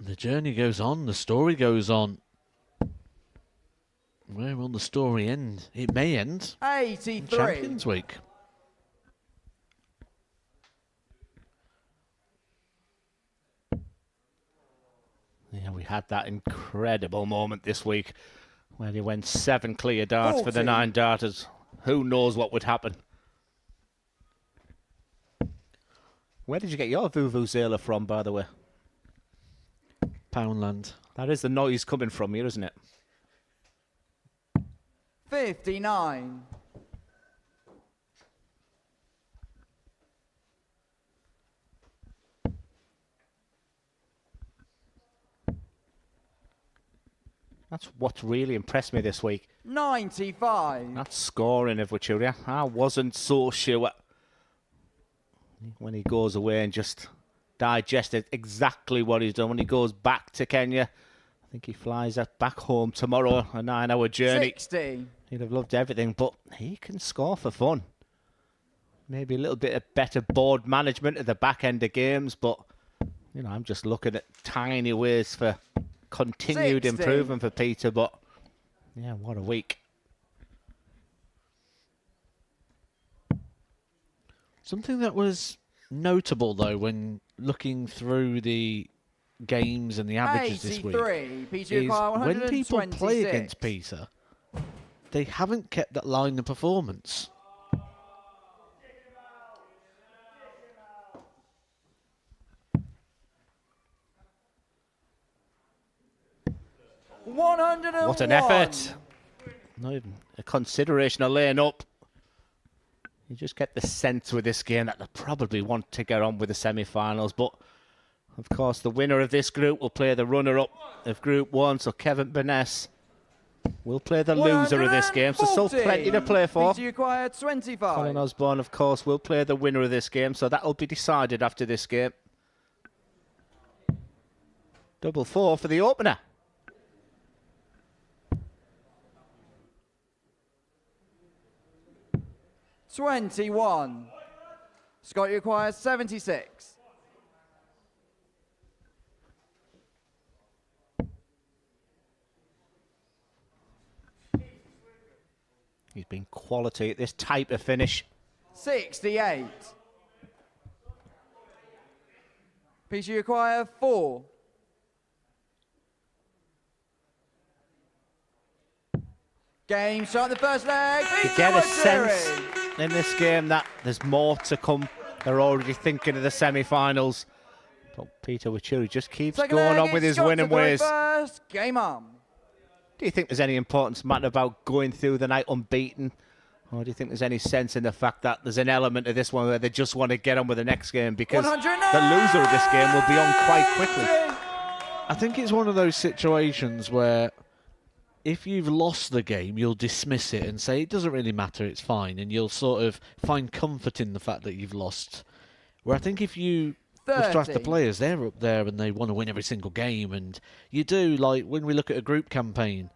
The journey goes on, the story goes on. Where will the story end? It may end 83. in Champions Week. Yeah, we had that incredible moment this week where they went 7 clear darts for the 9 darters. Who knows what would happen? Where did you get your vuvuzela from, by the way? Poundland. That is the noise coming from here, isn't it? 59. That's what really impressed me this week. 95. That scoring of WACHIURI. I wasn't so sure when he goes away and just digested exactly what he's done. When he goes back to Kenya, I think he flies back home tomorrow, a 9-hour journey. 60. He'd have loved everything, but he can score for fun. Maybe a little bit of better board management at the back end of games, but you know, I'm just looking at tiny ways for continued 60. improvement for Peter. But yeah, what a week. Something that was notable, though, when looking through the games and the averages this week, Peter is when people play against Peter, they haven't kept that line of performance. What an effort. Not even a consideration of laying up. You just get the sense with this game that they probably want to get on with the semi-finals. But, of course, the winner of this group will play the runner-up of Group 1. So Kevin Burness will play the loser of this game. So still plenty to play for. Peter acquired 25. Colin Osborne, of course, will play the winner of this game. So that will be decided after this game. 4-4 for the opener. $21. Scott, you acquire 76. He's been quality at this type of finish. 68. Peter, you acquire 4. Game shot in the first leg. You get a sense in this game that there's more to come. They're already thinking of the semi-finals. But Peter WACHIURI just keeps going on with his winning ways. First. Game on. Do you think there's any importance, Matt, about going through the night unbeaten? Or do you think there's any sense in the fact that there's an element of this one where they just want to get on with the next game? Because the loser of this game will be on quite quickly. I think it's one of those situations where if you've lost the game, you'll dismiss it and say, it doesn't really matter, it's fine. And you'll sort of find comfort in the fact that you've lost. Where I think if you ask the players, they're up there and they want to win every single game. And you do, like when we look at a group campaign,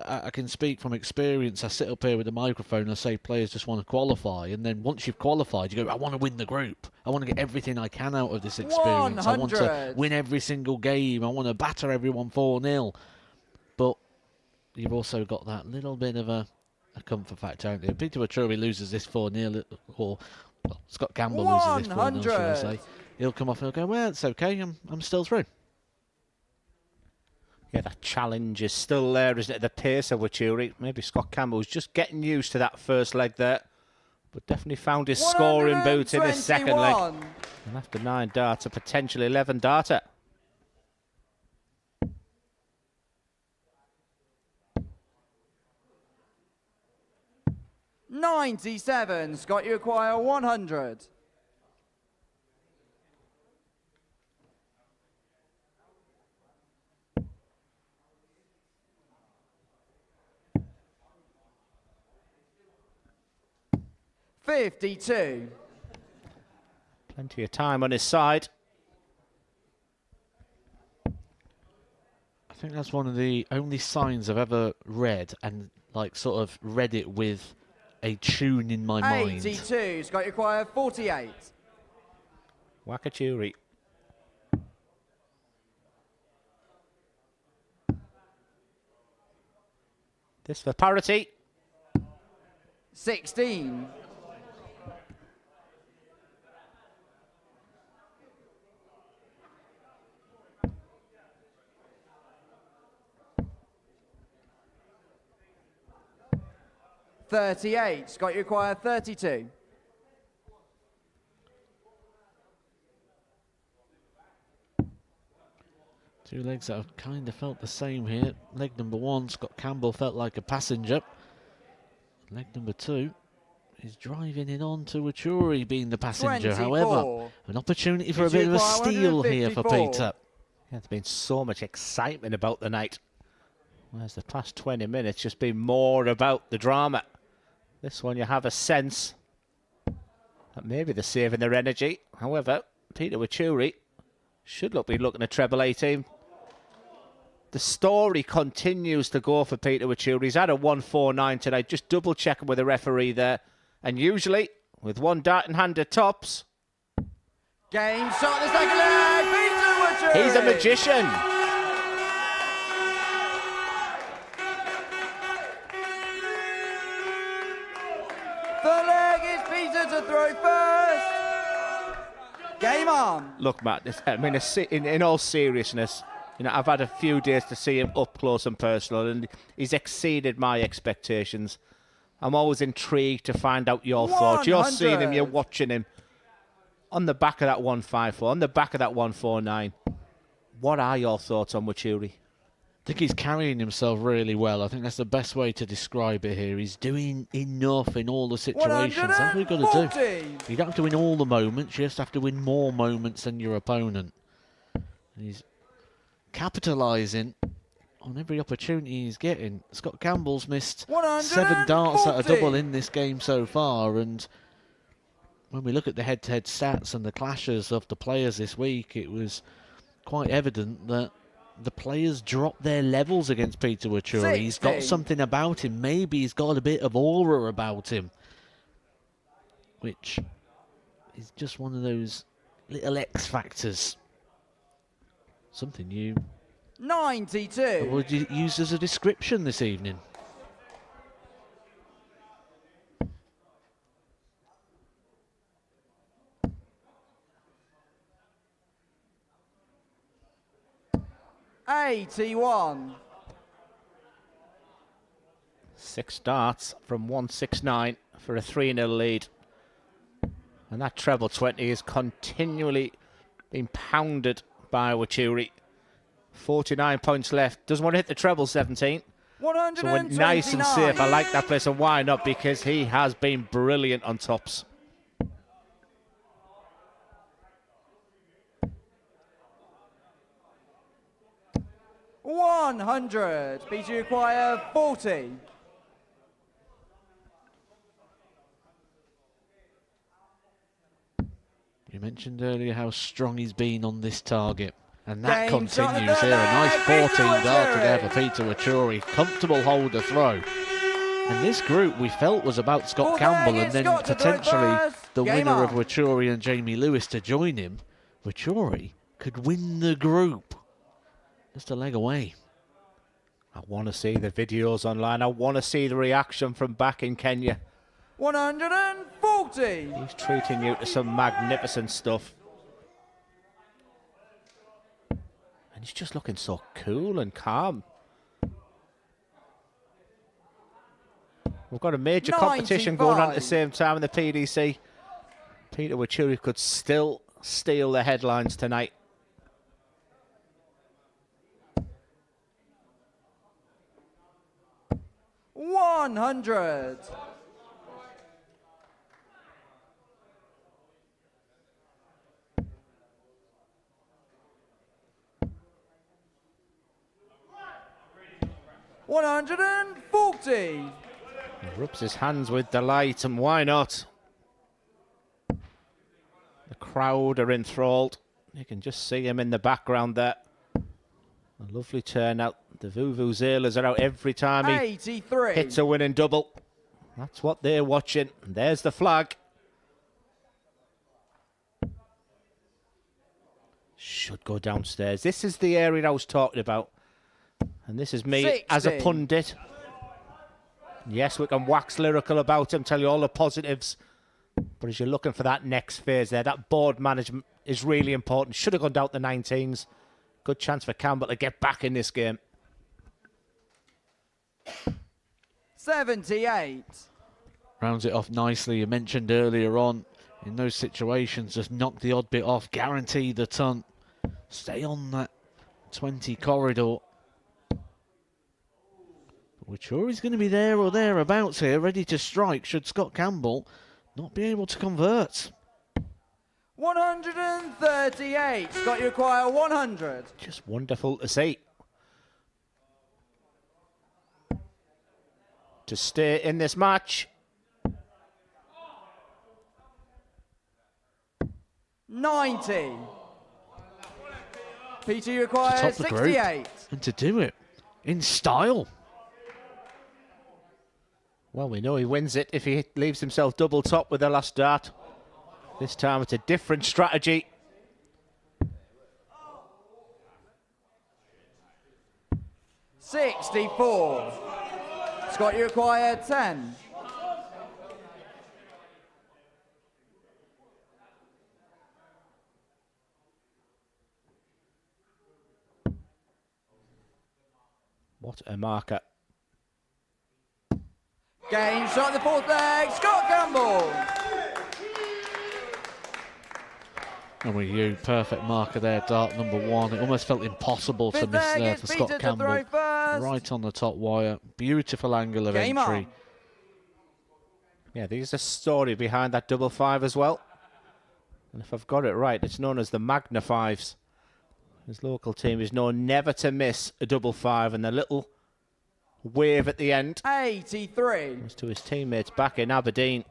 I can speak from experience. I sit up here with a microphone and I say players just want to qualify. And then once you've qualified, you go, I want to win the group. I want to get everything I can out of this experience. 100. I want to win every single game. I want to batter everyone 4-0. But you've also got that little bit of a comfort factor, haven't you? Peter WACHIURI loses this 4-0, or well, Scott Campbell loses this 4-0, should I say. He'll come off and he'll go, well, it's okay, I'm still through. Yeah, that challenge is still there, isn't it? The pace of WACHIURI. Maybe Scott Campbell's just getting used to that first leg there, but definitely found his scoring boot in his second leg. And after 9 darts, a potential 11 darter. 97. Scott, you acquire 100. $52. Plenty of time on his side. I think that's one of the only signs I've ever read and like sort of read it with a tune in my mind. 82. Scott, you acquire 48. WACHIURI. This for parity. 16. $38. Scott, you acquire 32. Two legs that have kind of felt the same here. Leg number 1, Scott Campbell felt like a passenger. Leg number 2 is driving in on to WACHIURI being the passenger. 24. However, an opportunity for a bit of a steal here for Peter. Yeah, there's been so much excitement about the night. Whereas the past 20 minutes just been more about the drama. This one you have a sense that maybe they're saving their energy. However, Peter WACHIURI should be looking at treble 18. The story continues to go for Peter WACHIURI. He's had a 149 tonight. Just double checking with the referee there. And usually, with one dart in hand at tops, Game shot the second leg. Peter WACHIURI. he's a magician. The leg is Peter to throw first. Game on. Look, Matt, I mean, in all seriousness, you know, I've had a few days to see him up close and personal, and he's exceeded my expectations. I'm always intrigued to find out your thoughts. You're seeing him, you're watching him. On the back of that 154, on the back of that 149, what are your thoughts on WACHIURI? I think he's carrying himself really well. I think that's the best way to describe it here. He's doing enough in all the situations. That's what you've got to do. You don't have to win all the moments. You just have to win more moments than your opponent. And he's capitalising on every opportunity he's getting. Scott Campbell's missed 7 darts at a double in this game so far. And when we look at the head-to-head stats and the clashes of the players this week, it was quite evident that the players dropped their levels against Peter WACHIURI. He's got something about him. Maybe he's got a bit of aura about him, which is just one of those little X factors. Something you 92. would you use as a description this evening. $81. 6 darts from 169 for a 3-0 lead. And that treble 20 is continually being pounded by WACHIURI. 49 points left. Doesn't want to hit the treble 17. So went nice and safe. I like that place, and why not? Because he has been brilliant on tops. $100. Peter, you acquire 40. You mentioned earlier how strong he's been on this target. And that Game shot continues at the here. A nice 14 leg, darter there WACHIURI. for Peter WACHIURI. Comfortable holder throw. And this group we felt was about Scott Full Campbell leg, and then Scott to throw potentially first. the Game winner of on. WACHIURI and Jamie Lewis to join him. WACHIURI could win the group. Just a leg away. I want to see the videos online. I want to see the reaction from back in Kenya. 140. He's treating you to some magnificent stuff. And he's just looking so cool and calm. We've got a major competition going on at the same time in the PDC. Peter WACHIURI could still steal the headlines tonight. $100. 140. He rubs his hands with delight, and why not? The crowd are enthralled. You can just see him in the background there. A lovely turnout. The Vuvuzelas are out every time he 83. hits a winning double. That's what they're watching. And there's the flag. Should go downstairs. This is the area I was talking about. And this is me 60. as a pundit. Yes, we can wax lyrical about him, tell you all the positives. But as you're looking for that next phase there, that board management is really important. Should have gone down to 19s. Good chance for Campbell to get back in this game. 78. Rounds it off nicely. You mentioned earlier on, in those situations, just knock the odd bit off, guarantee the ton. Stay on that 20 corridor. WACHIURI's going to be there or thereabouts here, ready to strike should Scott Campbell not be able to convert. 138. Scott, you require 100. Just wonderful to see. To stay in this match. 90. Peter, you require Top the group 68. and to do it in style. Well, we know he wins it if he leaves himself double top with the last dart. This time it's a different strategy. $64. Scott, you require 10. What a marker. Game shot in the fourth leg. Scott Campbell. And with you, perfect marker there, dart number one. It almost felt impossible to miss there for Scott Campbell. Right on the top wire. Beautiful angle of entry. Yeah, there's a story behind that double five as well. And if I've got it right, it's known as the Magna Fives. His local team is known never to miss a double five, and the little wave at the end 83 was to his teammates back in Aberdeen.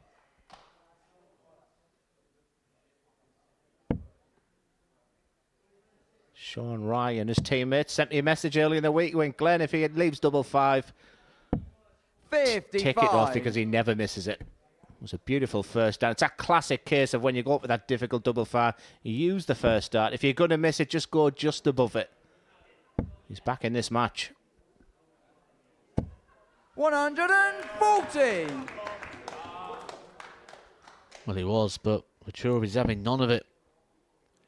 Sean Rye and his teammates sent me a message earlier in the week when Glenn, if he leaves double five, 55. take it off because he never misses it. It was a beautiful first dart. It's a classic case of when you go up with that difficult double five, you use the first dart. If you're going to miss it, just go just above it. He's back in this match. 140. Well, he was, but WACHIURI's having none of it.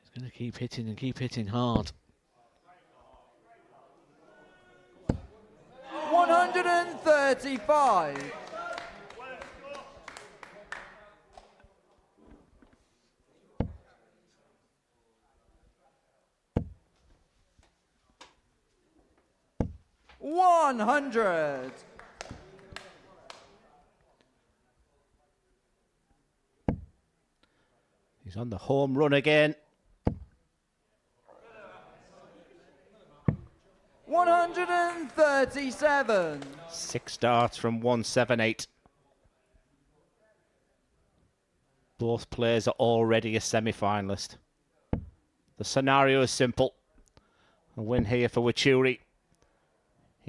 He's going to keep hitting and keep hitting hard. 135. $100. He's on the home run again. 137. 6 darts from 178. Both players are already a semi-finalist. The scenario is simple. A win here for WACHIURI.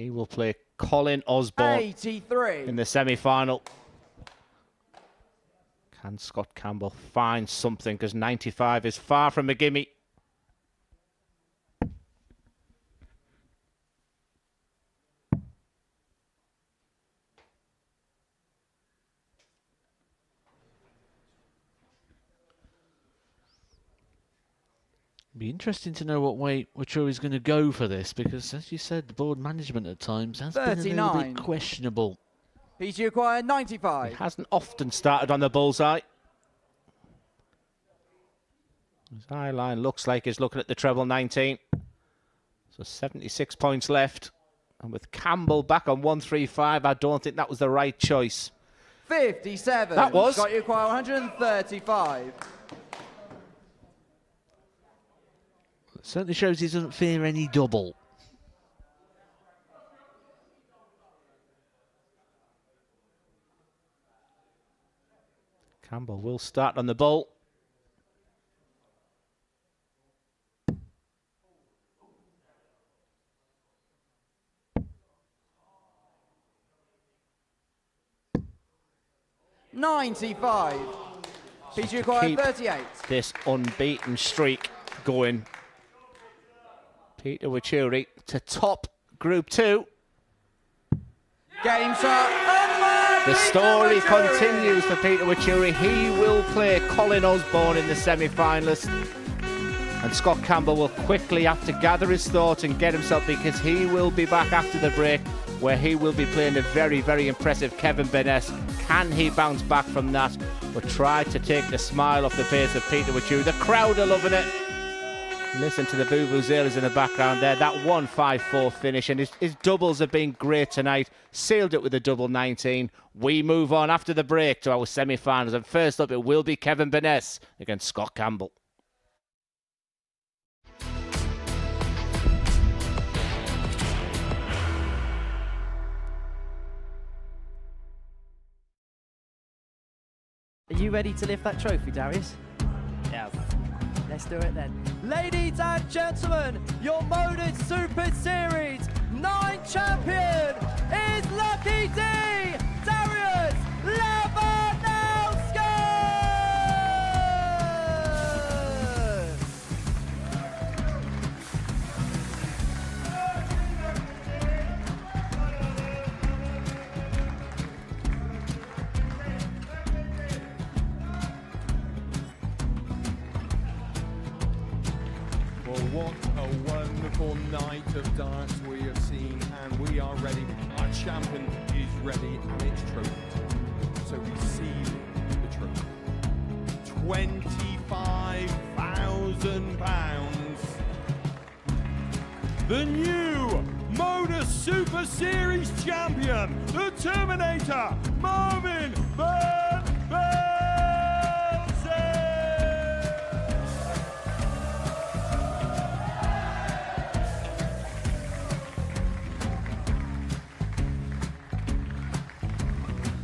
He will play Colin Osborne 83. in the semi-final. Can Scott Campbell find something? Because 95 is far from a gimme. Be interesting to know what way WACHIURI's going to go for this, because as you said, the board management at times has been a little 39. bit questionable. Peter, you require 95. He hasn't often started on the bullseye. His eye line looks like he's looking at the treble 19. So 76 points left. And with Campbell back on 135, I don't think that was the right choice. 57. That was. Scott, you require 135. It certainly shows he doesn't fear any double. Campbell will start on the ball. $95. Peter required Keep 38. this unbeaten streak going. Peter WACHIURI to top Group 2. Game shot. The story continues for Peter WACHIURI. He will play Colin Osborne in the semi-finalist. And Scott Campbell will quickly have to gather his thoughts and get himself, because he will be back after the break, where he will be playing a very, very impressive Kevin Burness. Can he bounce back from that, but try to take the smile off the face of Peter WACHIURI? The crowd are loving it. Listen to the vuvuzelas in the background there. That 1-5-4 finish, and his doubles have been great tonight. Sealed it with a double 19. We move on after the break to our semi-finals, and first up it will be Kevin Burness against Scott Campbell. Are you ready to lift that trophy, Darius? Yes. Let's do it then. Ladies and gentlemen, your Modus Super Series 9 champion is Lucky D, Darius Lewandowski! Well, what a wonderful night of darts we have seen, and we are ready. Our champion is ready, and it's trophy. So receive the trophy. £25,000. The new Modus Super Series champion, the Terminator, Marvin Van Velzen.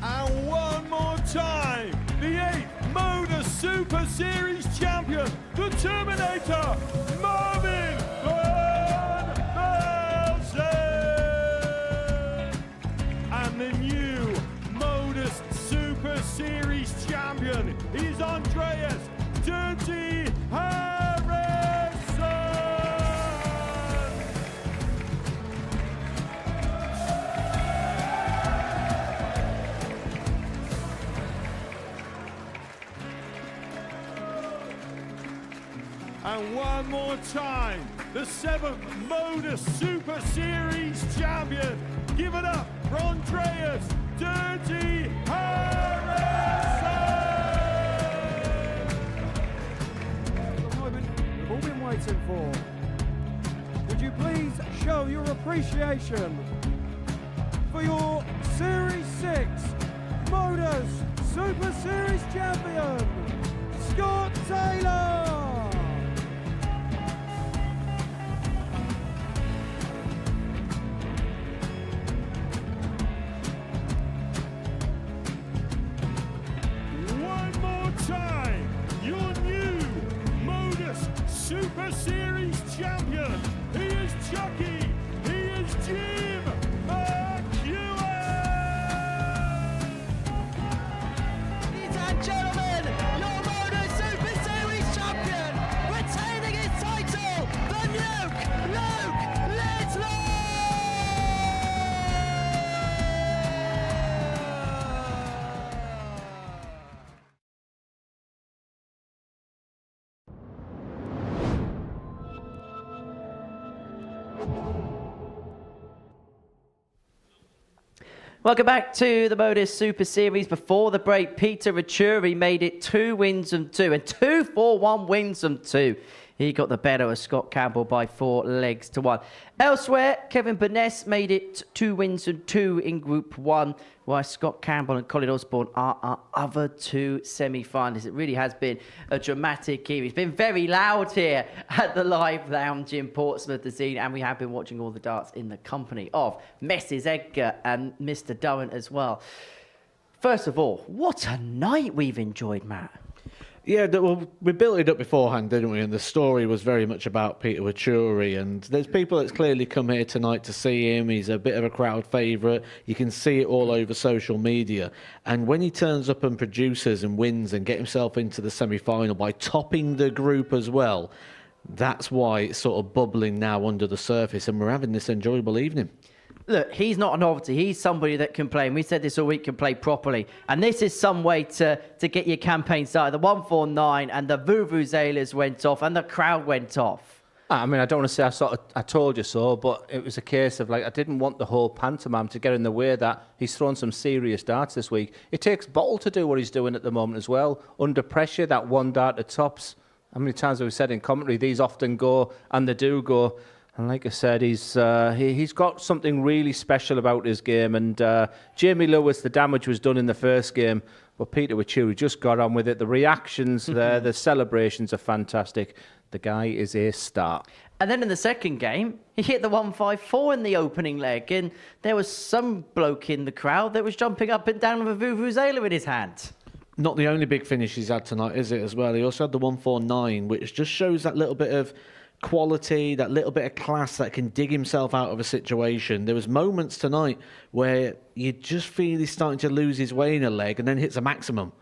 And one more time, the 8th Modus Super Series champion, the Terminator, Marvin Van Velzen. And the new Modus Super Series champion is Andreas Dirty Harrison. And one more time, the 7th Modus Super Series champion. Give it up for Andreas Dirty Harrison. The moment we've all been waiting for. Would you please show your appreciation for your Series 6 Modus Super Series champion, Scott Taylor? One more time, your new Modus Super Series champion. He is Chucky. He is Jim McEwen. Ladies and gentlemen, your Modus Super Series champion, retaining his title, the Luke Lidlow! Welcome back to the Modus Super Series. Before the break, Peter WACHIURI made it 2 wins and 2, and 2 4-1 wins and 2. He got the better of Scott Campbell by 4 legs to 1. Elsewhere, Kevin Burness made it 2 wins and 2 in Group 1, while Scott Campbell and Colin Osborne are our other 2 semi-finalists. It really has been a dramatic evening. It's been very loud here at the Live Lounge in Portsmouth this evening, and we have been watching all the darts in the company of Mrs. Edgar and Mr. Durrant as well. First of all, what a night we've enjoyed, Matt. Yeah, well, we built it up beforehand, didn't we? And the story was very much about Peter WACHIURI. And there's people that's clearly come here tonight to see him. He's a bit of a crowd favourite. You can see it all over social media. And when he turns up and produces and wins and get himself into the semi-final by topping the group as well, that's why it's sort of bubbling now under the surface. And we're having this enjoyable evening. Look, he's not a novelty. He's somebody that can play, and we said this all week, can play properly. And this is some way to get your campaign started. The 149 and the vuvuzelas went off and the crowd went off. I mean, I don't want to say I told you so, but it was a case of, like, I didn't want the whole pantomime to get in the way that he's thrown some serious darts this week. It takes bottle to do what he's doing at the moment as well. Under pressure, that one dart at tops. How many times have we said in commentary, these often go, and they do go. And like I said, he's got something really special about his game. And Jamie Lewis, the damage was done in the first game, but Peter WACHIURI just got on with it. The reactions there, the celebrations are fantastic. The guy is a star. And then in the second game, he hit the 154 in the opening leg, and there was some bloke in the crowd that was jumping up and down with a vuvuzela in his hand. Not the only big finish he's had tonight, is it, as well? He also had the 149, which just shows that little bit of quality, that little bit of class that can dig himself out of a situation. There was moments tonight where you just feel he's starting to lose his way in a leg and then hits a maximum,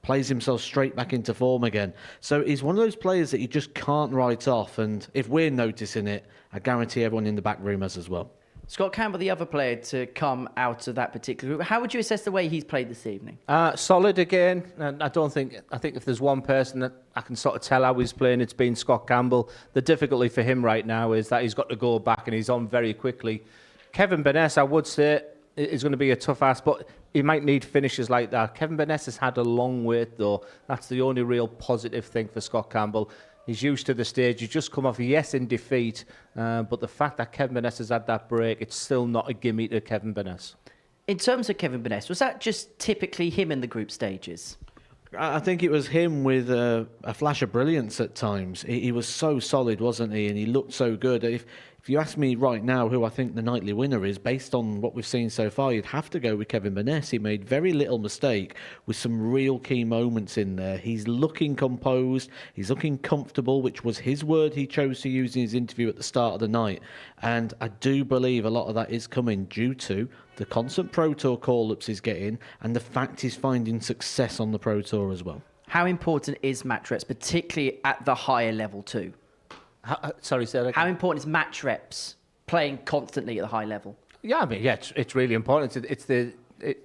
plays himself straight back into form again. So he's one of those players that you just can't write off, and if we're noticing it, I guarantee everyone in the back room has as well. Scott Campbell, the other player to come out of that particular group, how would you assess the way he's played this evening? Solid again. And I think if there's one person that I can sort of tell how he's playing, it's been Scott Campbell. The difficulty for him right now is that he's got to go back and he's on very quickly. Kevin Burness, I would say, is going to be a tough ask, but he might need finishes like that. Kevin Burness has had a long wait, though. That's the only real positive thing for Scott Campbell. He's used to the stage. He's just come off, yes, in defeat, but the fact that Kevin Burness has had that break, it's still not a gimme to Kevin Burness. In terms of Kevin Burness, was that just typically him in the group stages? I think it was him with a flash of brilliance at times. He was so solid, wasn't he? And he looked so good. If you ask me right now who I think the nightly winner is, based on what we've seen so far, you'd have to go with Kevin Burness. He made very little mistake with some real key moments in there. He's looking composed. He's looking comfortable, which was his word he chose to use in his interview at the start of the night. And I do believe a lot of that is coming due to the constant Pro Tour call-ups he's getting and the fact he's finding success on the Pro Tour as well. How important is match reps, particularly at the higher level too? Sorry, say that again. How important is match reps, playing constantly at the high level? Yeah, I mean, yeah, it's really important.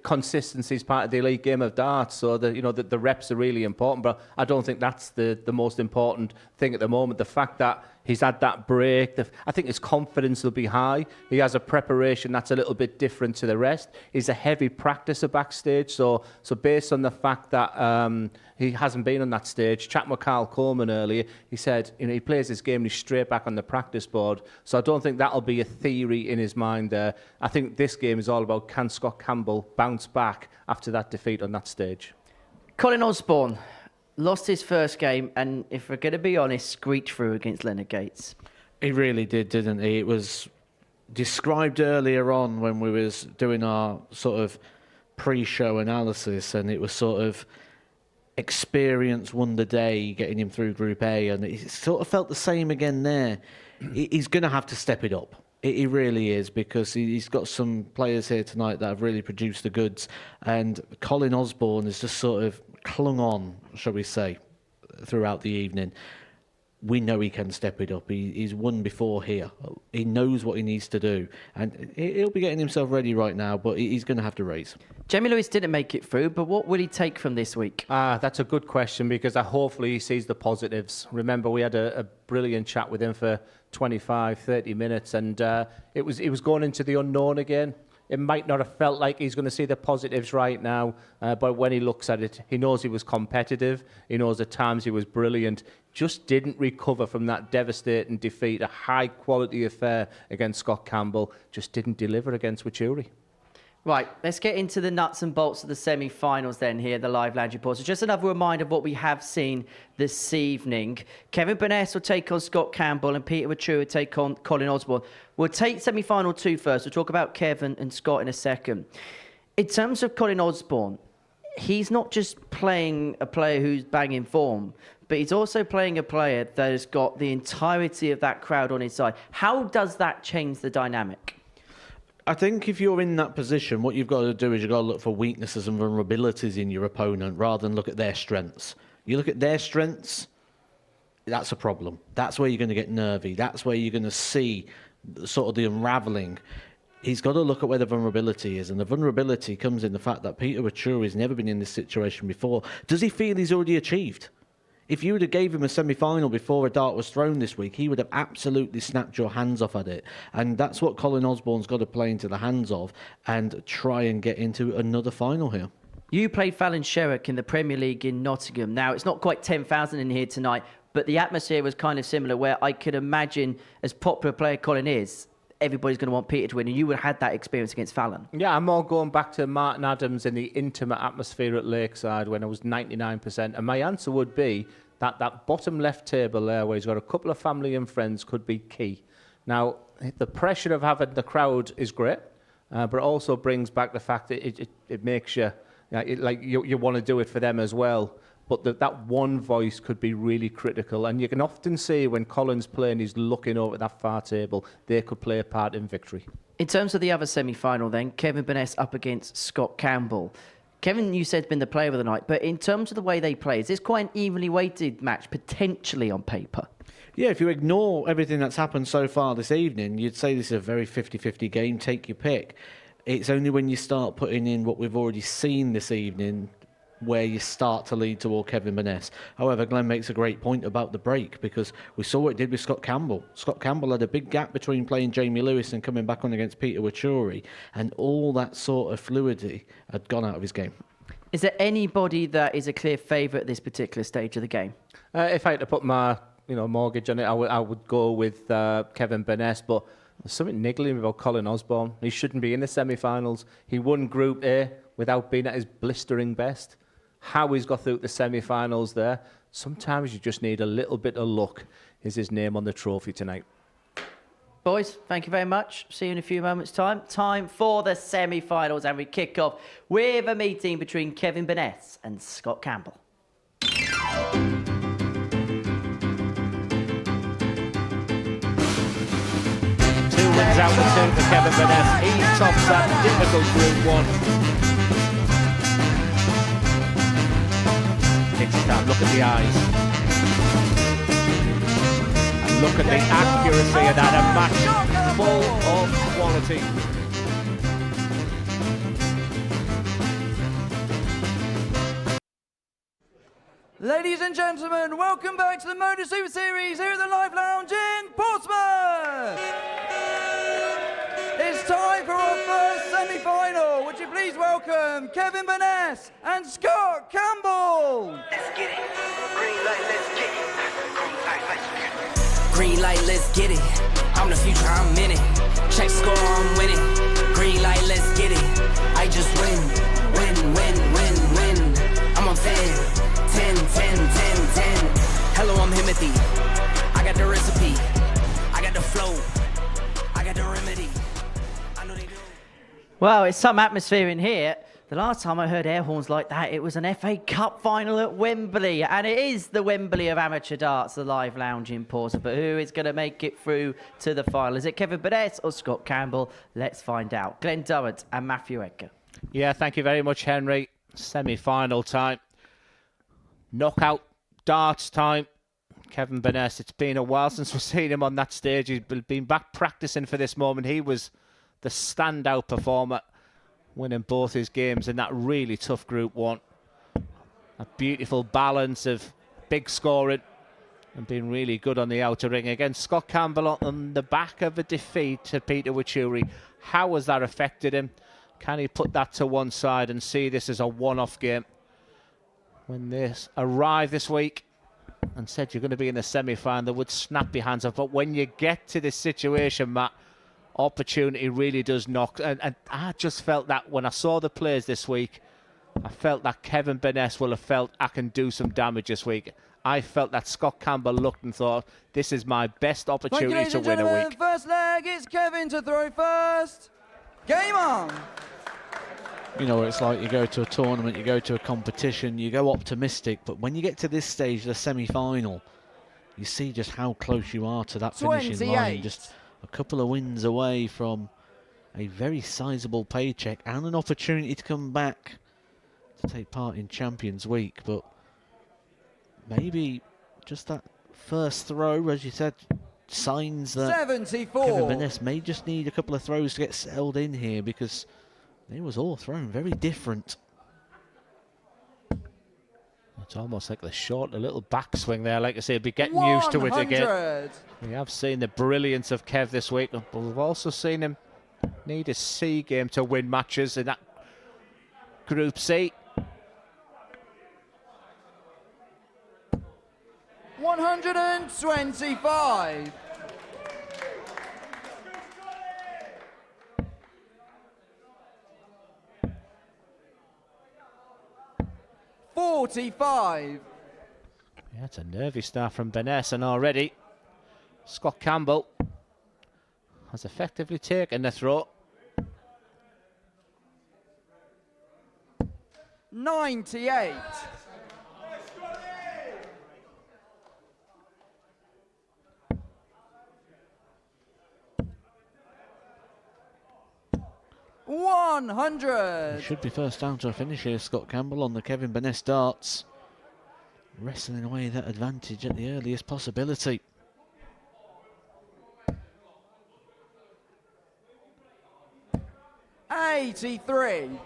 Consistency is part of the elite game of darts, so the reps are really important. But I don't think that's the most important thing at the moment. The fact that he's had that break, I think his confidence will be high. He has a preparation that's a little bit different to the rest. He's a heavy practicer backstage, so based on the fact that he hasn't been on that stage, chatting with Carl Coleman earlier, he said he plays his game and he's straight back on the practice board. So I don't think that'll be a theory in his mind there. I think this game is all about, can Scott Campbell bounce back after that defeat on that stage? Colin Osborne lost his first game and, if we're going to be honest, screeched through against Leonard Gates. He really did, didn't he? It was described earlier on when we was doing our sort of pre-show analysis, and it was sort of experience won the day getting him through Group A, and it sort of felt the same again there. He's going to have to step it up. He really is, because he's got some players here tonight that have really produced the goods, and Colin Osborne has just sort of clung on, shall we say, throughout the evening. We know he can step it up. He's won before here. He knows what he needs to do, and he'll be getting himself ready right now, but he's going to have to raise. Jamie Lewis didn't make it through, but what will he take from this week? That's a good question, because hopefully he sees the positives. Remember, we had a brilliant chat with him for 25, 30 minutes, and it was going into the unknown again. It might not have felt like he's going to see the positives right now, but when he looks at it, he knows he was competitive. He knows at times he was brilliant. Just didn't recover from that devastating defeat, a high-quality affair against Scott Campbell. Just didn't deliver against WACHIURI. Right, let's get into the nuts and bolts of the semi-finals then here, the live lounge report. So just another reminder of what we have seen this evening. Kevin Burness will take on Scott Campbell and Peter WACHIURI will take on Colin Osborne. We'll take semi-final 2 first. We'll talk about Kevin and Scott in a second. In terms of Colin Osborne, he's not just playing a player who's banging form, but he's also playing a player that has got the entirety of that crowd on his side. How does that change the dynamic? I think if you're in that position, what you've got to do is you've got to look for weaknesses and vulnerabilities in your opponent rather than look at their strengths. You look at their strengths, that's a problem. That's where you're going to get nervy. That's where you're going to see sort of the unravelling. He's got to look at where the vulnerability is, and the vulnerability comes in the fact that Peter WACHIURI has never been in this situation before. Does he feel he's already achieved? If you would have gave him a semi-final before a dart was thrown this week, he would have absolutely snapped your hands off at it. And that's what Colin Osborne's got to play into the hands of and try and get into another final here. You played Fallon Sherrock in the Premier League in Nottingham. Now, it's not quite 10,000 in here tonight, but the atmosphere was kind of similar, where I could imagine, as popular a player Colin is, everybody's going to want Peter to win, and you would have had that experience against Fallon. Yeah, I'm more going back to Martin Adams in the intimate atmosphere at Lakeside when I was 99%. And my answer would be that that bottom left table there, where he's got a couple of family and friends, could be key. Now, the pressure of having the crowd is great, but it also brings back the fact that it makes you, you want to do it for them as well. But that one voice could be really critical. And you can often see when Colin's playing, he's looking over at that far table, they could play a part in victory. In terms of the other semi-final then, Kevin Burness up against Scott Campbell. Kevin, you said, has been the player of the night, but in terms of the way they play, is this quite an evenly weighted match, potentially on paper? Yeah, if you ignore everything that's happened so far this evening, you'd say this is a very 50-50 game, take your pick. It's only when you start putting in what we've already seen this evening where you start to lead toward Kevin Burness. However, Glenn makes a great point about the break, because we saw what it did with Scott Campbell. Scott Campbell had a big gap between playing Jamie Lewis and coming back on against Peter WACHIURI, and all that sort of fluidity had gone out of his game. Is there anybody that is a clear favourite at this particular stage of the game? If I had to put my mortgage on it, I would go with Kevin Burness, but there's something niggling about Colin Osborne. He shouldn't be in the semi-finals. He won Group A without being at his blistering best. How he's got through the semi-finals there. Sometimes you just need a little bit of luck. Is his name on the trophy tonight? Boys, thank you very much. See you in a few moments' time. Time for the semi-finals, and we kick off with a meeting between Kevin Burness and Scott Campbell. 2 wins out of 2 for Kevin Burness. He tops that difficult Group 1. It's time. Look at the eyes. And look at the accuracy of that. A match full of quality. Ladies and gentlemen, welcome back to the Modus Super Series here at the Live Lounge in Portsmouth. It's time for our first semi-final. Would you please welcome Kevin Burness and Scott Campbell. Let's get it. Green light, let's get it. Green light, let's get it. I'm the future, I'm in it. Check score, I'm winning. Green light, let's get it. I just win. I'm on 10. Hello, I'm Himothy. I got the recipe. I got the flow. I got the remedy. Well, it's some atmosphere in here. The last time I heard air horns like that, it was an FA Cup final at Wembley. And it is the Wembley of amateur darts, the Live Lounge in Portsmouth. But who is going to make it through to the final? Is it Kevin Burness or Scott Campbell? Let's find out. Glenn Durrant and Matthew Edgar. Yeah, thank you very much, Henry. Semi-final time. Knockout darts time. Kevin Burness, it's been a while since we've seen him on that stage. He's been back practicing for this moment. He was the standout performer, winning both his games in that really tough Group 1. A beautiful balance of big scoring and being really good on the outer ring against Scott Campbell on the back of a defeat to Peter WACHIURI. How has that affected him? Can he put that to one side and see this as a one-off game? When this arrived this week and said you're going to be in the semi-final, they would snap your hands off. But when you get to this situation, Matt, opportunity really does knock. And I just felt that when I saw the players this week, I felt that Kevin Burness will have felt I can do some damage this week. I felt that Scott Campbell looked and thought, this is my best opportunity to win a week. First leg, it's Kevin to throw first. Game on. You know, it's like you go to a tournament, you go to a competition, you go optimistic, but when you get to this stage, the semi-final, you see just how close you are to that finishing line. Just a couple of wins away from a very sizable paycheck and an opportunity to come back to take part in Champions Week. But maybe just that first throw, as you said, signs that 74. Kevin Burness may just need a couple of throws to get settled in here, because they was all thrown very different. It's almost like the short, a little backswing there. Like I say, be getting used to it again. We have seen the brilliance of Kev this week, but we've also seen him need a C game to win matches in that Group C. 125. $45. Yeah, it's a nervy start from Burness, and already Scott Campbell has effectively taken the throw. 98. $100. He should be first down to a finish here, Scott Campbell, on the Kevin Burness darts. Wrestling away that advantage at the earliest possibility. $83.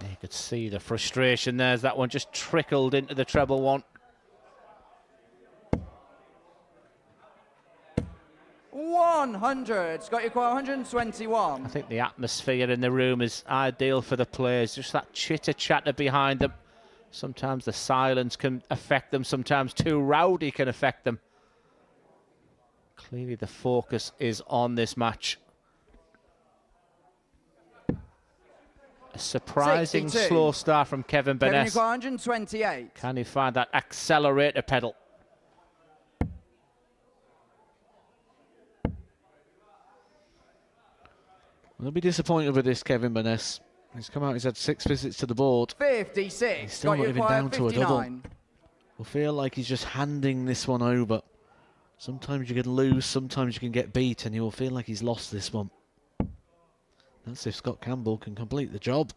You could see the frustration there as that one just trickled into the treble one. 100. Scott, you quite 121. I think the atmosphere in the room is ideal for the players. Just that chitter-chatter behind them. Sometimes the silence can affect them. Sometimes too rowdy can affect them. Clearly the focus is on this match. A surprising 62. slow start from Kevin Kevin, you Burness. quite 128. Can he find that accelerator pedal? I'll be disappointed with this, Kevin Burness. He's come out, he's had 6 visits to the board. 56. He's still Scott, not you even quite down to a double. 59. Will feel like he's just handing this one over. Sometimes you can lose, sometimes you can get beat, and he will feel like he's lost this one. That's if Scott Campbell can complete the job.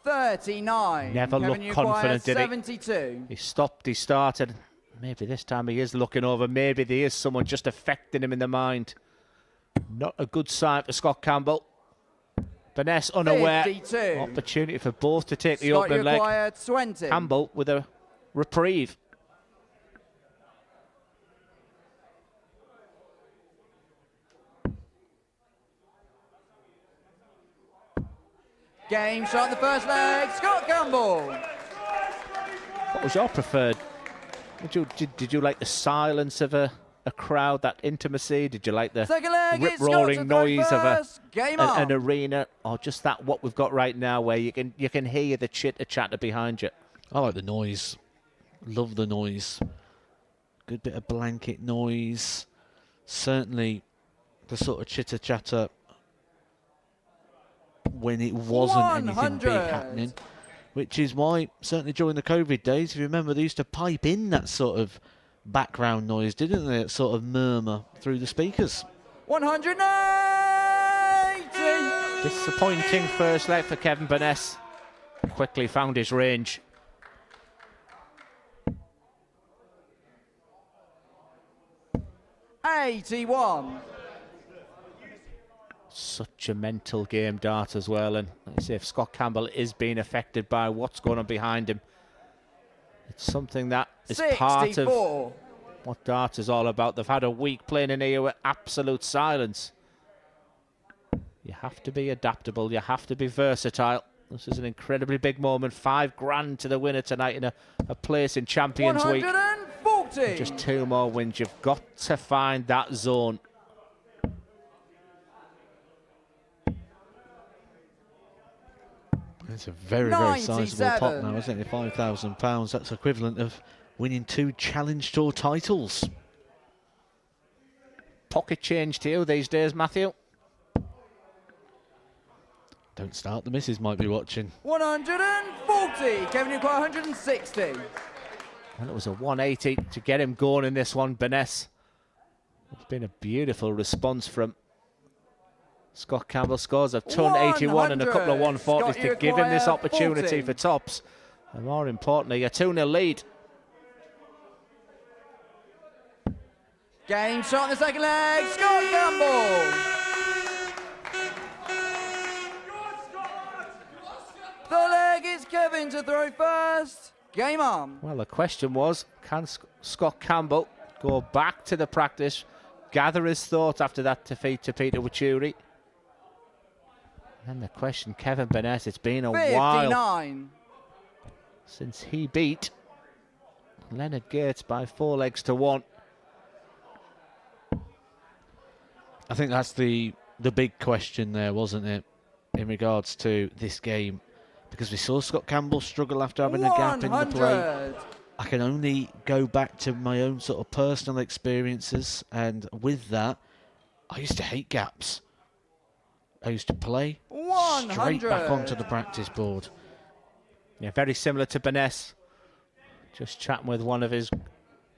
$39. Never Kevin, looked you confident, did he? 72. He stopped, he started. Maybe this time he is looking over. Maybe there is someone just affecting him in the mind. Not a good sign for Scott Campbell. Burness unaware. 52. Opportunity for both to take the Scott, opening you leg. acquired 20. Campbell with a reprieve. Game shot the first leg. Scott Campbell. What was your preferred? Did you like the silence of a crowd, that intimacy? Did you like the Second leg, it's rip-roaring Scott to throw noise of first. Game on. an arena, or just that what we've got right now, where you can hear the chitter-chatter behind you? I like the noise. Love the noise. Good bit of blanket noise. Certainly the sort of chitter-chatter when it wasn't anything big happening. Which is why, certainly during the COVID days, if you remember, they used to pipe in that sort of background noise, didn't they? That sort of murmur through the speakers. 180. Disappointing first leg for Kevin Burness. Quickly found his range. $81. Such a mental game, dart as well. And like I say, if Scott Campbell is being affected by what's going on behind him, it's something that is 64. part of what dart is all about. They've had a week playing in here with absolute silence. You have to be adaptable. You have to be versatile. This is an incredibly big moment. $5,000 to the winner tonight in a place in Champions Week. 140. Just 2 more wins. You've got to find that zone. It's a very, very sizable pot now, isn't it? £5,000. That's equivalent of winning 2 Challenge Tour titles. pocket change to you these days, Matthew? Don't start, the missus might be watching. 140. Kevin, you require 160. And it was a 180 to get him going in this one, Beness. It's been a beautiful response from Scott Campbell. Scores a ton 81 and a couple of 140s to give him this opportunity 40. for tops. And more importantly, a 2-0 lead. Game shot in the second leg. Scott Campbell. The leg is Kevin to throw first. Game on. Well, the question was, can Scott Campbell go back to the practice, gather his thoughts after that defeat to Peter WACHIURI? And the question, Kevin Beness, it's been a 59. while since he beat Leonard Gates by 4 legs to 1. I think that's the big question there, wasn't it, in regards to this game? Because we saw Scott Campbell struggle after having a gap in the play. I can only go back to my own sort of personal experiences, and with that, I used to hate gaps. I used to play straight back onto the practice board. Yeah, very similar to Beness. Just chatting with one of his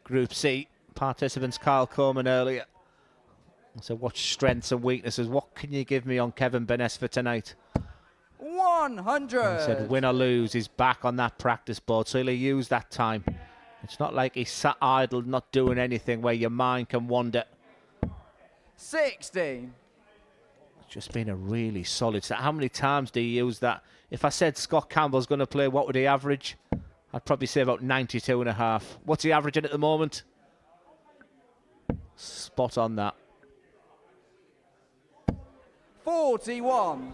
Group C participants, Carl Coleman, earlier. So what strengths and weaknesses, what can you give me on Kevin Beness for tonight? 100. He said win or lose, he's back on that practice board, so he'll use that time. It's not like he's sat idle, not doing anything where your mind can wander. 60. It's just been a really solid set. How many times do you use that? If I said Scott Campbell's going to play, what would he average? I'd probably say about 92.5. What's he averaging at the moment? Spot on that. 41.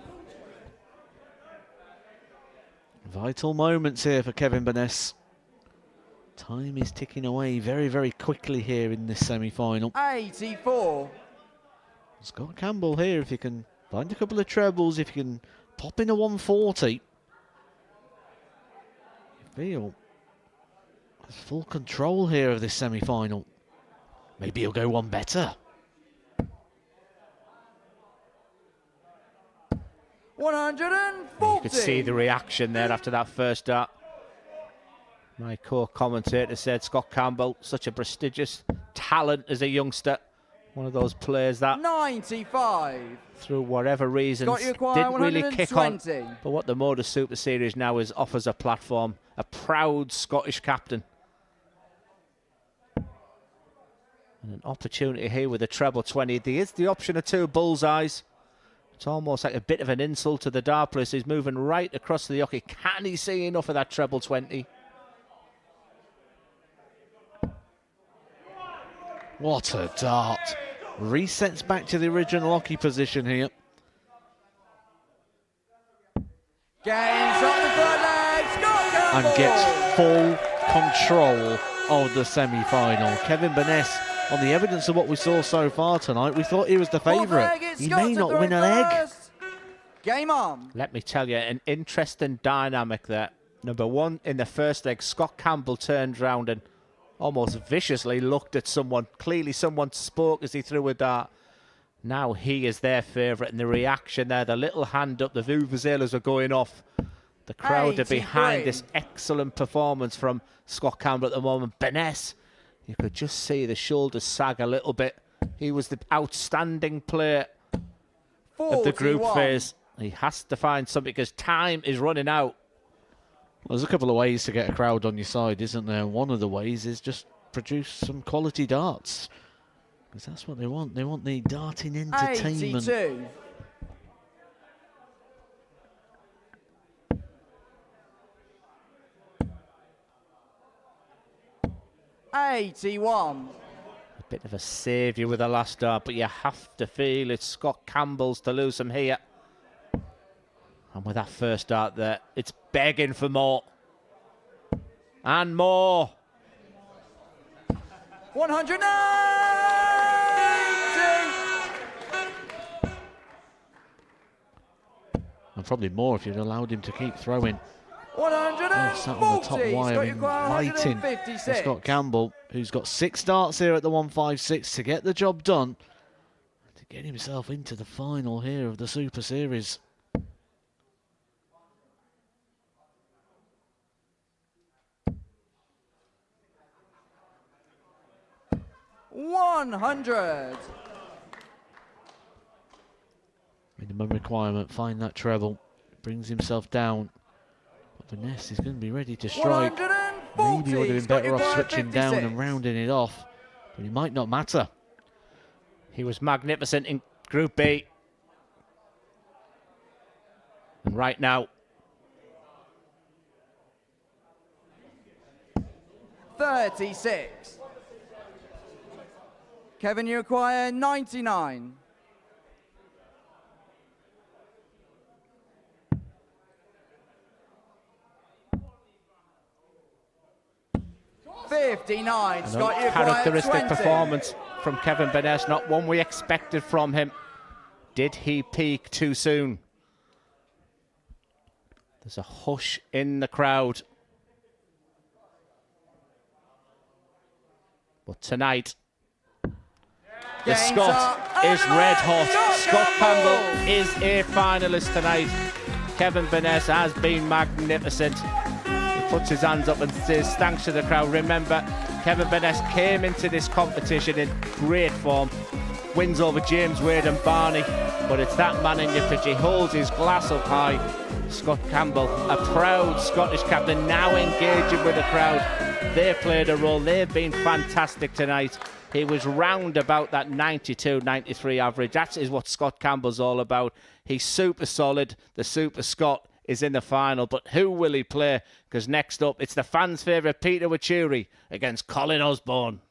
Vital moments here for Kevin Beness. Time is ticking away very, very quickly here in this semi-final. 84. Scott Campbell here, if you can find a couple of trebles, if you can pop in a 140. You feel full control here of this semi-final. Maybe he'll go one better. 140. You could see the reaction there after that first dart. My co-commentator said Scott Campbell, such a prestigious talent as a youngster. One of those players that 95. Through whatever reasons didn't really kick on. But what the Modus Super Series now is, offers a platform, a proud Scottish captain. And an opportunity here with a treble 20. There is the option of 2 bullseyes. It's almost like a bit of an insult to the dart player. He's moving right across the hockey. Can he see enough of that treble 20? What a dart. Resets back to the original hockey position here. Game shot the third leg. Scott Campbell. And gets full control of the semi-final. Kevin Beness, on the evidence of what we saw so far tonight, we thought he was the favourite. He may not win a leg. Game on. Let me tell you, an interesting dynamic there. Number one, in the first leg, Scott Campbell turned round and almost viciously looked at someone. Clearly someone spoke as he threw a dart. Now he is their favourite, and the reaction there, the little hand up, the vuvuzelas are going off. The crowd are behind this excellent performance from Scott Campbell at the moment. Beness, you could just see the shoulders sag a little bit. He was the outstanding player of the group phase. He has to find something because time is running out. Well, there's a couple of ways to get a crowd on your side, isn't there? One of the ways is just produce some quality darts. Because that's what they want. They want the darting entertainment. 82. $81. A bit of a saviour with the last dart, but you have to feel it's Scott Campbell's to lose him here. And with that first dart there, it's begging for more. And more. 190. And probably more if you'd allowed him to keep throwing. 140. Sat on the top wire, inviting Scott Campbell, who's got 6 darts here at the 156 to get the job done. Getting himself into the final here of the Super Series. $100. Minimum requirement, find that treble. Brings himself down. But Vanessa is going to be ready to strike. Maybe would have been better off switching down and rounding it off. But it might not matter. He was magnificent in Group B. And right now, 36. Kevin, you require 99. $59. Scott, you require characteristic 20. performance from Kevin Burness, not one we expected from him. Did he peak too soon? There's a hush in the crowd. But tonight, the Scot is red hot. Scott Campbell is a finalist tonight. Kevin Burness has been magnificent. He puts his hands up and says thanks to the crowd. Remember, Kevin Burness came into this competition in great form. Wins over James Wade and Barney, but it's that man in your pitch. He holds his glass up high. Scott Campbell, a proud Scottish captain, now engaging with the crowd. They've played a role. They've been fantastic tonight. He was round about that 92, 93 average. That is what Scott Campbell's all about. He's super solid. The Super Scot is in the final, but who will he play? Because next up, it's the fans' favourite Peter WACHIURI against Colin Osborne.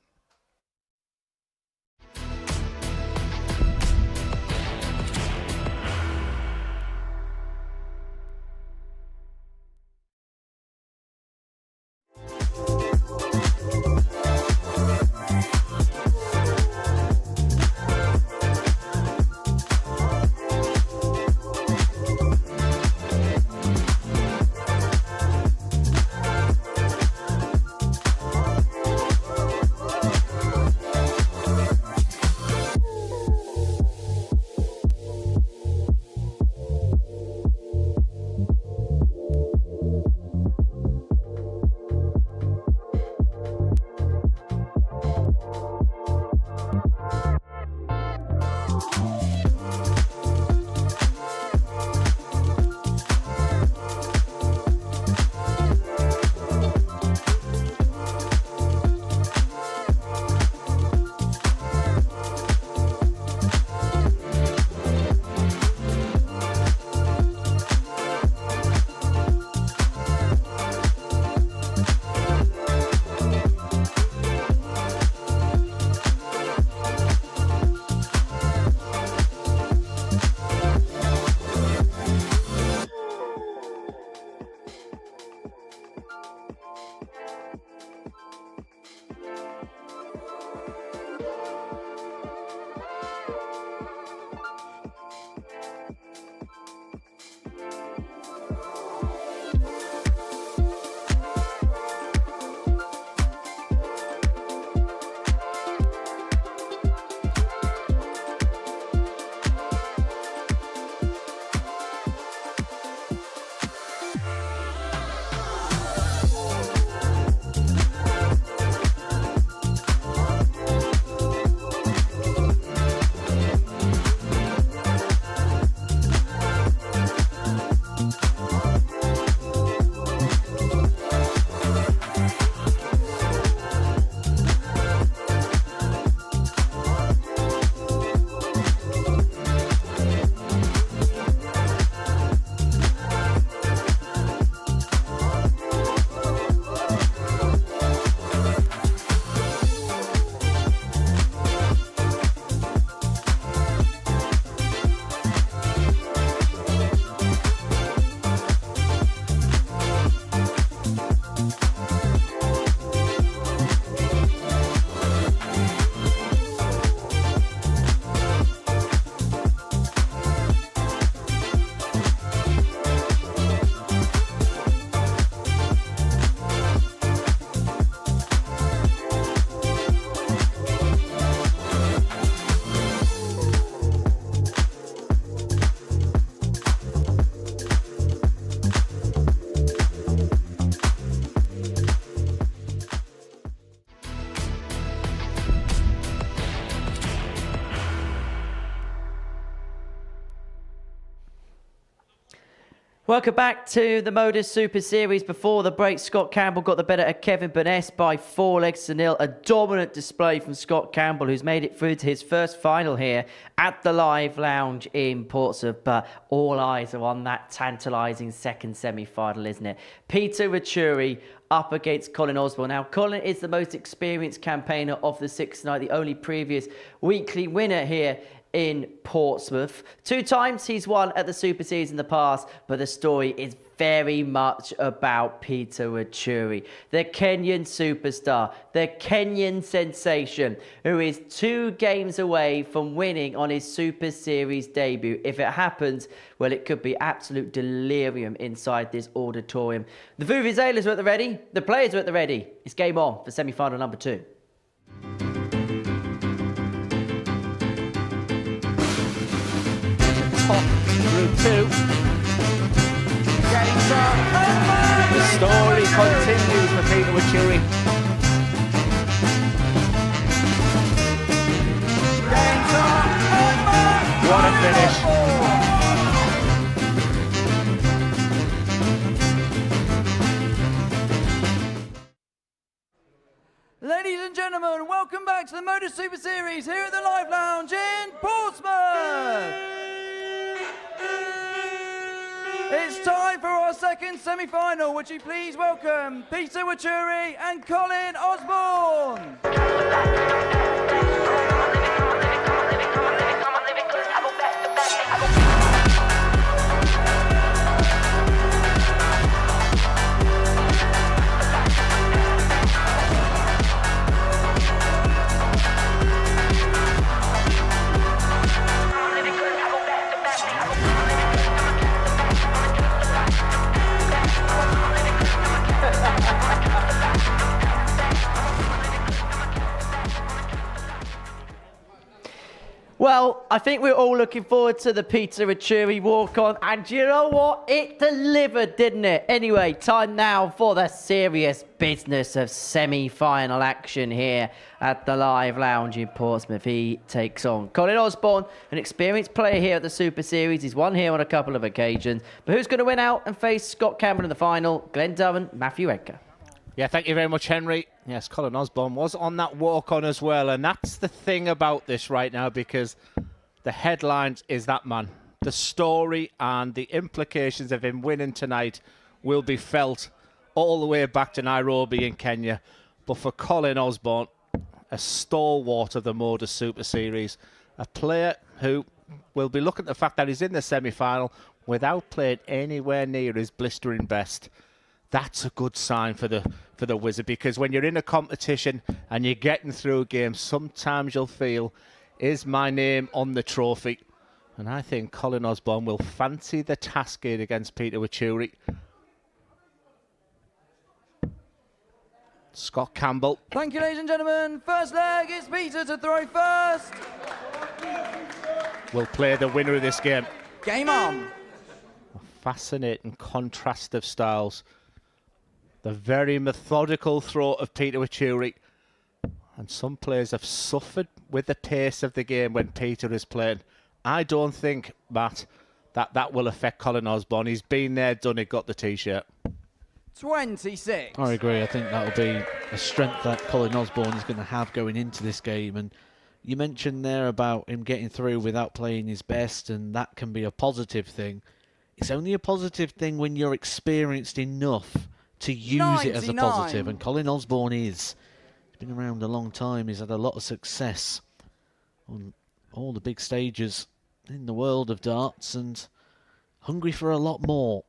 Welcome back to the Modus Super Series. Before the break, Scott Campbell got the better of Kevin Burness by 4-0. A dominant display from Scott Campbell, who's made it through to his first final here at the Live Lounge in Portsmouth. But all eyes are on that tantalising second semi-final, isn't it? Peter WACHIURI up against Colin Osborne. Now, Colin is the most experienced campaigner of the sixth night, the only previous weekly winner here in Portsmouth. 2 times he's won at the Super Series in the past, but the story is very much about Peter WACHIURI, the Kenyan superstar, the Kenyan sensation, who is 2 games away from winning on his Super Series debut. If it happens, well, it could be absolute delirium inside this auditorium. The Vuvuzelas are at the ready, the players are at the ready. It's game on for semi-final number 2. Group 2. The story continues for Peter WACHIURI. What a finish. Ladies and gentlemen, welcome back to the Modus Super Series here at the Live Lounge in Portsmouth. It's time for our second semi-final. Would you please welcome Peter WACHIURI and Colin Osborne. Well, I think we're all looking forward to the Peter WACHIURI walk-on, and you know what? It delivered, didn't it? Anyway, time now for the serious business of semi-final action here at the Live Lounge in Portsmouth. He takes on Colin Osborne, an experienced player here at the Super Series. He's won here on a couple of occasions. But who's going to win out and face Scott Campbell in the final? Glenn Durham, Matthew Edgar. Yeah, thank you very much, Henry. Yes, Colin Osborne was on that walk-on as well, and that's the thing about this right now, because the headlines is that man. The story and the implications of him winning tonight will be felt all the way back to Nairobi in Kenya. But for Colin Osborne, a stalwart of the Modus Super Series, a player who will be looking at the fact that he's in the semi-final without playing anywhere near his blistering best. That's a good sign for the Wizard, because when you're in a competition and you're getting through a game, sometimes you'll feel, is my name on the trophy? And I think Colin Osborne will fancy the task here against Peter WACHIURI. Scott Campbell. Thank you, ladies and gentlemen. First leg, it's Peter to throw first. Will play the winner of this game. Game on. A fascinating contrast of styles. The very methodical throw of Peter WACHIURI. And some players have suffered with the pace of the game when Peter is playing. I don't think, Matt, that will affect Colin Osborne. He's been there, done it, got the T-shirt. 26. I agree. I think that'll be a strength that Colin Osborne is going to have going into this game. And you mentioned there about him getting through without playing his best, and that can be a positive thing. It's only a positive thing when you're experienced enough to use it as a positive, and Colin Osborne is. He's been around a long time. He's had a lot of success on all the big stages in the world of darts, and hungry for a lot more.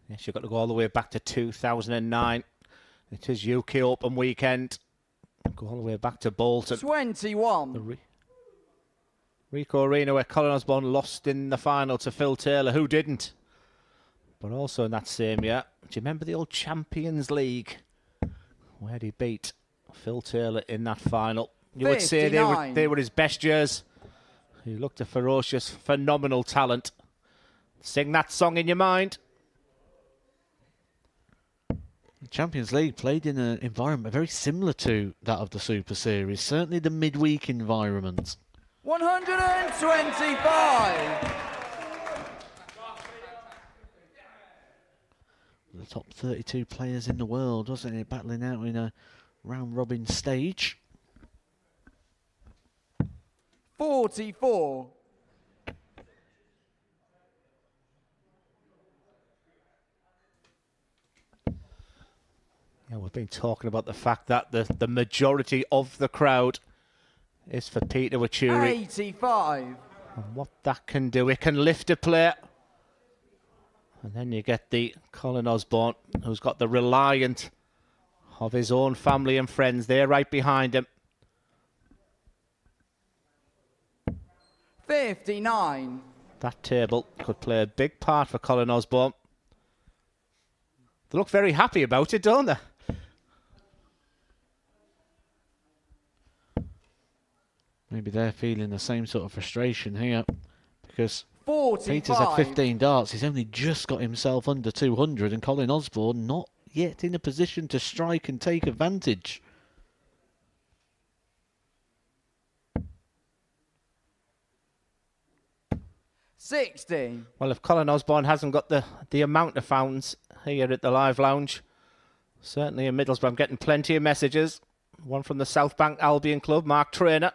Yes, you've got to go all the way back to 2009. It is UK Open weekend. Go all the way back to Bolton. 21. The Ricoh Arena, where Colin Osborne lost in the final to Phil Taylor. Who didn't? But also in that same year, do you remember the old Champions League, where he beat Phil Taylor in that final? You would say they were his best years. He looked a ferocious, phenomenal talent. Sing that song in your mind. The Champions League played in an environment very similar to that of the Super Series, certainly the midweek environment. 125. the top 32 players in the world, wasn't it? Battling out in a round-robin stage. 44. Yeah, we've been talking about the fact that the majority of the crowd is for Peter WACHIURI. 85. And what that can do, it can lift a player. And then you get the Colin Osborne, who's got the reliant of his own family and friends there right behind him. 59. That table could play a big part for Colin Osborne. They look very happy about it, don't they? Maybe they're feeling the same sort of frustration here, because 45. Peter's had 15 darts. He's only just got himself under 200, and Colin Osborne not yet in a position to strike and take advantage. $60. Well, if Colin Osborne hasn't got the amount of fans here at the Live Lounge, certainly in Middlesbrough, I'm getting plenty of messages. One from the South Bank Albion Club, Mark Trainer.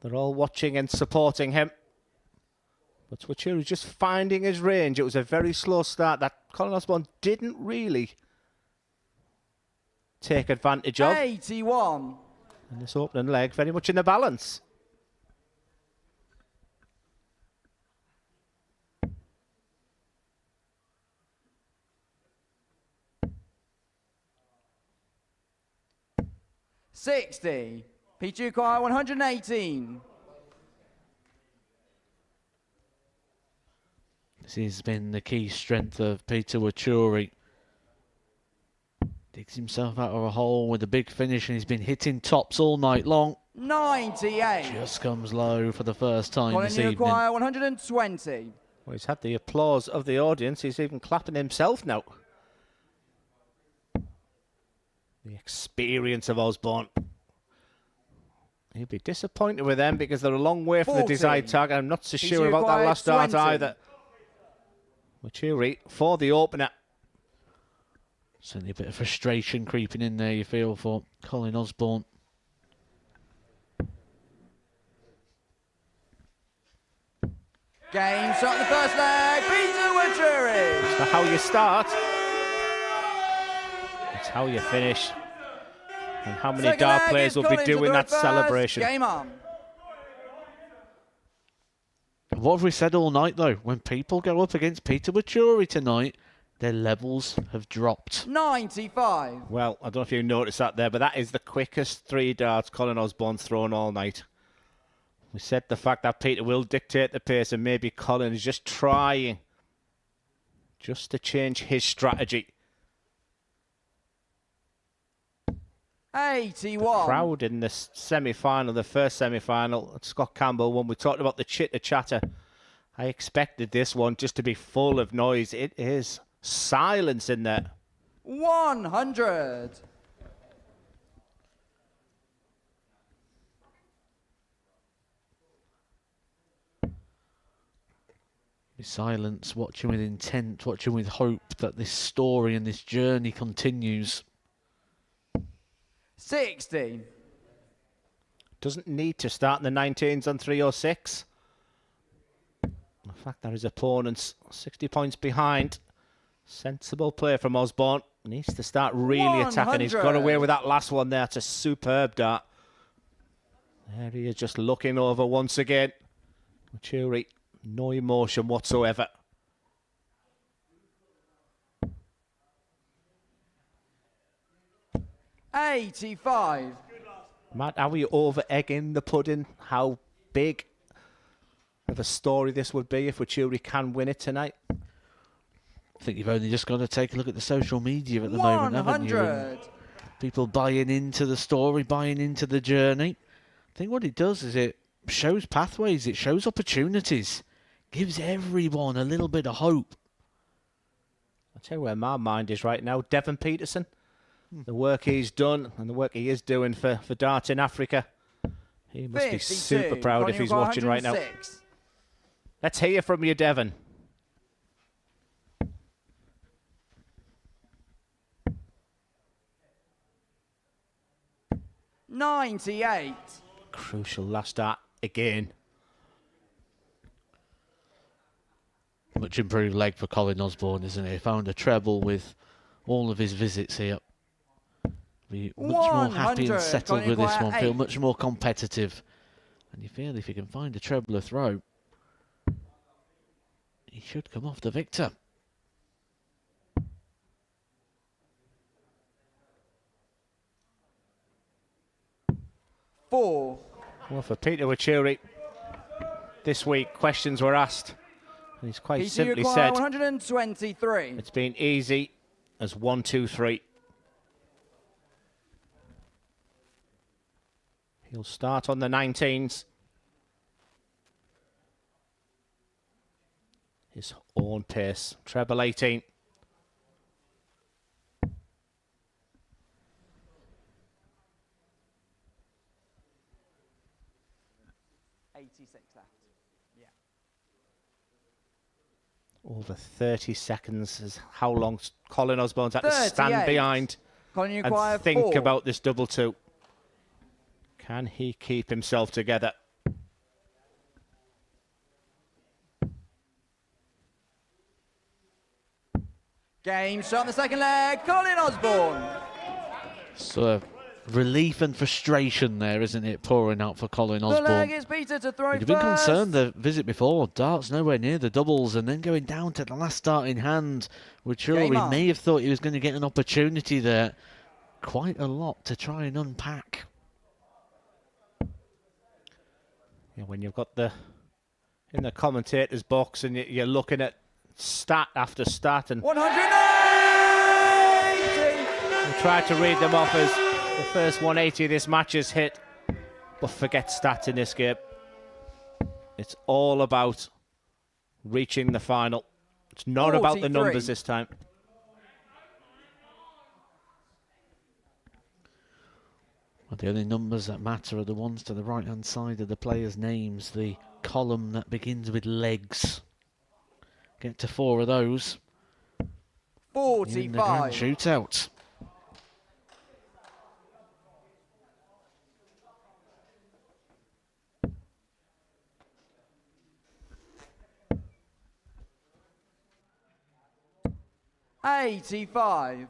They're all watching and supporting him. But WACHIURI just finding his range. It was a very slow start that Colin Osborne didn't really take advantage of. 81. And this opening leg very much in the balance. $60. Peter WACHIURI 118. This has been the key strength of Peter WACHIURI. Digs himself out of a hole with a big finish, and he's been hitting tops all night long. 98. Just comes low for the first time Colin this evening. WACHIURI 120. Well, he's had the applause of the audience. He's even clapping himself now. The experience of Osborne. He'll be disappointed with them because they're a long way from the 40. desired target. I'm not so He's sure about that required last start 20. either. WACHIURI for the opener. Certainly a bit of frustration creeping in there, you feel, for Colin Osborne. Game shot in the first leg. Peter WACHIURI. It's not how you start. It's how you finish. And how many Second dart leg players is will be Collins doing with that the reverse. celebration? Game on. What have we said all night, though? When people go up against Peter WACHIURI tonight, their levels have dropped. 95. Well, I don't know if you noticed that there, but that is the quickest 3 darts Colin Osborne's thrown all night. We said the fact that Peter will dictate the pace, and maybe Colin is just trying just to change his strategy. 81. Crowd in this semi-final, the first semi-final, Scott Campbell, when we talked about the chitter-chatter, I expected this one just to be full of noise. It is silence in there. 100. Silence, watching with intent, watching with hope that this story and this journey continues. 60. Doesn't need to start in the 19s on 306. The fact that his opponent's 60 points behind. Sensible play from Osborne. Needs to start really attacking. He's got away with that last one there. It's a superb dart. There he is, just looking over once again. WACHIURI, no emotion whatsoever. $85. Matt, are we over-egging the pudding? How big of a story this would be if WACHIURI can win it tonight? I think you've only just got to take a look at the social media at the moment, haven't you? And people buying into the story, buying into the journey. I think what it does is it shows pathways, it shows opportunities, gives everyone a little bit of hope. I'll tell you where my mind is right now. Devon Peterson. The work he's done and the work he is doing for Dart in Africa. He must be super proud if he's watching right now. Let's hear from you, Devon. 98. Crucial last start again. Much improved leg for Colin Osborne, isn't it? He found a treble with all of his visits here. Be much more happy and settled with this one. Feel much more competitive. And you feel if you can find a trebler throw, he should come off the victor. Four. Well, for Peter WACHIURI, this week questions were asked. And he's quite simply said, 123. It's been easy as 1, 2, 3. He'll start on the 19s. His own pace. Treble 18. Left. Yeah. Over 30 seconds is how long Colin Osborne's had to stand 38. behind Colin, you and require think 4. about this double 2. Can he keep himself together? Game shot on the second leg. Colin Osborne. So relief and frustration there, isn't it? Pouring out for Colin The leg Osborne. is Peter to throw He'd have been first. concerned the visit before. Darts nowhere near the doubles, and then going down to the last start in hand. WACHIURI Game on. may have thought he was going to get an opportunity there. Quite a lot to try and unpack. Yeah, when you've got in the commentator's box and you're looking at stat after stat and 180. we tried to read them off as the first 180 this match has hit, but forget stats in this game. It's all about reaching the final. It's not about the 43. numbers this time. Well, the only numbers that matter are the ones to the right-hand side of the players' names, the column that begins with legs. Get to 4 of those. 45. In the grand shootout. $85.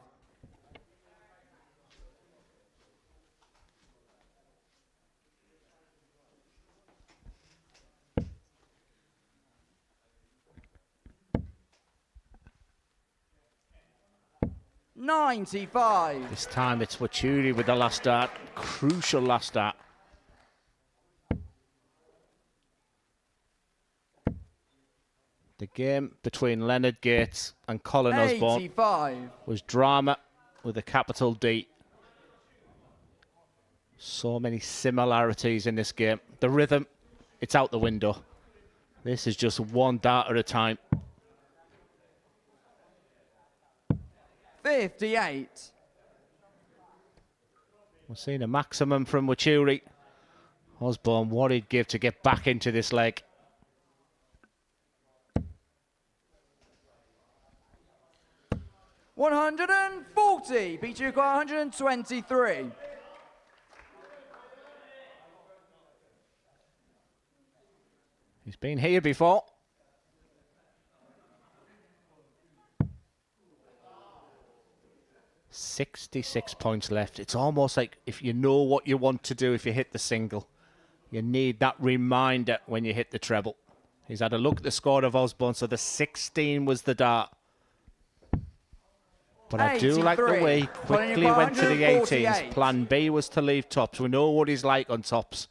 $95. This time it's WACHIURI with the last start. Crucial last start. The game between Leonard Gates and Colin Osborne 85. was drama with a capital D. So many similarities in this game. The rhythm, it's out the window. This is just one dart at a time. 58. We're seeing a maximum from WACHIURI. Osborne, what he'd give to get back into this leg. $140. Beat you 123. He's been here before. $66 points left. It's almost like if you know what you want to do if you hit the single, you need that reminder when you hit the treble. He's had a look at the score of Osborne, so the 16 was the dart. But I do like the way he quickly went to the 18s. Plan B was to leave tops. We know what he's like on tops.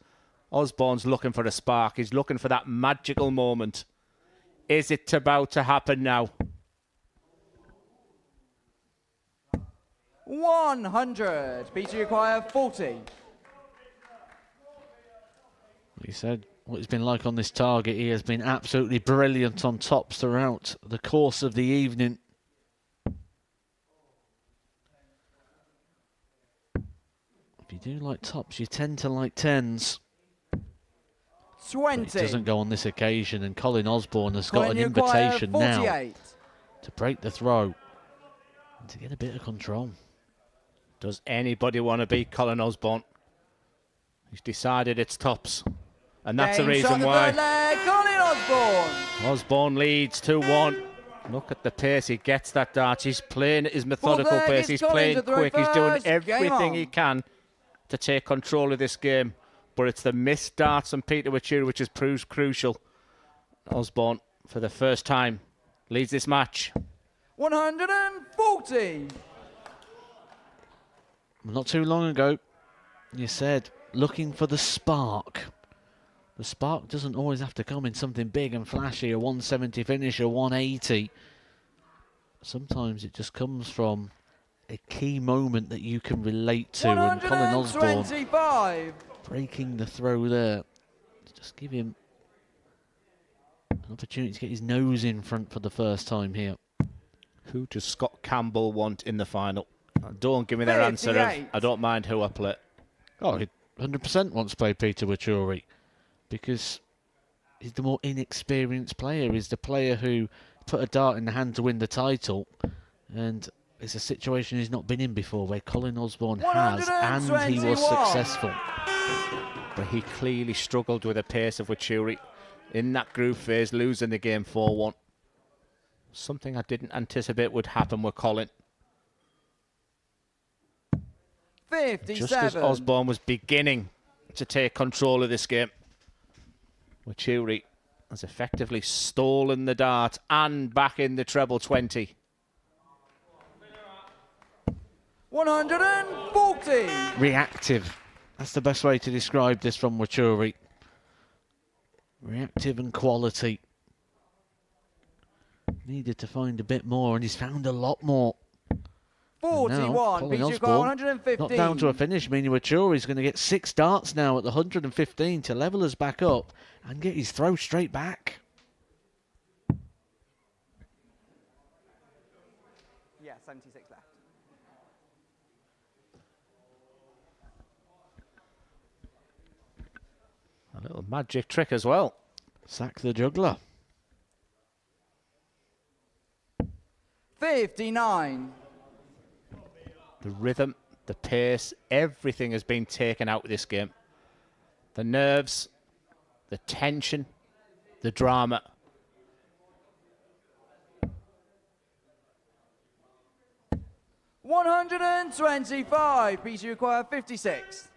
Osborne's looking for a spark. He's looking for that magical moment. Is it about to happen now? 100. Peter, you require 40. He said what it's been like on this target. He has been absolutely brilliant on tops throughout the course of the evening. If you do like tops, you tend to like 10s. 20. But it doesn't go on this occasion, and Colin Osborne has got an invitation now to break the throw and to get a bit of control. Does anybody want to beat Colin Osborne? He's decided it's tops. And that's the Game reason shot, the why. third leg, Colin Osborne. Osborne leads 2-1. Look at the pace he gets that dart. He's playing at his methodical Fourth leg pace. is He's Colin playing to throw quick. He's doing first. Game everything on. he can to take control of this game. But it's the missed darts from Peter WACHIURI which has proved crucial. Osborne, for the first time, leads this match. 140. Not too long ago, you said looking for the spark. The spark doesn't always have to come in something big and flashy, a 170 finish, a 180. Sometimes it just comes from a key moment that you can relate to. And Colin Osborne 125. breaking the throw there. Just give him an opportunity to get his nose in front for the first time here. Who does Scott Campbell want in the final? Don't give me their answer of, I don't mind who I play. Oh, he 100% wants to play Peter WACHIURI because he's the more inexperienced player. He's the player who put a dart in the hand to win the title, and it's a situation he's not been in before where Colin Osborne has, and he was successful. But he clearly struggled with the pace of WACHIURI in that group phase, losing the game 4-1. Something I didn't anticipate would happen with Colin. 57. Just as Osborne was beginning to take control of this game, WACHIURI has effectively stolen the dart and back in the treble 20. 140. Reactive. That's the best way to describe this from WACHIURI. Reactive and quality. Needed to find a bit more, and he's found a lot more. 41. Colin Peter Osborne, 115. not down to a finish, meaning WACHIURI's going to get 6 darts now at the 115 to level us back up and get his throw straight back. Yeah, 76 left. A little magic trick as well. Sack the juggler. 59. The rhythm, the pace, everything has been taken out of this game. The nerves, the tension, the drama. $125. Peter, you require 56.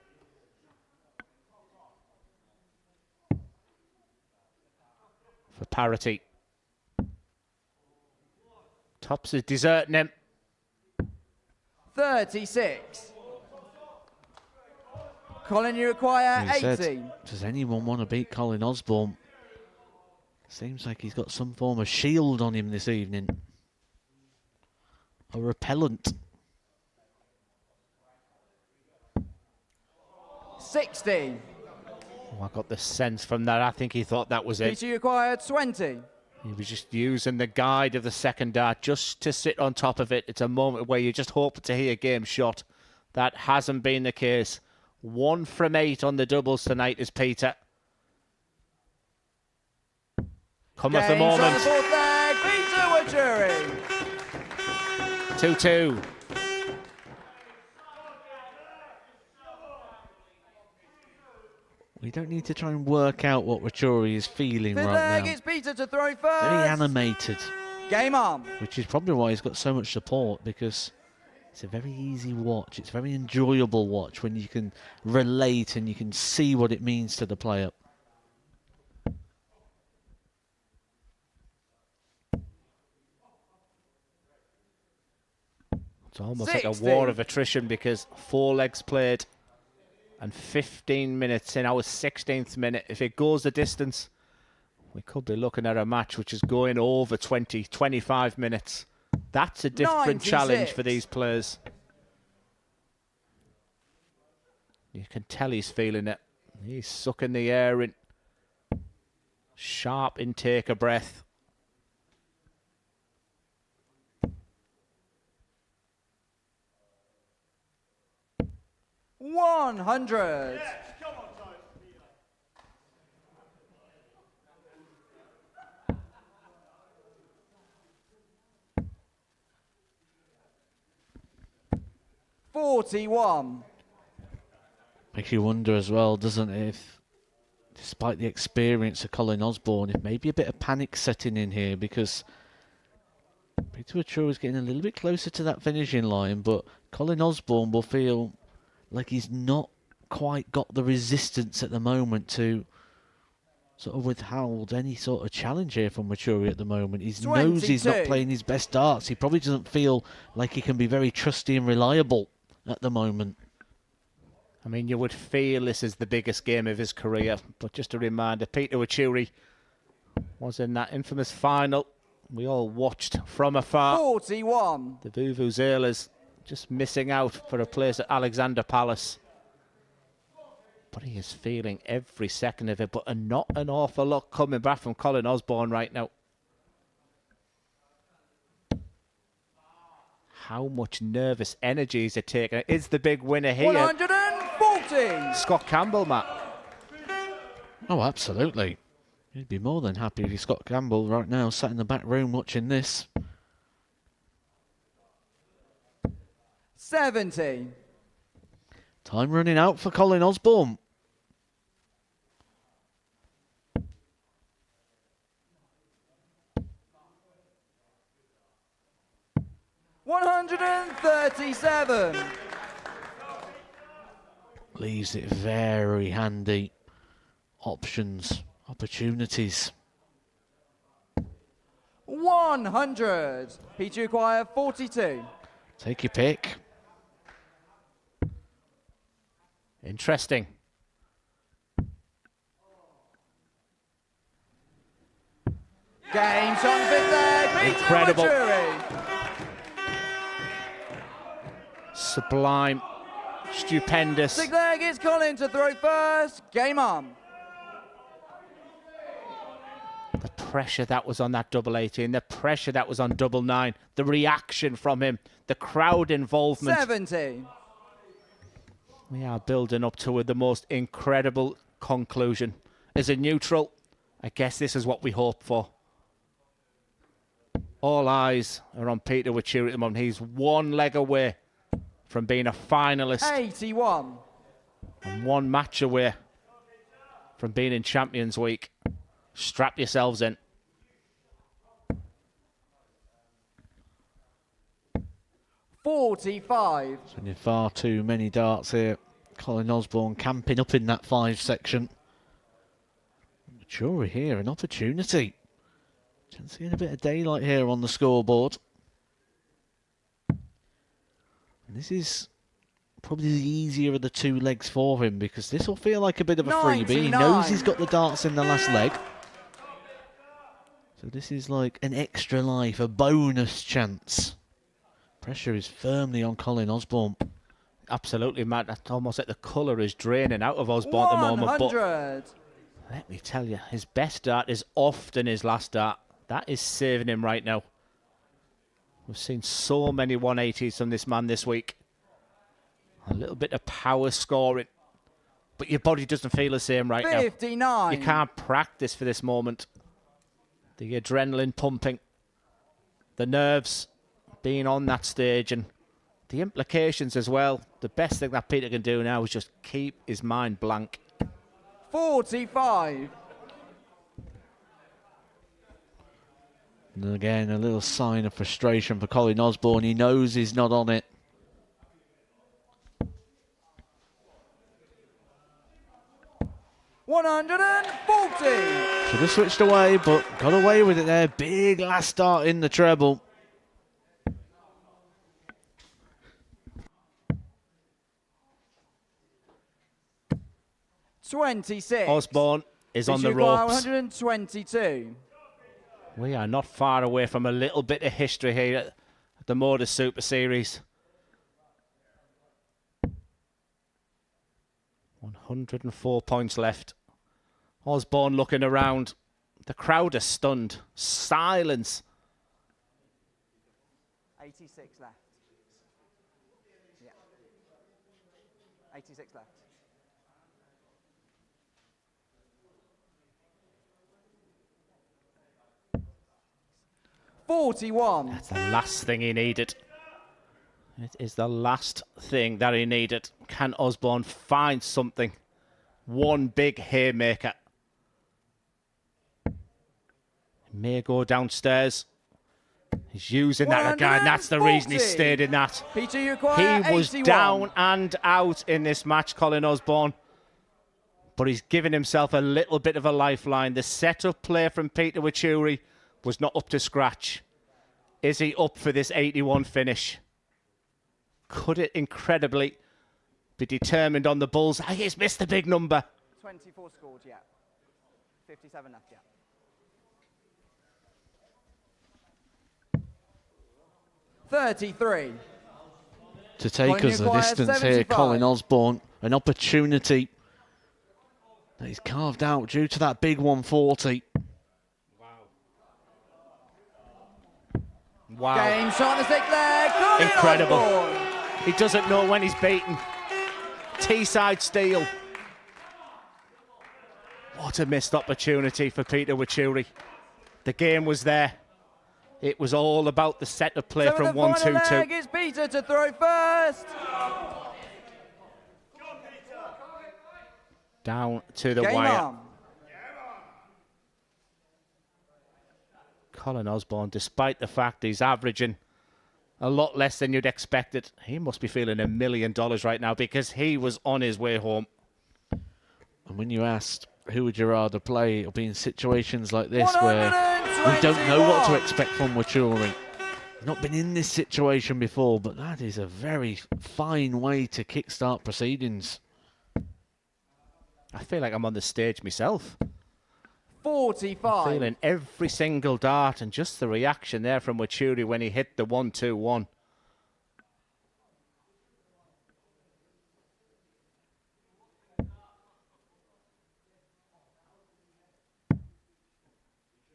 For parity. Tops is deserting him. 36. Colin, you require He 80. said, does anyone want to beat Colin Osborne? Seems like he's got some form of shield on him this evening. A repellent. 60. Oh, I got the sense from that. I think he thought that was it. Peter, you require 20. He was just using the guide of the second dart just to sit on top of it. It's a moment where you just hope to hear game shot. That hasn't been the case. 1 from 8 on the doubles tonight is Peter. Come off the Games on moment. the fourth leg. Peter WACHIURI. 2-2. We don't need to try and work out what WACHIURI is feeling Fifth right leg, now. it's Peter to throw first. Very animated. Game on. Which is probably why he's got so much support, because it's a very easy watch. It's a very enjoyable watch when you can relate and you can see what it means to the player. It's almost like a war of attrition because 4 legs played and 15 minutes in our 16th minute. If it goes the distance, we could be looking at a match which is going over 20, 25 minutes. That's a different 96. challenge for these players. You can tell he's feeling it. He's sucking the air in. Sharp intake of breath. $100. $41. Makes you wonder as well, doesn't it, if, despite the experience of Colin Osborne, if maybe a bit of panic setting in here, because Peter WACHIURI is getting a little bit closer to that finishing line, but Colin Osborne will feel like he's not quite got the resistance at the moment to sort of withhold any sort of challenge here from WACHIURI at the moment. He knows he's not playing his best darts. He probably doesn't feel like he can be very trusty and reliable at the moment. I mean, you would feel this is the biggest game of his career, but just a reminder, Peter WACHIURI was in that infamous final we all watched from afar. 41. The Vuvuzelas just missing out for a place at Alexander Palace. But he is feeling every second of it, but not an awful lot coming back from Colin Osborne right now. How much nervous energy is it taking? Is the big winner here 140. Scott Campbell, Matt? Oh, absolutely. He'd be more than happy if Scott Campbell right now sat in the back room watching this. 70. Time running out for Colin Osborne. $137. Leaves it very handy. Options, opportunities. 100. Peter Acquire 42. Take your pick. Interesting. Game on fifth leg. Peter Incredible. WACHIURI. Sublime. Stupendous. Sixth leg is Colin to throw first. Game on. The pressure that was on that double 18, the pressure that was on double 9, the reaction from him, the crowd involvement. 70. We are building up to the most incredible conclusion. As a neutral, I guess this is what we hope for. All eyes are on Peter WACHIURI at the moment. He's one leg away from being a finalist 81. and one match away from being in Champions Week. Strap yourselves in. $45. Spending far too many darts here. Colin Osborne camping up in that 5 section. WACHIURI here, an opportunity. Just seeing a bit of daylight here on the scoreboard. And this is probably the easier of the 2 legs for him, because this will feel like a bit of a freebie. He knows he's got the darts in the last leg. So this is like an extra life, a bonus chance. Pressure is firmly on Colin Osborne. Absolutely, Matt. That's almost like the colour is draining out of Osborne at the moment. 100. But let me tell you, his best dart is often his last dart. That is saving him right now. We've seen so many 180s from this man this week. A little bit of power scoring. But your body doesn't feel the same right 59. now. You can't practice for this moment. The adrenaline pumping. The nerves being on that stage and the implications as well. The best thing that Peter can do now is just keep his mind blank. 45. And again, a little sign of frustration for Colin Osborne. He knows he's not on it. $140. Should have switched away, but got away with it there. Big last start in the treble. $26. Osborne is on the ropes. 122. We are not far away from a little bit of history here at the Modus Super Series. 104 points left. Osborne looking around. The crowd are stunned. Silence. 86 left. Yeah. 86 left. $41. That's the last thing he needed. It is the last thing that he needed. Can Osborne find something? One big haymaker. May go downstairs. He's using that again. That's the reason he stayed in that. Peter, you require He was 81. down and out in this match, Colin Osborne. But he's given himself a little bit of a lifeline. The set-up play from Peter WACHIURI was not up to scratch. Is he up for this 81 finish? Could it incredibly be determined on the Bulls? He's missed the big number. 24 scored, yeah. 57 left, yeah. $33. To take Colin, us you the acquire distance here, 75. Colin Osborne, an opportunity that he's carved out due to that big 140. Wow. Game shot on the stick leg. Colin Incredible. Osborne. He doesn't know when he's beaten. T-side steal. What a missed opportunity for Peter WACHIURI. The game was there. It was all about the set-up play So from the final 1-2-2. leg is Peter to throw first. Down to the Game wire. on. Colin Osborne, despite the fact he's averaging a lot less than you'd expected, he must be feeling $1 million right now because he was on his way home. And when you asked who would you rather play, it'll be in situations like this where we don't know what to expect from WACHIURI. He's not been in this situation before, but that is a very fine way to kickstart proceedings. I feel like I'm on the stage myself. 45. Feeling every single dart and just the reaction there from WACHIURI when he hit the 1-2-1.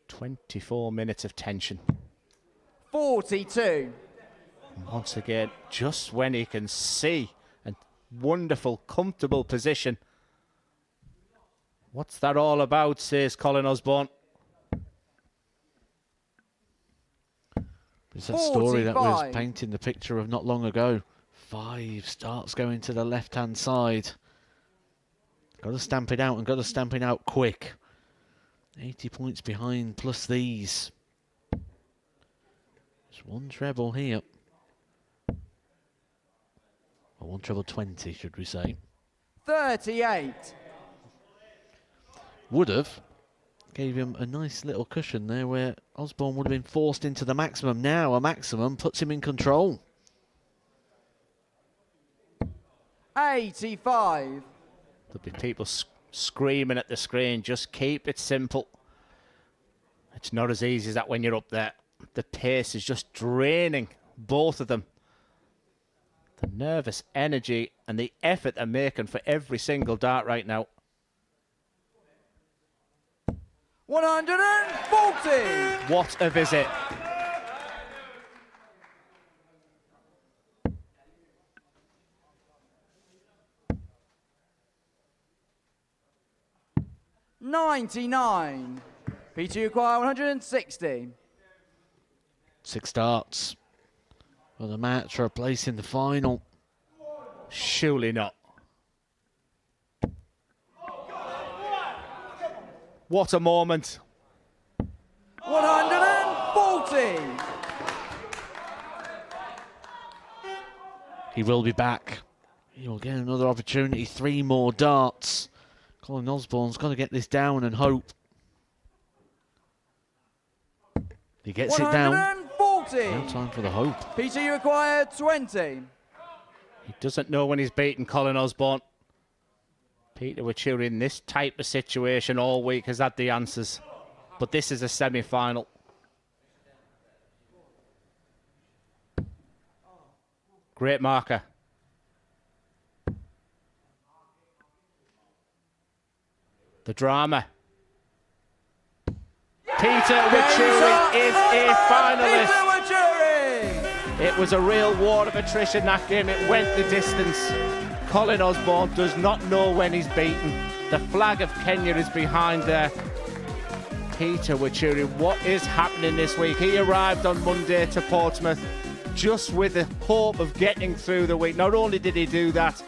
"24 minutes of tension." 42. Once again, just when he can see a wonderful, comfortable position. What's that all about, says Colin Osborne. It's that story that was 45. painting the picture of not long ago. 5 starts going to the left-hand side. Got to stamp it out and got to stamp it out quick. 80 points behind plus these. Just one treble here. Or one treble 20, should we say. 38. Would have. Gave him a nice little cushion there where Osborne would have been forced into the maximum. Now a maximum puts him in control. 85. There'll be people screaming at the screen, just keep it simple. It's not as easy as that when you're up there. The pace is just draining both of them. The nervous energy and the effort they're making for every single dart right now. 140. What a visit. $99. Peter, you acquire 160. 6 darts for the match for a place in the final. Surely not. What a moment. 140. He will be back. He will get another opportunity. 3 more darts. Colin Osborne's got to get this down and hope. He gets it down. 140. Now time for the hope. Peter, you acquire 20. He doesn't know when he's beaten Colin Osborne. Peter WACHIURI in this type of situation all week has had the answers. But this is a semi-final. Great marker. The drama. Peter WACHIURI is a finalist. It was a real war of attrition that game. It went the distance. Colin Osborne does not know when he's beaten. The flag of Kenya is behind there. Peter WACHIURI, what is happening this week? He arrived on Monday to Portsmouth, just with the hope of getting through the week. Not only did he do that,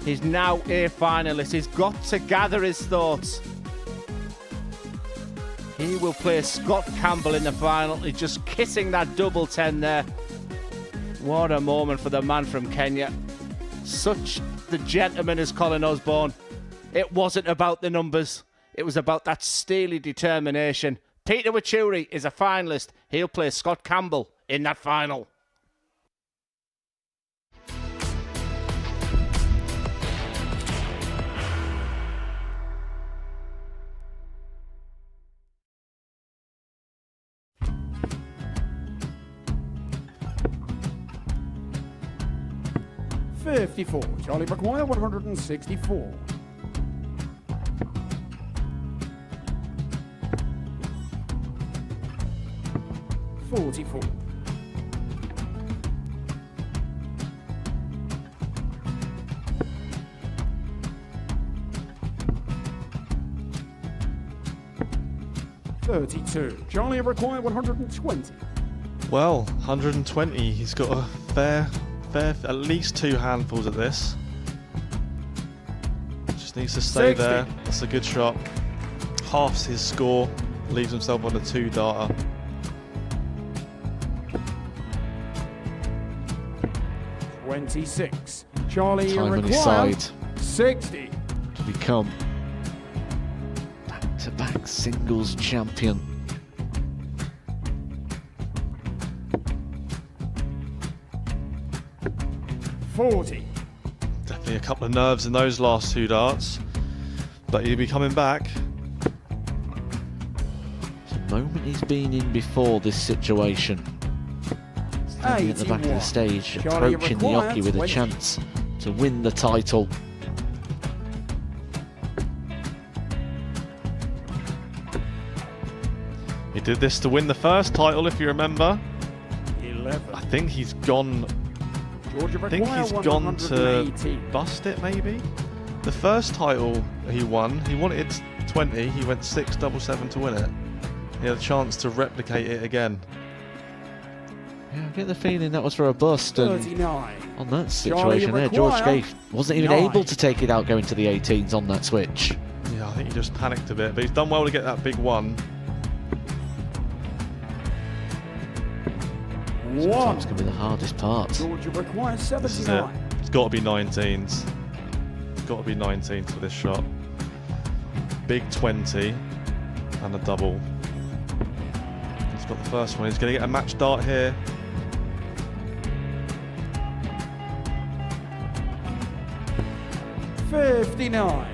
he's now a finalist. He's got to gather his thoughts. He will play Scott Campbell in the final. He's just kissing that double 10 there. What a moment for the man from Kenya. Such the gentleman as Colin Osborne. It wasn't about the numbers. It was about that steely determination. Peter WACHIURI is a finalist. He'll play Scott Campbell in that final. $54. Charlie Maguire, 164. $44. $32. Charlie require 120. Well, 120. He's got a fair, at least 2 handfuls at this. Just needs to stay 60. there. That's a good shot. Halves his score. Leaves himself on a 2-darter. $26. Charlie Time on his require side 60. to become back-to-back singles champion. $40. Definitely a couple of nerves in those last 2 darts, but he'll be coming back. It's a moment he's been in before this situation. Standing at the back of the stage, Charlie approaching the require Oki with a 20. chance to win the title. He did this to win the first title, if you remember. 11. I think he's gone. Georgia I think he's gone to 180. bust it, maybe. The first title he wanted 20. He went 6-7-7 to win it. He had a chance to replicate it again. Yeah, I get the feeling that was for a bust. And 39. on that situation there, George Gay wasn't even able to take it out going to the 18s on that switch. Yeah, I think he just panicked a bit, but he's done well to get that big one. Sometimes can be the hardest part. Georgia requires This is it. 79. It's got to be 19s. It's got to be 19s for this shot. Big 20 and a double. He's got the first one. He's going to get a match dart here. $59.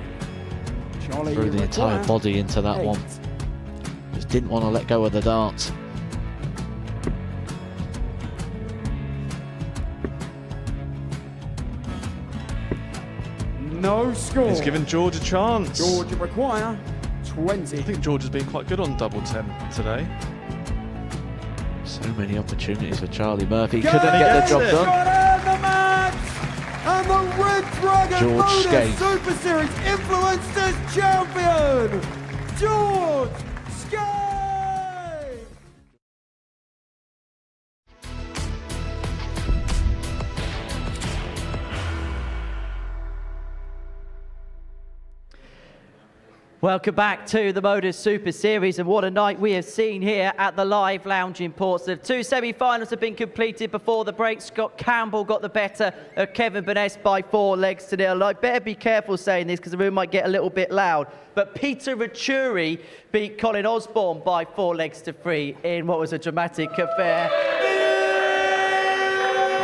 Charlie Threw the entire require body into that 8. one. Just didn't want to let go of the dart. No score. He's given George a chance. Georgia require 20. I think George has been quite good on double 10 today. So many opportunities for Charlie Murphy. Go Couldn't get the job done. Got the match! And the Red Dragon George Modus Skate. Super Series Influencers Champion, George Skate! Welcome back to the Modus Super Series, and what a night we have seen here at the Live Lounge in Portsmouth. 2 semi-finals have been completed before the break. Scott Campbell got the better of Kevin Burness by 4 legs to 0. I better be careful saying this because the room might get a little bit loud. But Peter WACHIURI beat Colin Osborne by 4 legs to 3 in what was a dramatic affair.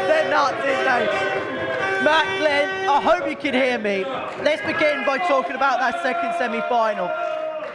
They're nuts, aren't they? Matt, Glenn, I hope you can hear me. Let's begin by talking about that second semi-final.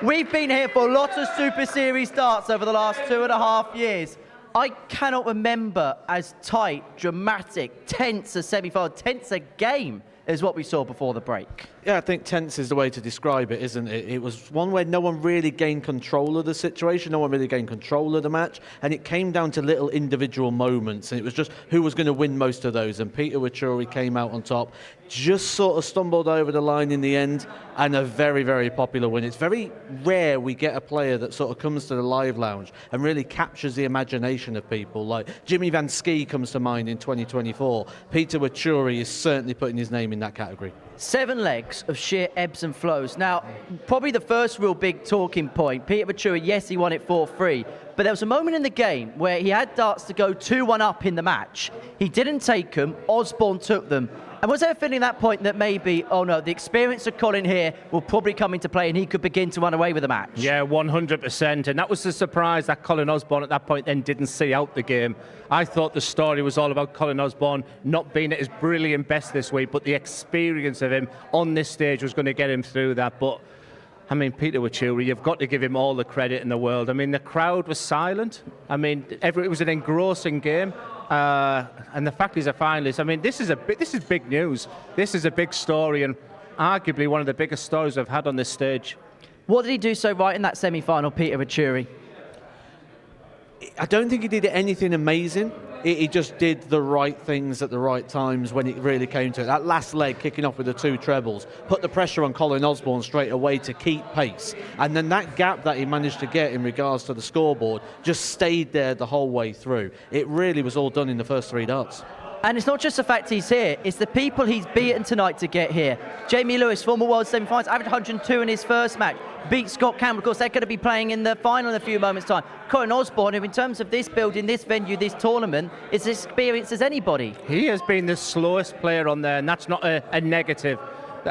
We've been here for lots of Super Series darts over the last 2.5 years. I cannot remember as tight, dramatic, tense a semi-final, tense a game as what we saw before the break. Yeah, I think tense is the way to describe it, isn't it? It was one where no one really gained control of the situation, no one really gained control of the match, and it came down to little individual moments, and it was just who was going to win most of those, and Peter WACHIURI came out on top, just sort of stumbled over the line in the end, and a very, very popular win. It's very rare we get a player that sort of comes to the live lounge and really captures the imagination of people. Like Jimmy Van Ski comes to mind in 2024. Peter WACHIURI is certainly putting his name in that category. 7 legs of sheer ebbs and flows. Now, probably the first real big talking point, Peter WACHIURI, yes, he won it 4-3, but there was a moment in the game where he had darts to go 2-1 up in the match. He didn't take them, Osborne took them. And was there a feeling at that point that maybe, oh no, the experience of Colin here will probably come into play and he could begin to run away with the match? Yeah, 100%. And that was the surprise that Colin Osborne at that point then didn't see out the game. I thought the story was all about Colin Osborne not being at his brilliant best this week, but the experience of him on this stage was going to get him through that. But I mean, Peter WACHIURI, you've got to give him all the credit in the world. I mean, the crowd was silent. I mean, it was an engrossing game. And the fact he's a finalist, I mean, this is big news. This is a big story and arguably one of the biggest stories I've had on this stage. What did he do so right in that semi-final, Peter WACHIURI? I don't think he did anything amazing. He just did the right things at the right times when it really came to it. That last leg, kicking off with the 2 trebles, put the pressure on Colin Osborne straight away to keep pace. And then that gap that he managed to get in regards to the scoreboard just stayed there the whole way through. It really was all done in the first 3 darts. And it's not just the fact he's here, it's the people he's beaten tonight to get here. Jamie Lewis, former world semi-finals, averaged 102 in his first match. Beat Scott Campbell. Of course, they're going to be playing in the final in a few moments' time. Colin Osborne, who in terms of this building, this venue, this tournament, is as experienced as anybody. He has been the slowest player on there, and that's not a negative.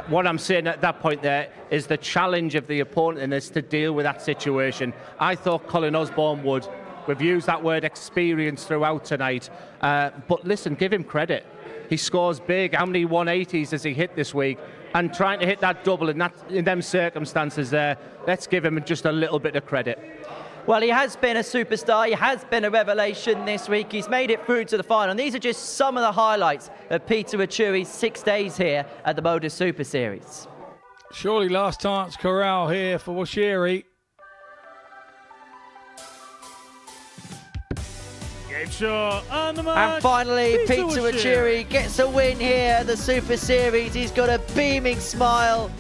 What I'm saying at that point there is the challenge of the opponent and is to deal with that situation. I thought Colin Osborne would. We've used that word experience throughout tonight. But listen, give him credit. He scores big. How many 180s has he hit this week? And trying to hit that double in them circumstances there, let's give him just a little bit of credit. Well, he has been a superstar. He has been a revelation this week. He's made it through to the final. And these are just some of the highlights of Peter WACHIURI's 6 days here at the Modus Super Series. Surely last chance corral here for WACHIURI. And finally, Peter WACHIURI gets a win here at the Super Series. He's got a beaming smile.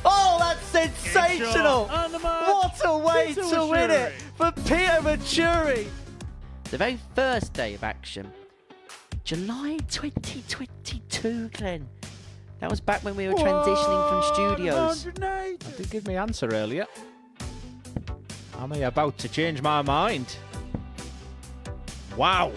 Oh, that's sensational! What a way to win it for Peter WACHIURI. The very first day of action, July 2022, Glenn. That was back when we were transitioning from studios. Did give me answer earlier. Am I about to change my mind? Wow.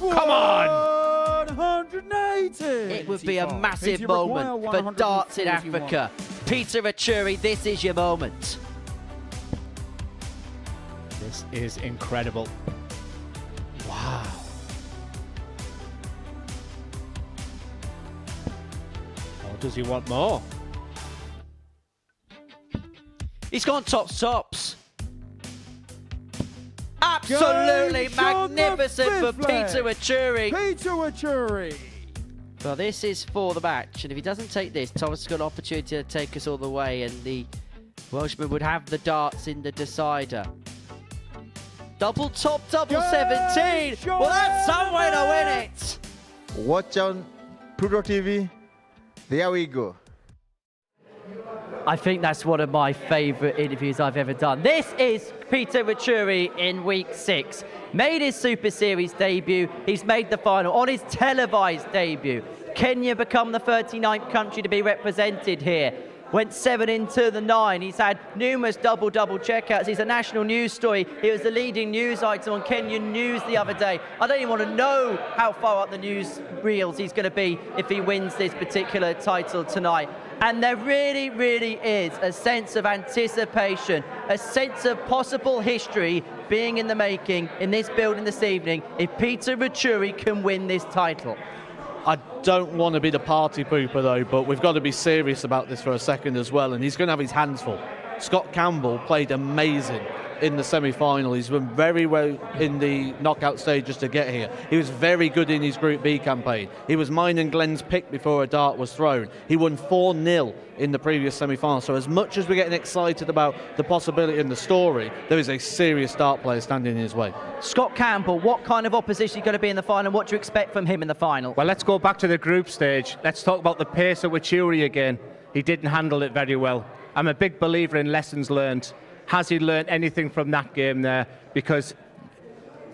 Come on! 180! It would be a massive moment for darts in Africa. Peter WACHIURI, this is your moment. This is incredible. Wow. Or does he want more? He's gone tops. Absolutely magnificent for Peter WACHIURI. Peter WACHIURI. Well, this is for the match, and if he doesn't take this, Thomas has got an opportunity to take us all the way, and the Welshman would have the darts in the decider. Double top, double 17. Well, that's some way to win it. Watch on Pluto TV. There we go. I think that's one of my favourite interviews I've ever done. This is Peter WACHIURI in week 6. Made his Super Series debut. He's made the final on his televised debut. Kenya become the 39th country to be represented here. Went 7 into the 9. He's had numerous double checkouts. He's a national news story. He was the leading news item on Kenyan News the other day. I don't even want to know how far up the news reels he's going to be if he wins this particular title tonight. And there really, really is a sense of anticipation, a sense of possible history being in the making in this building this evening if Peter WACHIURI can win this title. I don't want to be the party pooper though, but we've got to be serious about this for a second as well, and he's going to have his hands full. Scott Campbell played amazing. in the semi-final. He's done very well in the knockout stages to get here. He was very good in his Group B campaign. He was mine and Glenn's pick before a dart was thrown. He won 4-0 in the previous semi-final. So as much as we're getting excited about the possibility and the story, there is a serious dart player standing in his way. Scott Campbell, what kind of opposition are going to be in the final? What do you expect from him in the final? Well, let's go back to the group stage. Let's talk about the pace of WACHIURI again. He didn't handle it very well. I'm a big believer in lessons learned. Has he learned anything from that game there? Because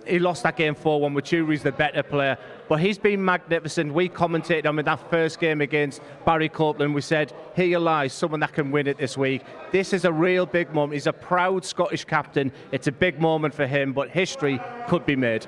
he lost that game 4-1. WACHIURI's the better player. But he's been magnificent. We commentated on him in that first game against Barry Copeland. We said, here lies someone that can win it this week. This is a real big moment. He's a proud Scottish captain. It's a big moment for him, but history could be made.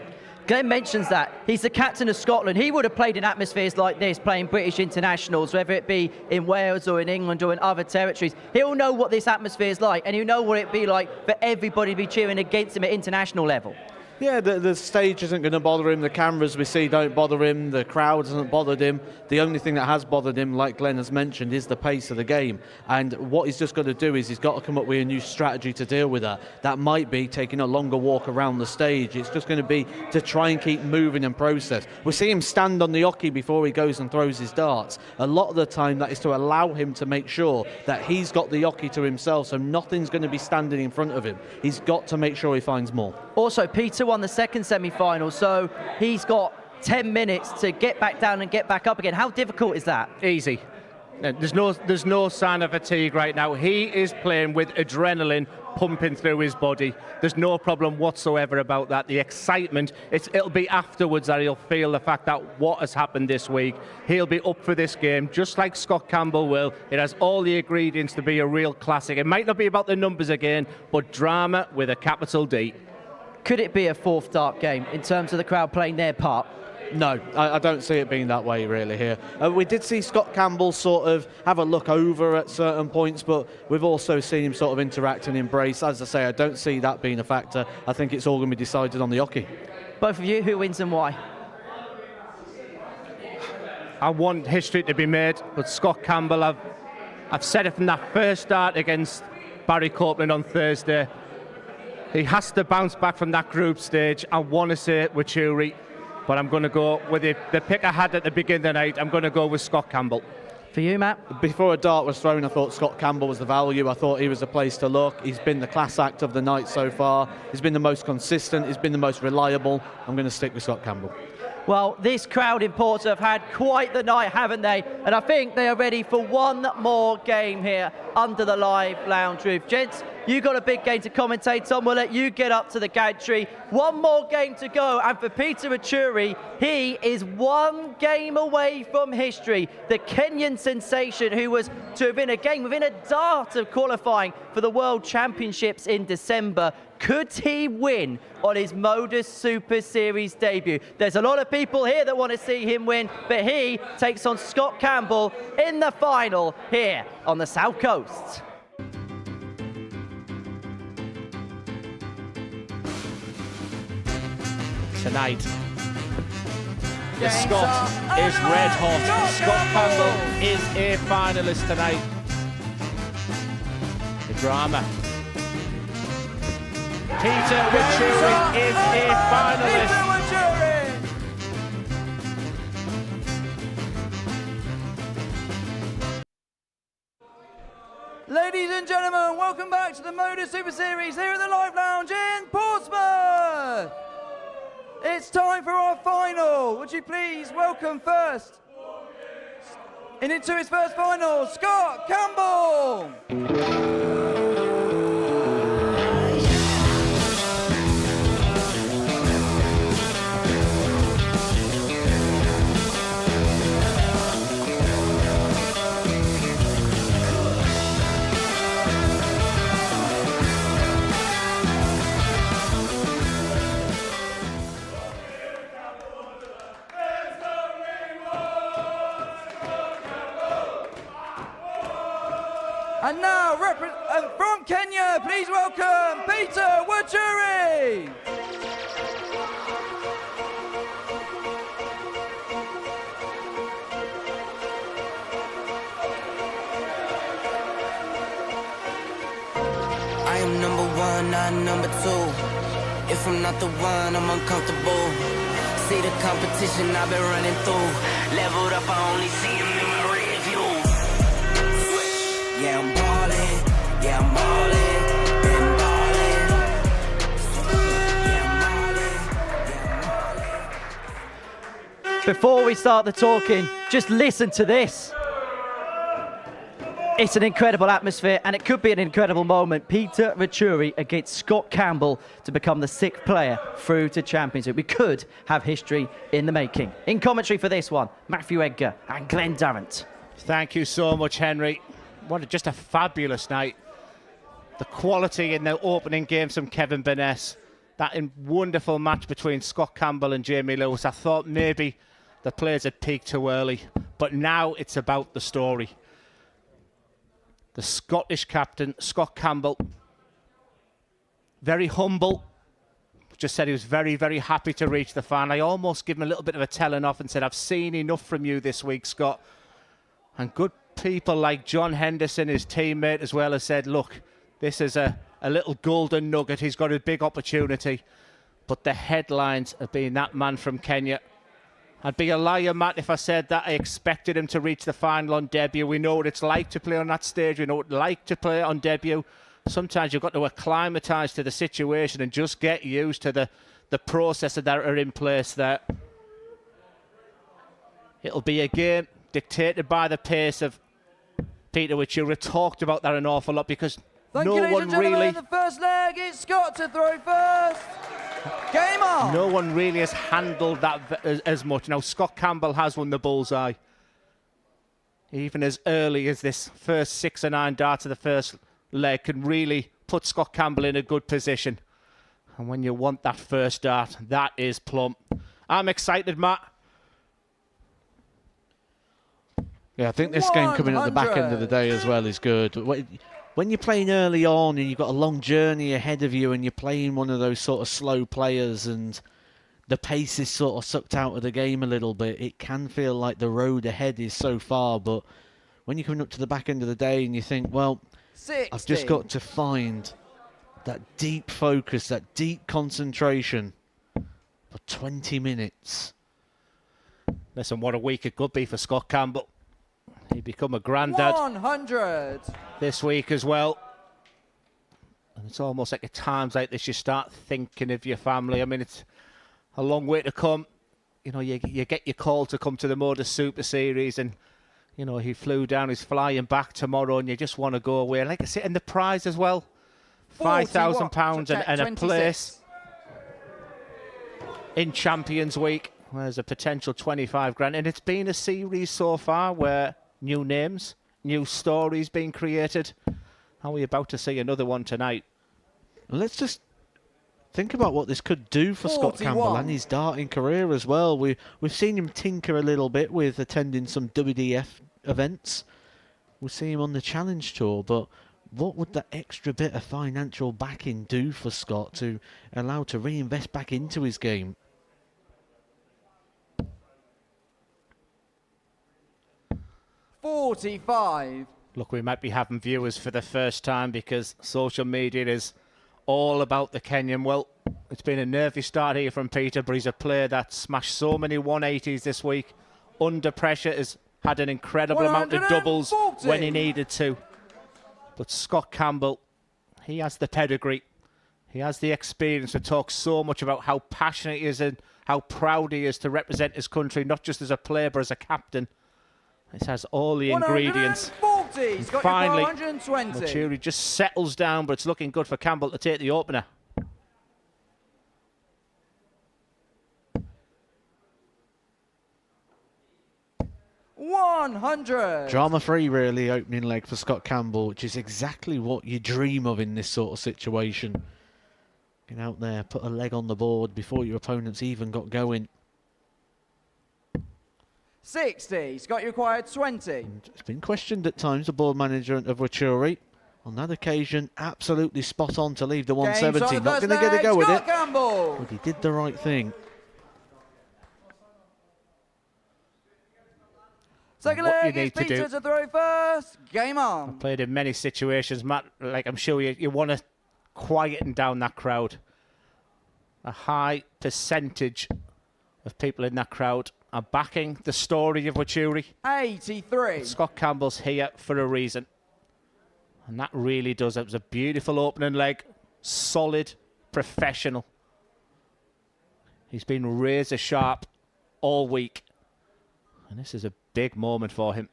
Glenn mentions that. He's the captain of Scotland. He would have played in atmospheres like this, playing British internationals, whether it be in Wales or in England or in other territories. He'll know what this atmosphere is like, and he'll know what it'd be like for everybody to be cheering against him at international level. Yeah, the stage isn't going to bother him. The cameras we see don't bother him. The crowd hasn't bothered him. The only thing that has bothered him, like Glenn has mentioned, is the pace of the game. And what he's just got to do is he's got to come up with a new strategy to deal with that. That might be taking a longer walk around the stage. It's just going to be to try and keep moving and process. We see him stand on the oche before he goes and throws his darts. A lot of the time that is to allow him to make sure that he's got the oche to himself, so nothing's going to be standing in front of him. He's got to make sure he finds more. Also, Peter won the second semi-final, so he's got 10 minutes to get back down and get back up again. How difficult is that? Easy. There's no sign of fatigue right now. He is playing with adrenaline pumping through his body. There's no problem whatsoever about that. The excitement, it'll be afterwards that he'll feel the fact that what has happened this week. He'll be up for this game, just like Scott Campbell will. It has all the ingredients to be a real classic. It might not be about the numbers again, but drama with a capital D. Could it be a fourth dart game in terms of the crowd playing their part? No, I don't see it being that way really here. We did see Scott Campbell sort of have a look over at certain points, but we've also seen him sort of interact and embrace. As I say, I don't see that being a factor. I think it's all going to be decided on the oche. Both of you, who wins and why? I want history to be made, but Scott Campbell, I've said it from that first start against Barry Copeland on Thursday. He has to bounce back from that group stage. I want to say it with WACHIURI, but I'm going to go with the pick I had at the beginning of the night. I'm going to go with Scott Campbell. For you, Matt? Before a dart was thrown, I thought Scott Campbell was the value. I thought he was the place to look. He's been the class act of the night so far. He's been the most consistent. He's been the most reliable. I'm going to stick with Scott Campbell. Well, this crowd in Porto have had quite the night, haven't they? And I think they are ready for one more game here under the live lounge roof. Gents, you got a big game to commentate on. We'll let you get up to the gantry. One more game to go, and for Peter WACHIURI, he is one game away from history. The Kenyan sensation who was to have been a game within a dart of qualifying for the World Championships in December. Could he win on his Modus Super Series debut? There's a lot of people here that want to see him win, but he takes on Scott Campbell in the final here on the South Coast. Tonight, the Scot is red hot. Scott Campbell is a finalist tonight. The drama. Peter WACHIURI is a finalist. Ladies and gentlemen, welcome back to the Modus Super Series here at the Live Lounge in Portsmouth. It's time for our final. Would you please welcome first, and into his first final, Scott Campbell. And now, from Kenya, please welcome Peter WACHIURI. I am number one, line number 2. If I'm not the one, I'm uncomfortable. See the competition I've been running through. Leveled up, I only see them in my rear view. Yeah, I'm ballin'. Yeah, I'm ballin'. Been ballin'. Before we start the talking, just listen to this. It's an incredible atmosphere, and it could be an incredible moment. Peter WACHIURI against Scott Campbell to become the 6th player through to Championship. We could have history in the making. In commentary for this one, Matthew Edgar and Glenn Durrant. Thank you so much, Henry. Just a fabulous night. The quality in the opening games from Kevin Burness. That wonderful match between Scott Campbell and Jamie Lewis. I thought maybe the players had peaked too early, but now it's about the story. The Scottish captain, Scott Campbell, very humble, just said he was very, very happy to reach the final. I almost give him a little bit of a telling off and said, I've seen enough from you this week, Scott. And good people like John Henderson, his teammate as well, has said, look, this is a little golden nugget. He's got a big opportunity. But the headlines have been that man from Kenya. I'd be a liar, Matt, if I said that I expected him to reach the final on debut. We know what it's like to play on that stage. We know what it's like to play on debut. Sometimes you've got to acclimatise to the situation and just get used to the processes that are in place there. It'll be a game dictated by the pace of Peter WACHIURI. We talked about that an awful lot because Thank no you, ladies one and gentlemen. really... The first leg is Scott to throw first. Game on! No one really has handled that as much. Now, Scott Campbell has won the bullseye. Even as early as this first 6 or 9 darts of the first leg can really put Scott Campbell in a good position. And when you want that first dart, that is plump. I'm excited, Matt. Yeah, I think this game coming at the back end of the day as well is good. When you're playing early on and you've got a long journey ahead of you and you're playing one of those sort of slow players and the pace is sort of sucked out of the game a little bit, it can feel like the road ahead is so far. But when you're coming up to the back end of the day and you think, well, 60. I've just got to find that deep focus, that deep concentration for 20 minutes. Listen, what a week it could be for Scott Campbell. He'd become a granddad 100. this week as well. And it's almost like at times like this you start thinking of your family. I mean, it's a long way to come. You know, you get your call to come to the Modus Super Series and, you know, he flew down, he's flying back tomorrow and you just want to go away. And like I said, and the prize as well, £5,000 and a place in Champions Week. There's a potential 25 grand. And it's been a series so far where new names, new stories being created. Are we about to see another one tonight? Let's just think about what this could do for 41. Scott Campbell and his darting career as well. We've seen him tinker a little bit with attending some WDF events. We'll see him on the Challenge Tour, but what would that extra bit of financial backing do for Scott to allow to reinvest back into his game? $45. Look, we might be having viewers for the first time because social media is all about the Kenyan. Well, it's been a nervy start here from Peter, but he's a player that smashed so many 180s this week. Under pressure, has had an incredible amount of doubles when he needed to. But Scott Campbell, he has the pedigree. He has the experience to talk so much about how passionate he is and how proud he is to represent his country, not just as a player, but as a captain. This has all the ingredients. 140. He's got Finally, 120. WACHIURI just settles down, but it's looking good for Campbell to take the opener. $100. Drama-free, really, opening leg for Scott Campbell, which is exactly what you dream of in this sort of situation. Get out there, put a leg on the board before your opponents even got going. 60. Scott, you required 20. It's been questioned at times, the board manager of WACHIURI. On that occasion, absolutely spot on to leave the 170. Not going to get a go with it, Campbell. but he did the right thing. Second What leg you is need to Peter do- to throw first. Game on. Played in many situations, Matt. Like I'm sure you want to quieting down that crowd. A high percentage of people in that crowd are backing the story of WACHIURI. 83. Scott Campbell's here for a reason. And that really does. It was a beautiful opening leg. Solid, professional. He's been razor sharp all week. And this is a big moment for him.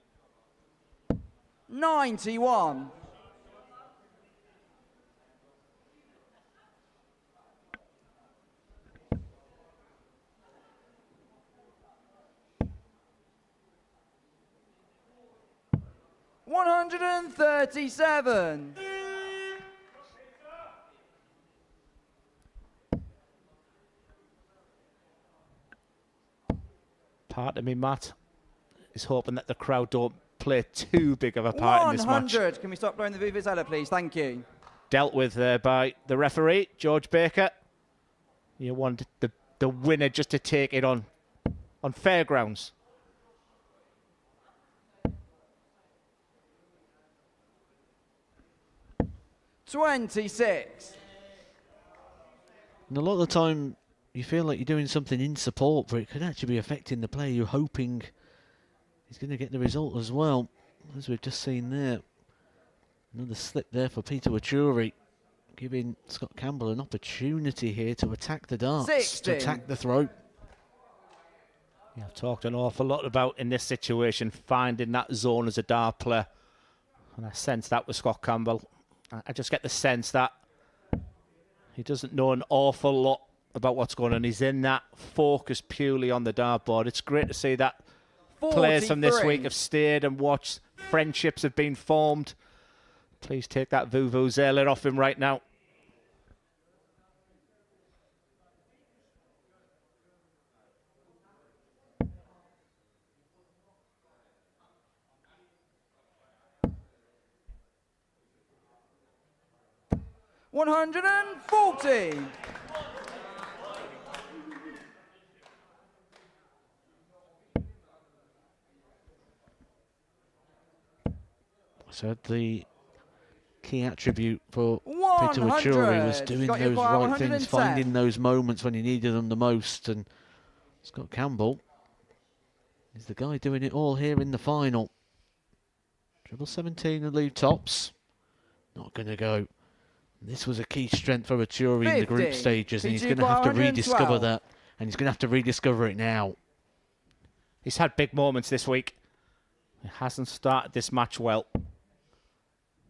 91. $137. Part of me, Matt, is hoping that the crowd don't play too big of a part in this match. 100. Can we stop blowing the vuvuzela, please? Thank you. Dealt with there by the referee, George Baker. You want the winner just to take it on fair grounds. $26. And a lot of the time, you feel like you're doing something in support, but it could actually be affecting the player you're hoping he's going to get the result as well, as we've just seen there. Another slip there for Peter WACHIURI, giving Scott Campbell an opportunity here to attack the darts, 60. to attack the throat. Yeah, I've talked an awful lot about, in this situation, finding that zone as a dart player. And I sense that with Scott Campbell. I just get the sense that he doesn't know an awful lot about what's going on. He's in that focus purely on the dartboard. It's great to see that 43. players from this week have stayed and watched. Friendships have been formed. Please take that vuvuzela off him right now. $140. So the key attribute for 100. Peter WACHIURI was doing Got your those bar, right things, 110. finding those moments when he needed them the most. And Scott Campbell is the guy doing it all here in the final. Treble 17 and lead tops. Not going to go. This was a key strength for WACHIURI in the group 50. stages, and he's PG going to have to 112. rediscover that. And he's going to have to rediscover it now. He's had big moments this week. He hasn't started this match well.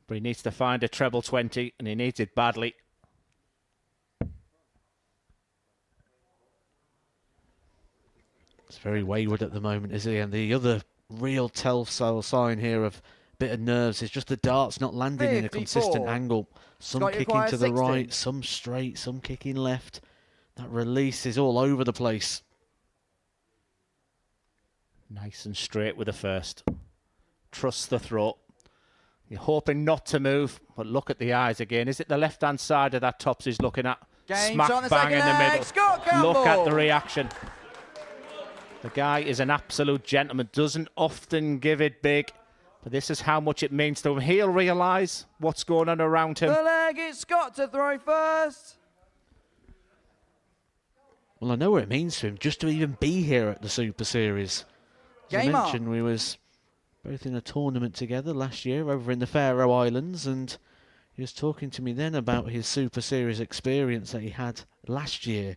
But he needs to find a treble 20, and he needs it badly. It's very wayward at the moment, is he? And the other real telltale sign here of a bit of nerves is just the darts not landing in a 54. consistent angle. Some Scott, you kicking require to the 60. right, some straight, some kicking left. That release is all over the place. Nice and straight with the first. Trust the throat. You're hoping not to move, but look at the eyes again. Is it the left-hand side of that tops he's looking at? Game Smack shot on the bang in second the leg. middle. Scott Campbell. Look at the reaction. The guy is an absolute gentleman. Doesn't often give it big, but this is how much it means to him. He'll realise what's going on around him. The leg, it's Scott to throw first. Well, I know what it means to him just to even be here at the Super Series. As Game I on. mentioned, we was both in a tournament together last year over in the Faroe Islands, and he was talking to me then about his Super Series experience that he had last year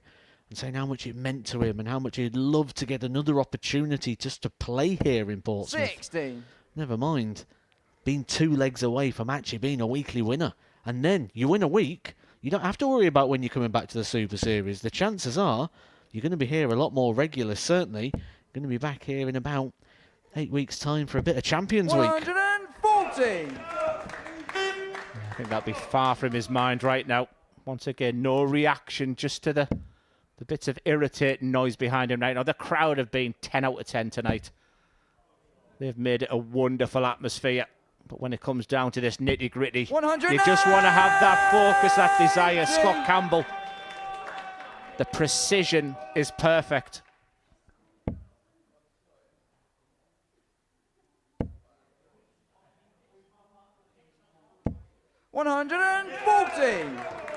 and saying how much it meant to him and how much he'd love to get another opportunity just to play here in Portsmouth. 60. Never mind being 2 legs away from actually being a weekly winner. And then you win a week, you don't have to worry about when you're coming back to the Super Series. The chances are you're going to be here a lot more regular, certainly. Going to be back here in about 8 weeks' time for a bit of Champions Week. 140. I think that'll be far from his mind right now. Once again, no reaction, just to the bits of irritating noise behind him right now. The crowd have been 10 out of 10 tonight. They've made it a wonderful atmosphere. But when it comes down to this nitty-gritty, you just want to have that focus, that desire. Scott Campbell, the precision is perfect. $140.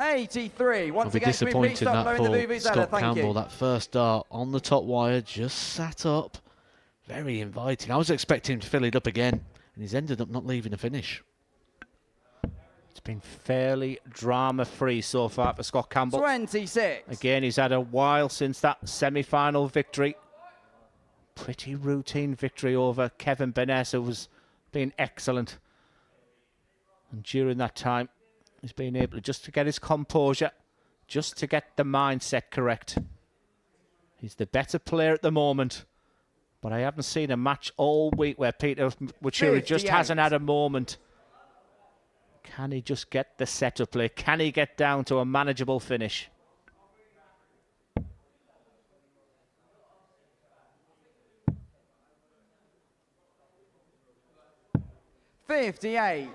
83. Once I'll be again, can we please disappointed stop that blowing the for vuvuzela? Scott Thank Campbell. you. That first dart on the top wire just sat up. Very inviting. I was expecting him to fill it up again, and he's ended up not leaving a finish. It's been fairly drama-free so far for Scott Campbell. 26. Again, he's had a while since that semi-final victory. Pretty routine victory over Kevin Burness, who was being excellent. And during that time, he's been able to just to get his composure, just to get the mindset correct. He's the better player at the moment, but I haven't seen a match all week where Peter WACHIURI just hasn't had a moment. Can he just get the setup play? Can he get down to a manageable finish? $58.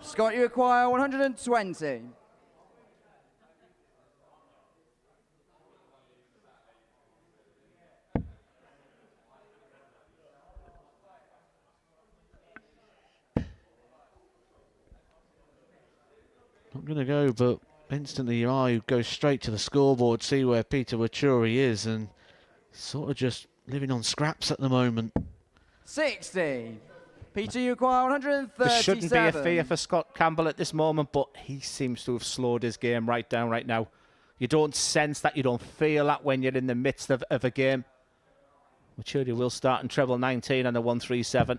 Scott, you acquire 120. Not going to go, but instantly your eye goes straight to the scoreboard, see where Peter WACHIURI is, and sort of just living on scraps at the moment. 60. Peter, you acquire 137. There shouldn't be a fear for Scott Campbell at this moment, but he seems to have slowed his game right down right now. You don't sense that, you don't feel that when you're in the midst of a game. WACHIURI will start in treble 19 and a 137.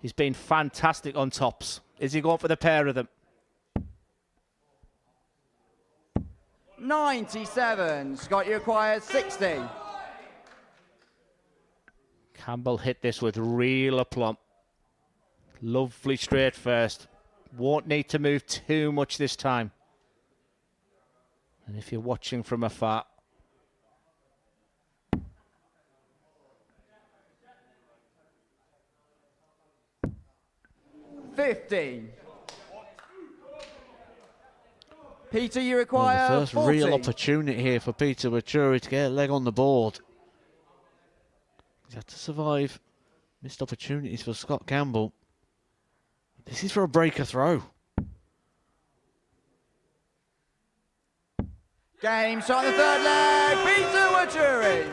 He's been fantastic on tops. Is he going for the pair of them? 97. Scott, you acquire 60. Campbell hit this with real aplomb. Lovely straight first. Won't need to move too much this time. And if you're watching from afar, $50. Peter, you require the first 40. real opportunity here for Peter WACHIURI to get a leg on the board. He's had to survive missed opportunities for Scott Campbell. This is for a breaker throw. Game shot on the third leg. Peter WACHIURI.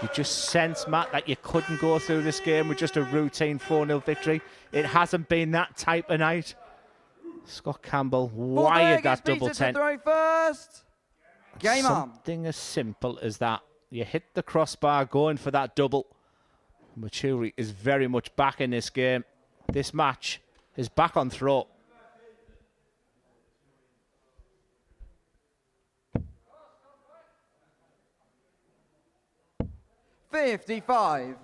you just sense, Matt, that you couldn't go through this game with just a routine 4-0 victory. It hasn't been that type of night. Scott Campbell wired that double 10. Throw first. Game on. Something as simple as that. You hit the crossbar going for that double. WACHIURI is very much back in this game. This match is back on throat. $55.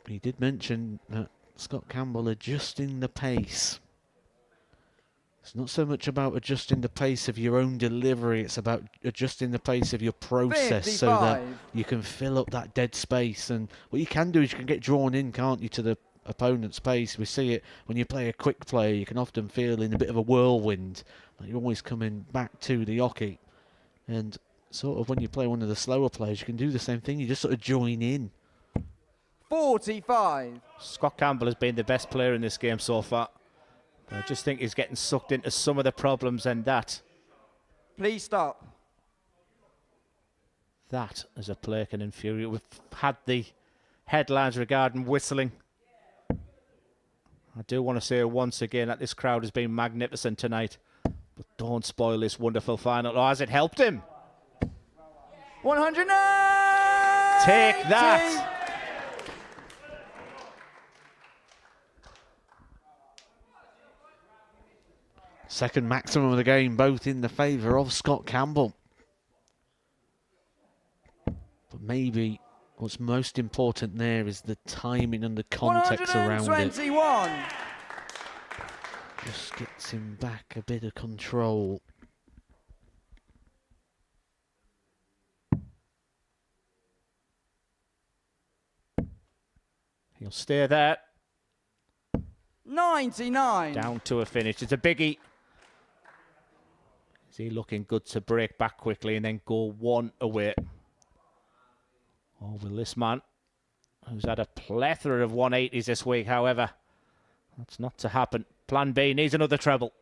He did mention that Scott Campbell adjusting the pace. It's not so much about adjusting the pace of your own delivery, it's about adjusting the pace of your process 55. so that you can fill up that dead space. And what you can do is you can get drawn in, can't you, to the opponent's pace. We see it when you play a quick player, you can often feel in a bit of a whirlwind, like you're always coming back to the hockey. And sort of when you play one of the slower players, you can do the same thing, you just sort of join in. 45. Scott Campbell has been the best player in this game so far. But I just think he's getting sucked into some of the problems, and that Please stop. That as a player can infuriate. We've had the headlines regarding whistling. I do want to say once again that this crowd has been magnificent tonight. But don't spoil this wonderful final. Or has it helped him? 100. Take that. Second maximum of the game, both in the favour of Scott Campbell. But maybe what's most important there is the timing and the context around it. 121. Just gets him back a bit of control. He'll stay there. 99. Down to a finish. It's a biggie. Is he looking good to break back quickly and then go one away? Or will this man who's had a plethora of 180s this week. However, that's not to happen. Plan B needs another treble.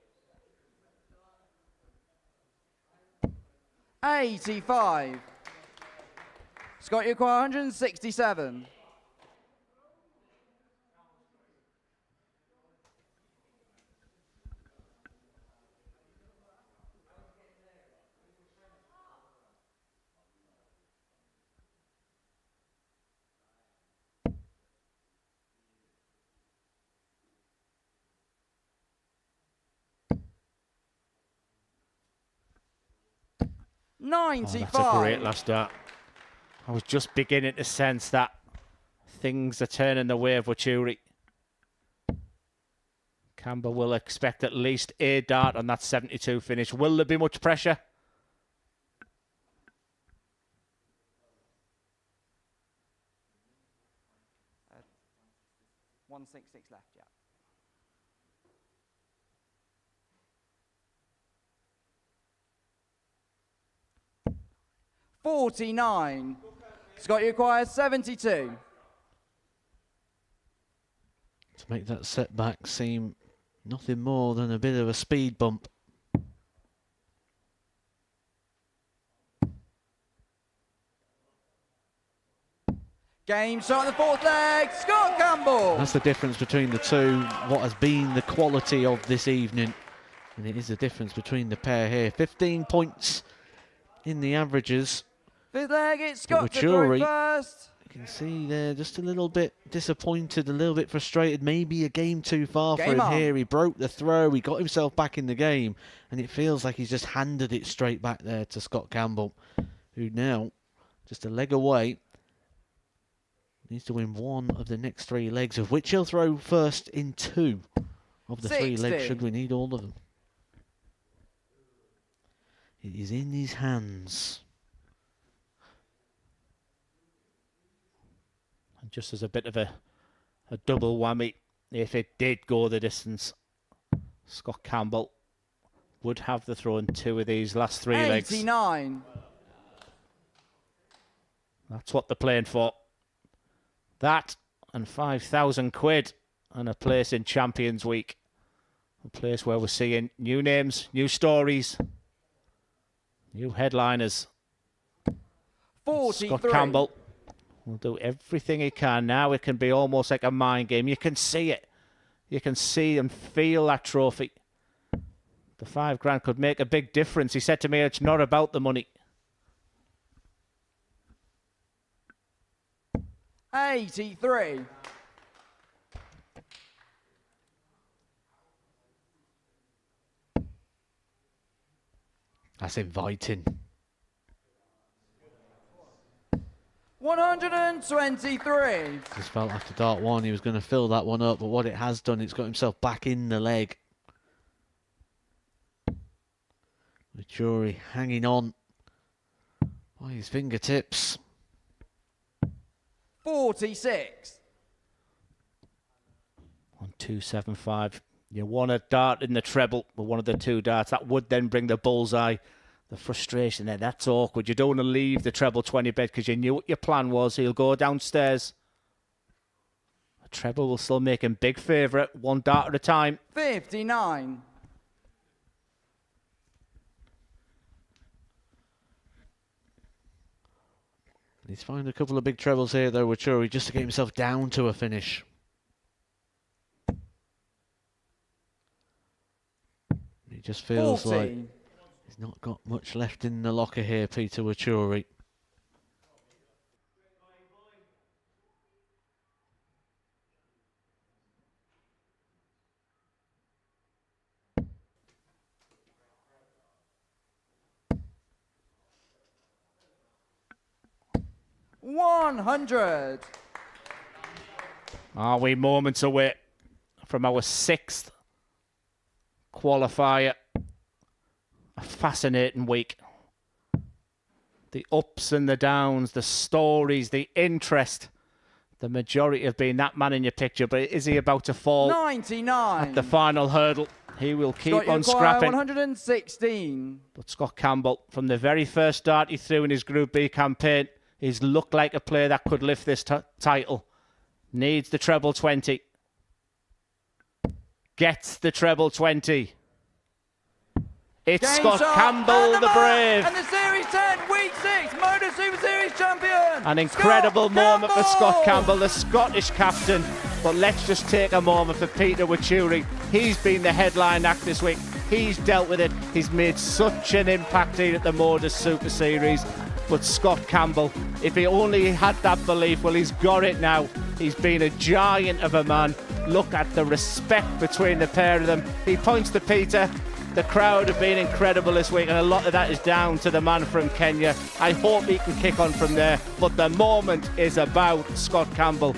85. Scott, you acquire 167. Oh, that's a great last start. I was just beginning to sense that things are turning the way of WACHIURI. Campbell will expect at least a dart on that 72 finish. Will there be much pressure? Uh, 166 left, yeah. $49. Scott, you acquire 72. To make that setback seem nothing more than a bit of a speed bump. Game shot in the fourth leg, Scott Campbell. That's the difference between the two, what has been the quality of this evening. And it is the difference between the pair here. 15 points in the averages. Fifth leg, it's Scott to WACHIURI, throw first. you can see there just a little bit disappointed, a little bit frustrated, maybe a game too far for him here. He broke the throw, he got himself back in the game, and it feels like he's just handed it straight back there to Scott Campbell, who now, just a leg away, needs to win one of the next three legs, of which he'll throw first in two of the 3 legs, should we need all of them. It is in his hands. And just as a bit of a double whammy, if it did go the distance, Scott Campbell would have the throw in 2 of these last 3 legs. 89. That's what they're playing for. That and 5,000 quid and a place in Champions Week. A place where we're seeing new names, new stories, new headliners. 43. Scott Campbell will do everything he can. Now it can be almost like a mind game. You can see it. You can see and feel that trophy. The $5 could make a big difference. He said to me, it's not about the money. 83. That's inviting. 123. Just felt after dart 1 he was going to fill that one up, but what it has done, it's got himself back in the leg. WACHIURI hanging on by his fingertips. 46. 1-2-7-5. You want a dart in the treble with one of the 2 darts. That would then bring the bullseye. The frustration there, that's awkward. You don't want to leave the treble 20 bet because you knew what your plan was. He'll go downstairs. The treble will still make him big favourite. 1 dart at a time. 59. He's found a couple of big trebles here though, WACHIURI, just to get himself down to a finish. He just feels 40. like he's not got much left in the locker here, Peter WACHIURI. $100. Are we moments away from our 6th qualifier? A fascinating week. The ups and the downs, the stories, the interest. The majority have been that man in your picture, but is he about to fall 99. at the final hurdle? He will keep Scott, on you acquire scrapping. 116. But Scott Campbell, from the very first dart he threw in his Group B campaign, he's looked like a player that could lift this title. Needs the treble 20. Gets the treble 20. It's Game Scott shot, Campbell, and the brave. And the Series 10 Week 6 Modus Super Series champion. An incredible Scott moment for Campbell. Scott Campbell, the Scottish captain. But let's just take a moment for Peter WACHIURI. He's been the headline act this week. He's dealt with it. He's made such an impact here at the Modus Super Series. But Scott Campbell, if he only had that belief, well, he's got it now. He's been a giant of a man. Look at the respect between the pair of them. He points to Peter. The crowd have been incredible this week, and a lot of that is down to the man from Kenya. I hope he can kick on from there, but the moment is about Scott Campbell.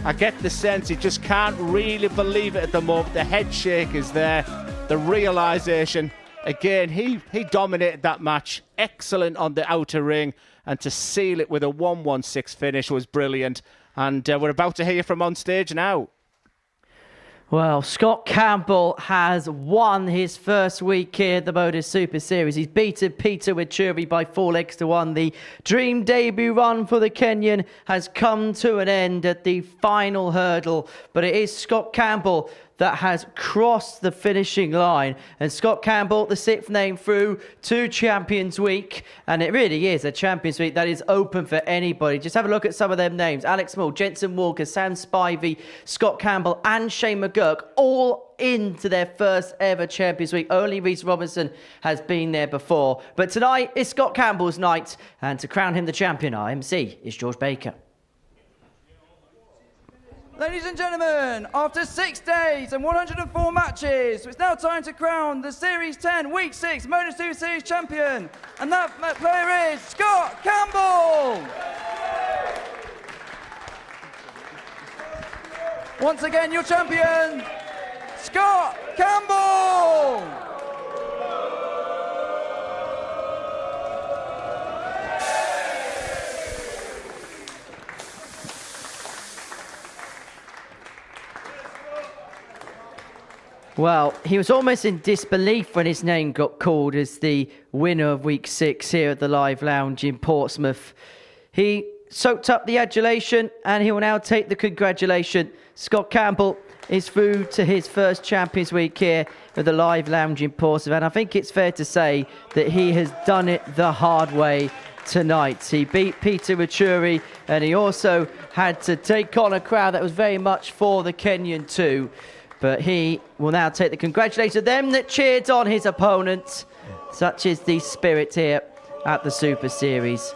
I get the sense he just can't really believe it at the moment. The head shake is there, the realisation. Again, he dominated that match. Excellent on the outer ring, and to seal it with a 1-1-6 finish was brilliant. And we're about to hear from on stage now. Well, Scott Campbell has won his first week here at the Modus Super Series. He's beaten Peter WACHIURI by 4-1. The dream debut run for the Kenyan has come to an end at the final hurdle, but it is Scott Campbell that has crossed the finishing line. And Scott Campbell, the 6th name through to Champions Week. And it really is a Champions Week that is open for anybody. Just have a look at some of them names. Alex Small, Jensen Walker, Sam Spivey, Scott Campbell and Shane McGurk, all into their first ever Champions Week. Only Reece Robinson has been there before. But tonight is Scott Campbell's night. And to crown him the champion, our MC is George Baker. Ladies and gentlemen, after 6 days and 104 matches, it's now time to crown the Series 10 Week 6 Modus Super Series champion. And that player is Scott Campbell. Once again, your champion, Scott Campbell. Well, he was almost in disbelief when his name got called as the winner of Week 6 here at the Live Lounge in Portsmouth. He soaked up the adulation and he will now take the congratulation. Scott Campbell is through to his first Champions Week here at the Live Lounge in Portsmouth. And I think it's fair to say that he has done it the hard way tonight. He beat Peter WACHIURI and he also had to take on a crowd that was very much for the Kenyan too. But he will now take the congratulations of them that cheered on his opponent. Such is the spirit here at the Super Series.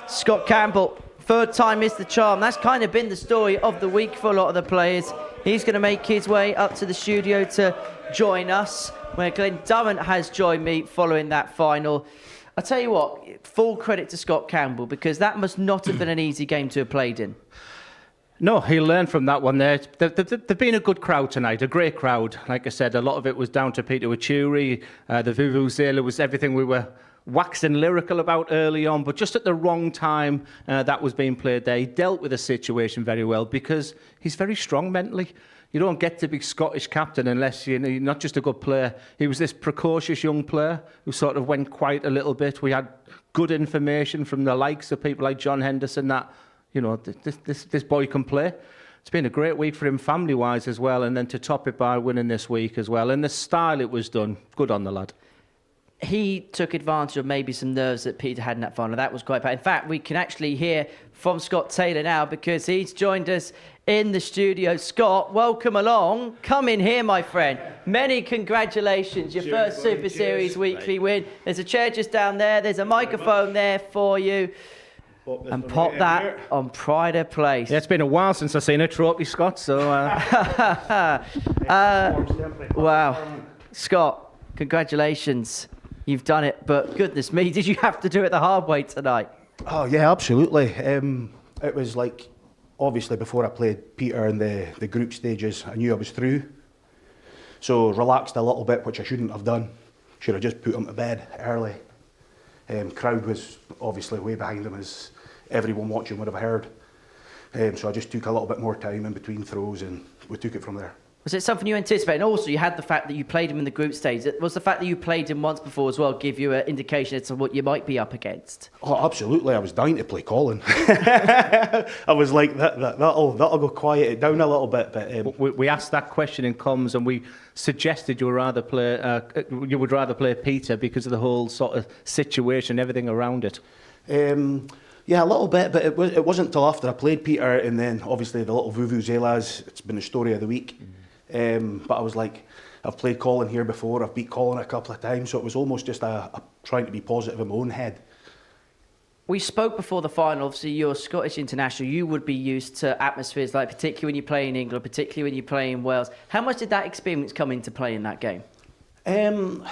Scott Campbell, 3rd time is the charm. That's kind of been the story of the week for a lot of the players. He's going to make his way up to the studio to join us, where Glenn Durrant has joined me following that final. I'll tell you what, full credit to Scott Campbell, because that must not have been an easy game to have played in. No, he'll learn from that one there. They've been a good crowd tonight, a great crowd. Like I said, a lot of it was down to Peter WACHIURI. The Vuvuzela was everything we were waxing lyrical about early on, but just at the wrong time that was being played there. He dealt with the situation very well because he's very strong mentally. You don't get to be Scottish captain unless you're not just a good player. He was this precocious young player who sort of went quiet a little bit. We had good information from the likes of people like John Henderson that, you know, this boy can play. It's been a great week for him family-wise as well, and then to top it by winning this week as well. And the style it was done, good on the lad. He took advantage of maybe some nerves that Peter had in that final. That was quite bad. In fact, we can actually hear from Scott Taylor now because he's joined us in the studio. Scott, welcome along. Come in here, my friend. Many congratulations. Your first Super Series weekly win. There's a chair just down there. There's a microphone there for you. And pop that on Pride of Place. Yeah, it's been a while since I've seen a trophy, Scott, so... Wow. Scott, congratulations. You've done it, but goodness me, did you have to do it the hard way tonight? Oh, yeah, absolutely. It was like, obviously, before I played Peter in the group stages, I knew I was through. So relaxed a little bit, which I shouldn't have done. Should have just put him to bed early. Crowd was obviously way behind him, as everyone watching would have heard. So I just took a little bit more time in between throws and we took it from there. Was it something you anticipated? And also, you had the fact that you played him in the group stage. Was the fact that you played him once before as well give you an indication as to what you might be up against? Oh, absolutely. I was dying to play Colin. I was like, that'll go quiet it down a little bit. But we asked that question in comms, and we suggested you would rather play Peter because of the whole sort of situation, everything around it. Yeah, a little bit, but it wasn't until after I played Peter, and then obviously the little vuvuzelas. It's been the story of the week. But I was like, I've played Colin here before. I've beat Colin a couple of times, so it was almost just a trying to be positive in my own head. We spoke before the final. Obviously, you're Scottish international. You would be used to atmospheres like, particularly when you play in England, particularly when you play in Wales. How much did that experience come into play in that game? I'm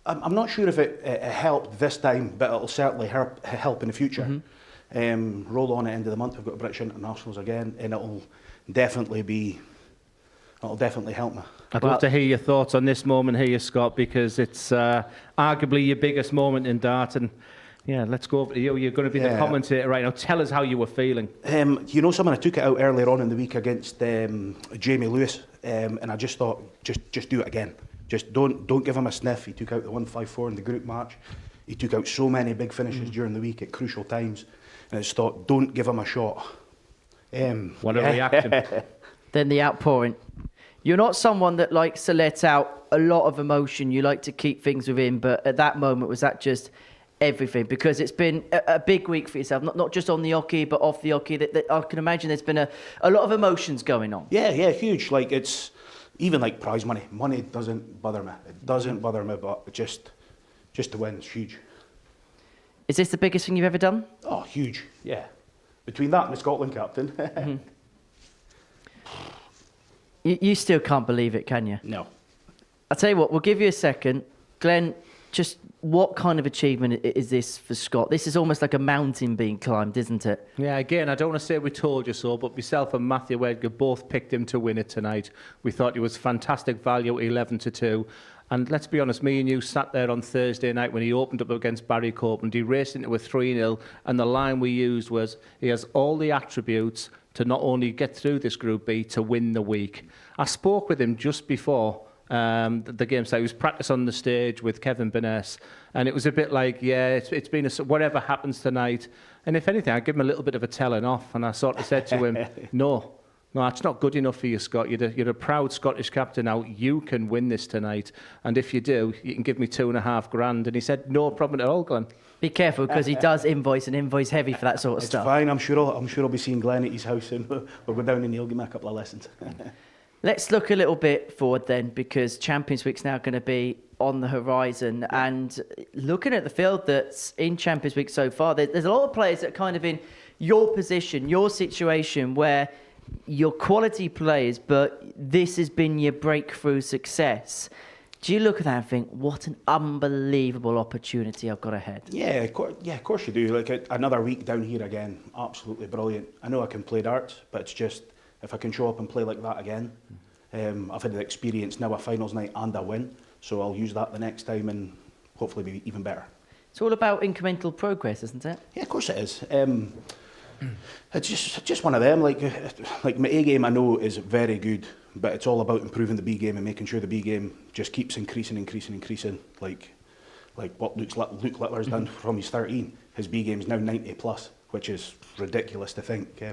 not sure if it helped this time, but it'll certainly help in the future. Roll on at the end of the month, we've got British internationals again, and it'll definitely help me. I'd love to hear your thoughts on this moment here, Scott, because it's arguably your biggest moment in dart. And yeah, let's go over to you. You're going to be the commentator right now. Tell us how you were feeling. You know, someone I took it out earlier on in the week against Jamie Lewis, and I just thought, just do it again. Just don't give him a sniff. He took out the 154 in the group match. He took out so many big finishes during the week at crucial times, and I just thought, don't give him a shot. What a reaction. Then the outpouring. You're not someone that likes to let out a lot of emotion. You like to keep things within, but at that moment, was that just everything? Because it's been a big week for yourself, not just on the hockey, but off the hockey. That I can imagine there's been a lot of emotions going on. Yeah, huge. Like, it's even like prize money. Money doesn't bother me. It doesn't bother me, but just to win is huge. Is this the biggest thing you've ever done? Oh, huge, yeah. Between that and the Scotland captain. You still can't believe it, can you? No. I'll tell you what, we'll give you a second. Glenn, just what kind of achievement is this for Scott? This is almost like a mountain being climbed, isn't it? Yeah, again, I don't want to say we told you so, but myself and Matthew Edgar both picked him to win it tonight. We thought he was fantastic value at 11-2. And let's be honest, me and you sat there on Thursday night when he opened up against Barry Copeland. He raced into a 3-0, and the line we used was, he has all the attributes to not only get through this Group B, to win the week. I spoke with him just before the game started. He was practice on the stage with Kevin Burness, and it was a bit like, yeah, it's been whatever happens tonight. And if anything, I give him a little bit of a telling off, and I sort of said to him, no, that's not good enough for you, Scott. You're a proud Scottish captain now. You can win this tonight, and if you do, you can give me $2,500. And he said, no problem at all, Glenn. Be careful, because he does invoice heavy for that sort of stuff. It's fine. I'm sure I'll be seeing Glenn at his house soon. We'll go down and he'll give me a couple of lessons. Let's look a little bit forward then, because Champions Week's now going to be on the horizon. And looking at the field that's in Champions Week so far, there's a lot of players that are kind of in your position, your situation, where you're quality players, but this has been your breakthrough success. Do you look at that and think, what an unbelievable opportunity I've got ahead? Yeah, of course you do. Like another week down here again, absolutely brilliant. I know I can play darts, but it's just, if I can show up and play like that again, I've had the experience now, a finals night and a win, so I'll use that the next time and hopefully be even better. It's all about incremental progress, isn't it? Yeah, of course it is. It's just one of them. Like my A game, I know is very good, but it's all about improving the B game and making sure the B game just keeps increasing. Like what Luke Littler's done from his 13. His B game is now 90 plus, which is ridiculous to think.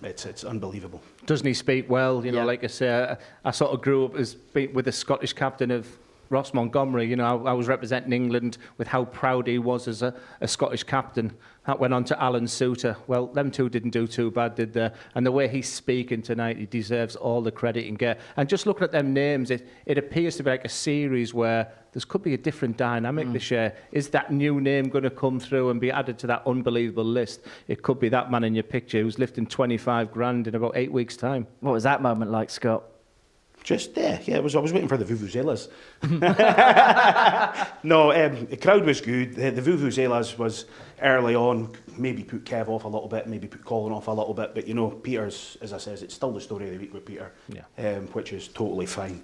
It's unbelievable. Doesn't he speak well? You know, like I say, I sort of grew up with the Scottish captain of Ross Montgomery. You know, I was representing England with how proud he was as a Scottish captain. That went on to Alan Souter. Well, them two didn't do too bad, did they? And the way he's speaking tonight, he deserves all the credit he can get. And just looking at them names, it appears to be like a series where there could be a different dynamic this year. Is that new name going to come through and be added to that unbelievable list? It could be that man in your picture who's lifting 25 grand in about 8 weeks' time. What was that moment like, Scott? Just yeah, I was waiting for the vuvuzelas. No, the crowd was good. The vuvuzelas was early on. Maybe put Kev off a little bit, maybe put Colin off a little bit. But you know, Peter's, as I says, it's still the story of the week with Peter, which is totally fine.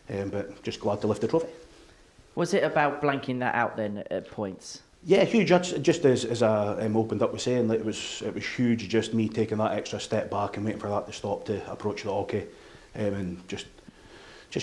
But just glad to lift the trophy. Was it about blanking that out then at points? Yeah, huge. Just as I opened up with saying, like, it was huge. Just me taking that extra step back and waiting for that to stop to approach the hockey. and just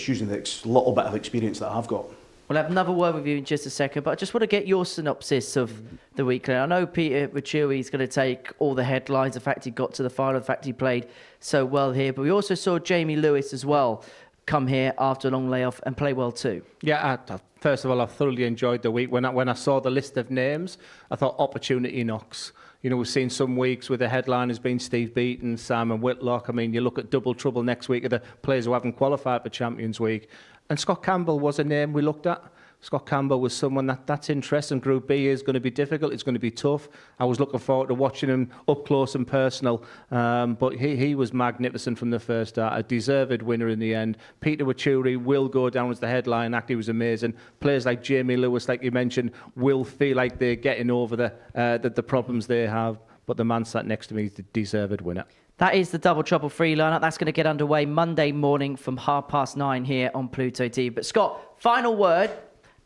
using the little bit of experience that I've got. We'll have another word with you in just a second, but I just want to get your synopsis of the weekend. I know Peter WACHIURI is going to take all the headlines, the fact he got to the final, the fact he played so well here, but we also saw Jamie Lewis as well come here after a long layoff and play well too. Yeah, first of all, I thoroughly enjoyed the week. When I saw the list of names, I thought opportunity knocks. You know, we've seen some weeks where the headline has been Steve Beaton, Simon Whitlock. I mean, you look at double trouble next week of the players who haven't qualified for Champions Week. And Scott Campbell was a name we looked at. Scott Campbell was someone that's interesting. Group B is going to be difficult. It's going to be tough. I was looking forward to watching him up close and personal. But he was magnificent from the first start. A deserved winner in the end. Peter WACHIURI will go down as the headline act. He was amazing. Players like Jamie Lewis, like you mentioned, will feel like they're getting over the problems they have. But the man sat next to me is the deserved winner. That is the Double Trouble free lineup. That's going to get underway Monday morning from 9:30 here on Pluto TV. But Scott, final word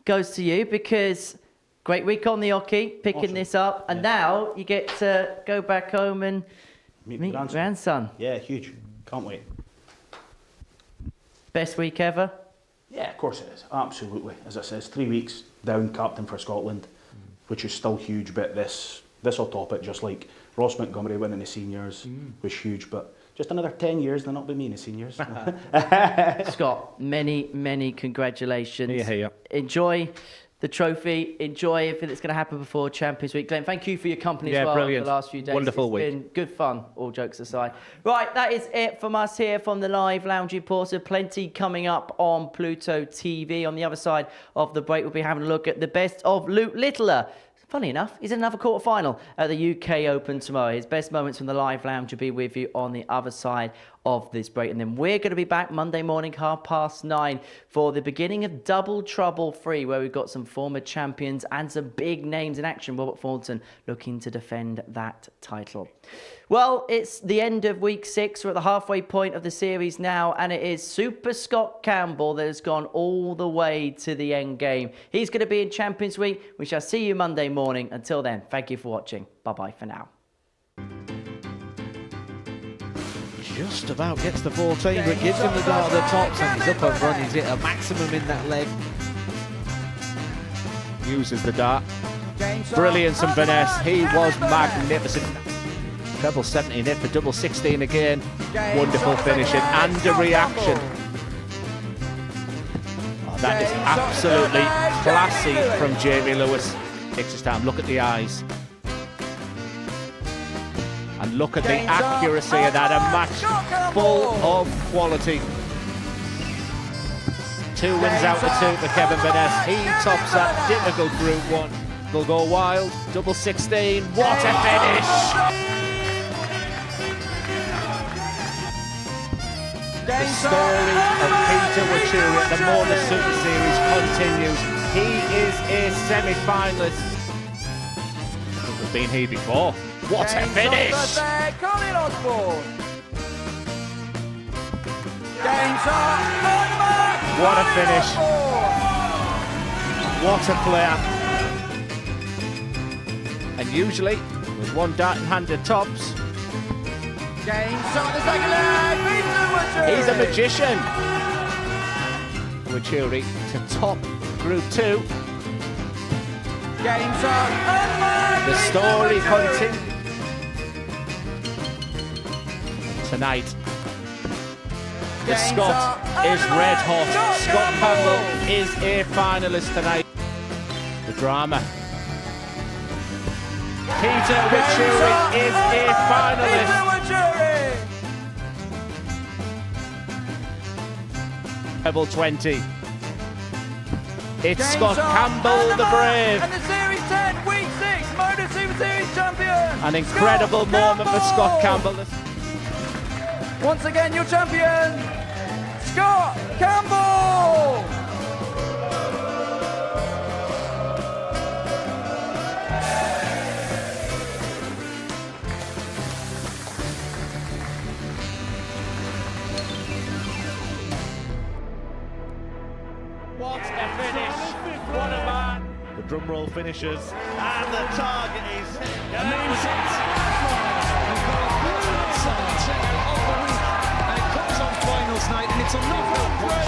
goes to you, because great week on the hockey, picking this up, and now you get to go back home and meet your grandson. Yeah, huge. Can't wait. Best week ever? Yeah, of course it is. Absolutely. As I says, 3 weeks down captain for Scotland, which is still huge, but this will top it, just like Ross Montgomery winning the seniors was huge, but just another 10 years, then it'll be me in the seniors. Scott, many congratulations. Yeah. Enjoy the trophy. Enjoy everything that's going to happen before Champions Week. Glenn, thank you for your company as well brilliant. over the last few days. Wonderful week. It's been good fun, all jokes aside. Right, that is it from us here from the live lounge reporter. Plenty coming up on Pluto TV. On the other side of the break, we'll be having a look at the best of Luke Littler. Funny enough, he's in another quarter-final at the UK Open tomorrow. His best moments from the live lounge will be with you on the other side of this break. And then we're going to be back Monday morning, 9:30, for the beginning of Double Trouble 3, where we've got some former champions and some big names in action. Robert Thornton looking to defend that title. Well, it's the end of week 6. We're at the halfway point of the series now, and it is Super Scott Campbell that has gone all the way to the end game. He's going to be in Champions Week. We shall see you Monday morning. Until then, thank you for watching. Bye-bye for now. Just about gets the 14, but gives him the dart at the tops, and he's up and running. He's hit a maximum in that leg. Uses the dart. Brilliance and finesse. He was magnificent. Treble 17 hit for double 16 again. Wonderful finishing and a reaction. Oh, that is absolutely classy from Jamie Lewis. Takes his time. Look at the eyes. And look at the accuracy of that. A match full of quality. 2 wins out of 2 for Kevin Burness. He tops that difficult Group 1. They'll go wild. Double 16. What a finish! The story of Peter WACHIURI at the Modus Super Series continues. He is a semi-finalist. We've been here before. What a finish! Colin Osborne. What a finish! What a player! And usually, with one dart in hand at tops, he's a magician. WACHIURI to top Group 2. The story continues. Tonight, the Scot is red hot. Scott Campbell is a finalist tonight. The drama. Peter WACHIURI is a finalist. Level 20. It's Scott Campbell the Brave. And the Series 10, Week 6, Modus Super Series champion. An incredible moment for Scott Campbell. Once again, your champion, Scott Campbell. What a finish! What a man! The drum roll finishes, and the target is Final night, and it's a knockout punch.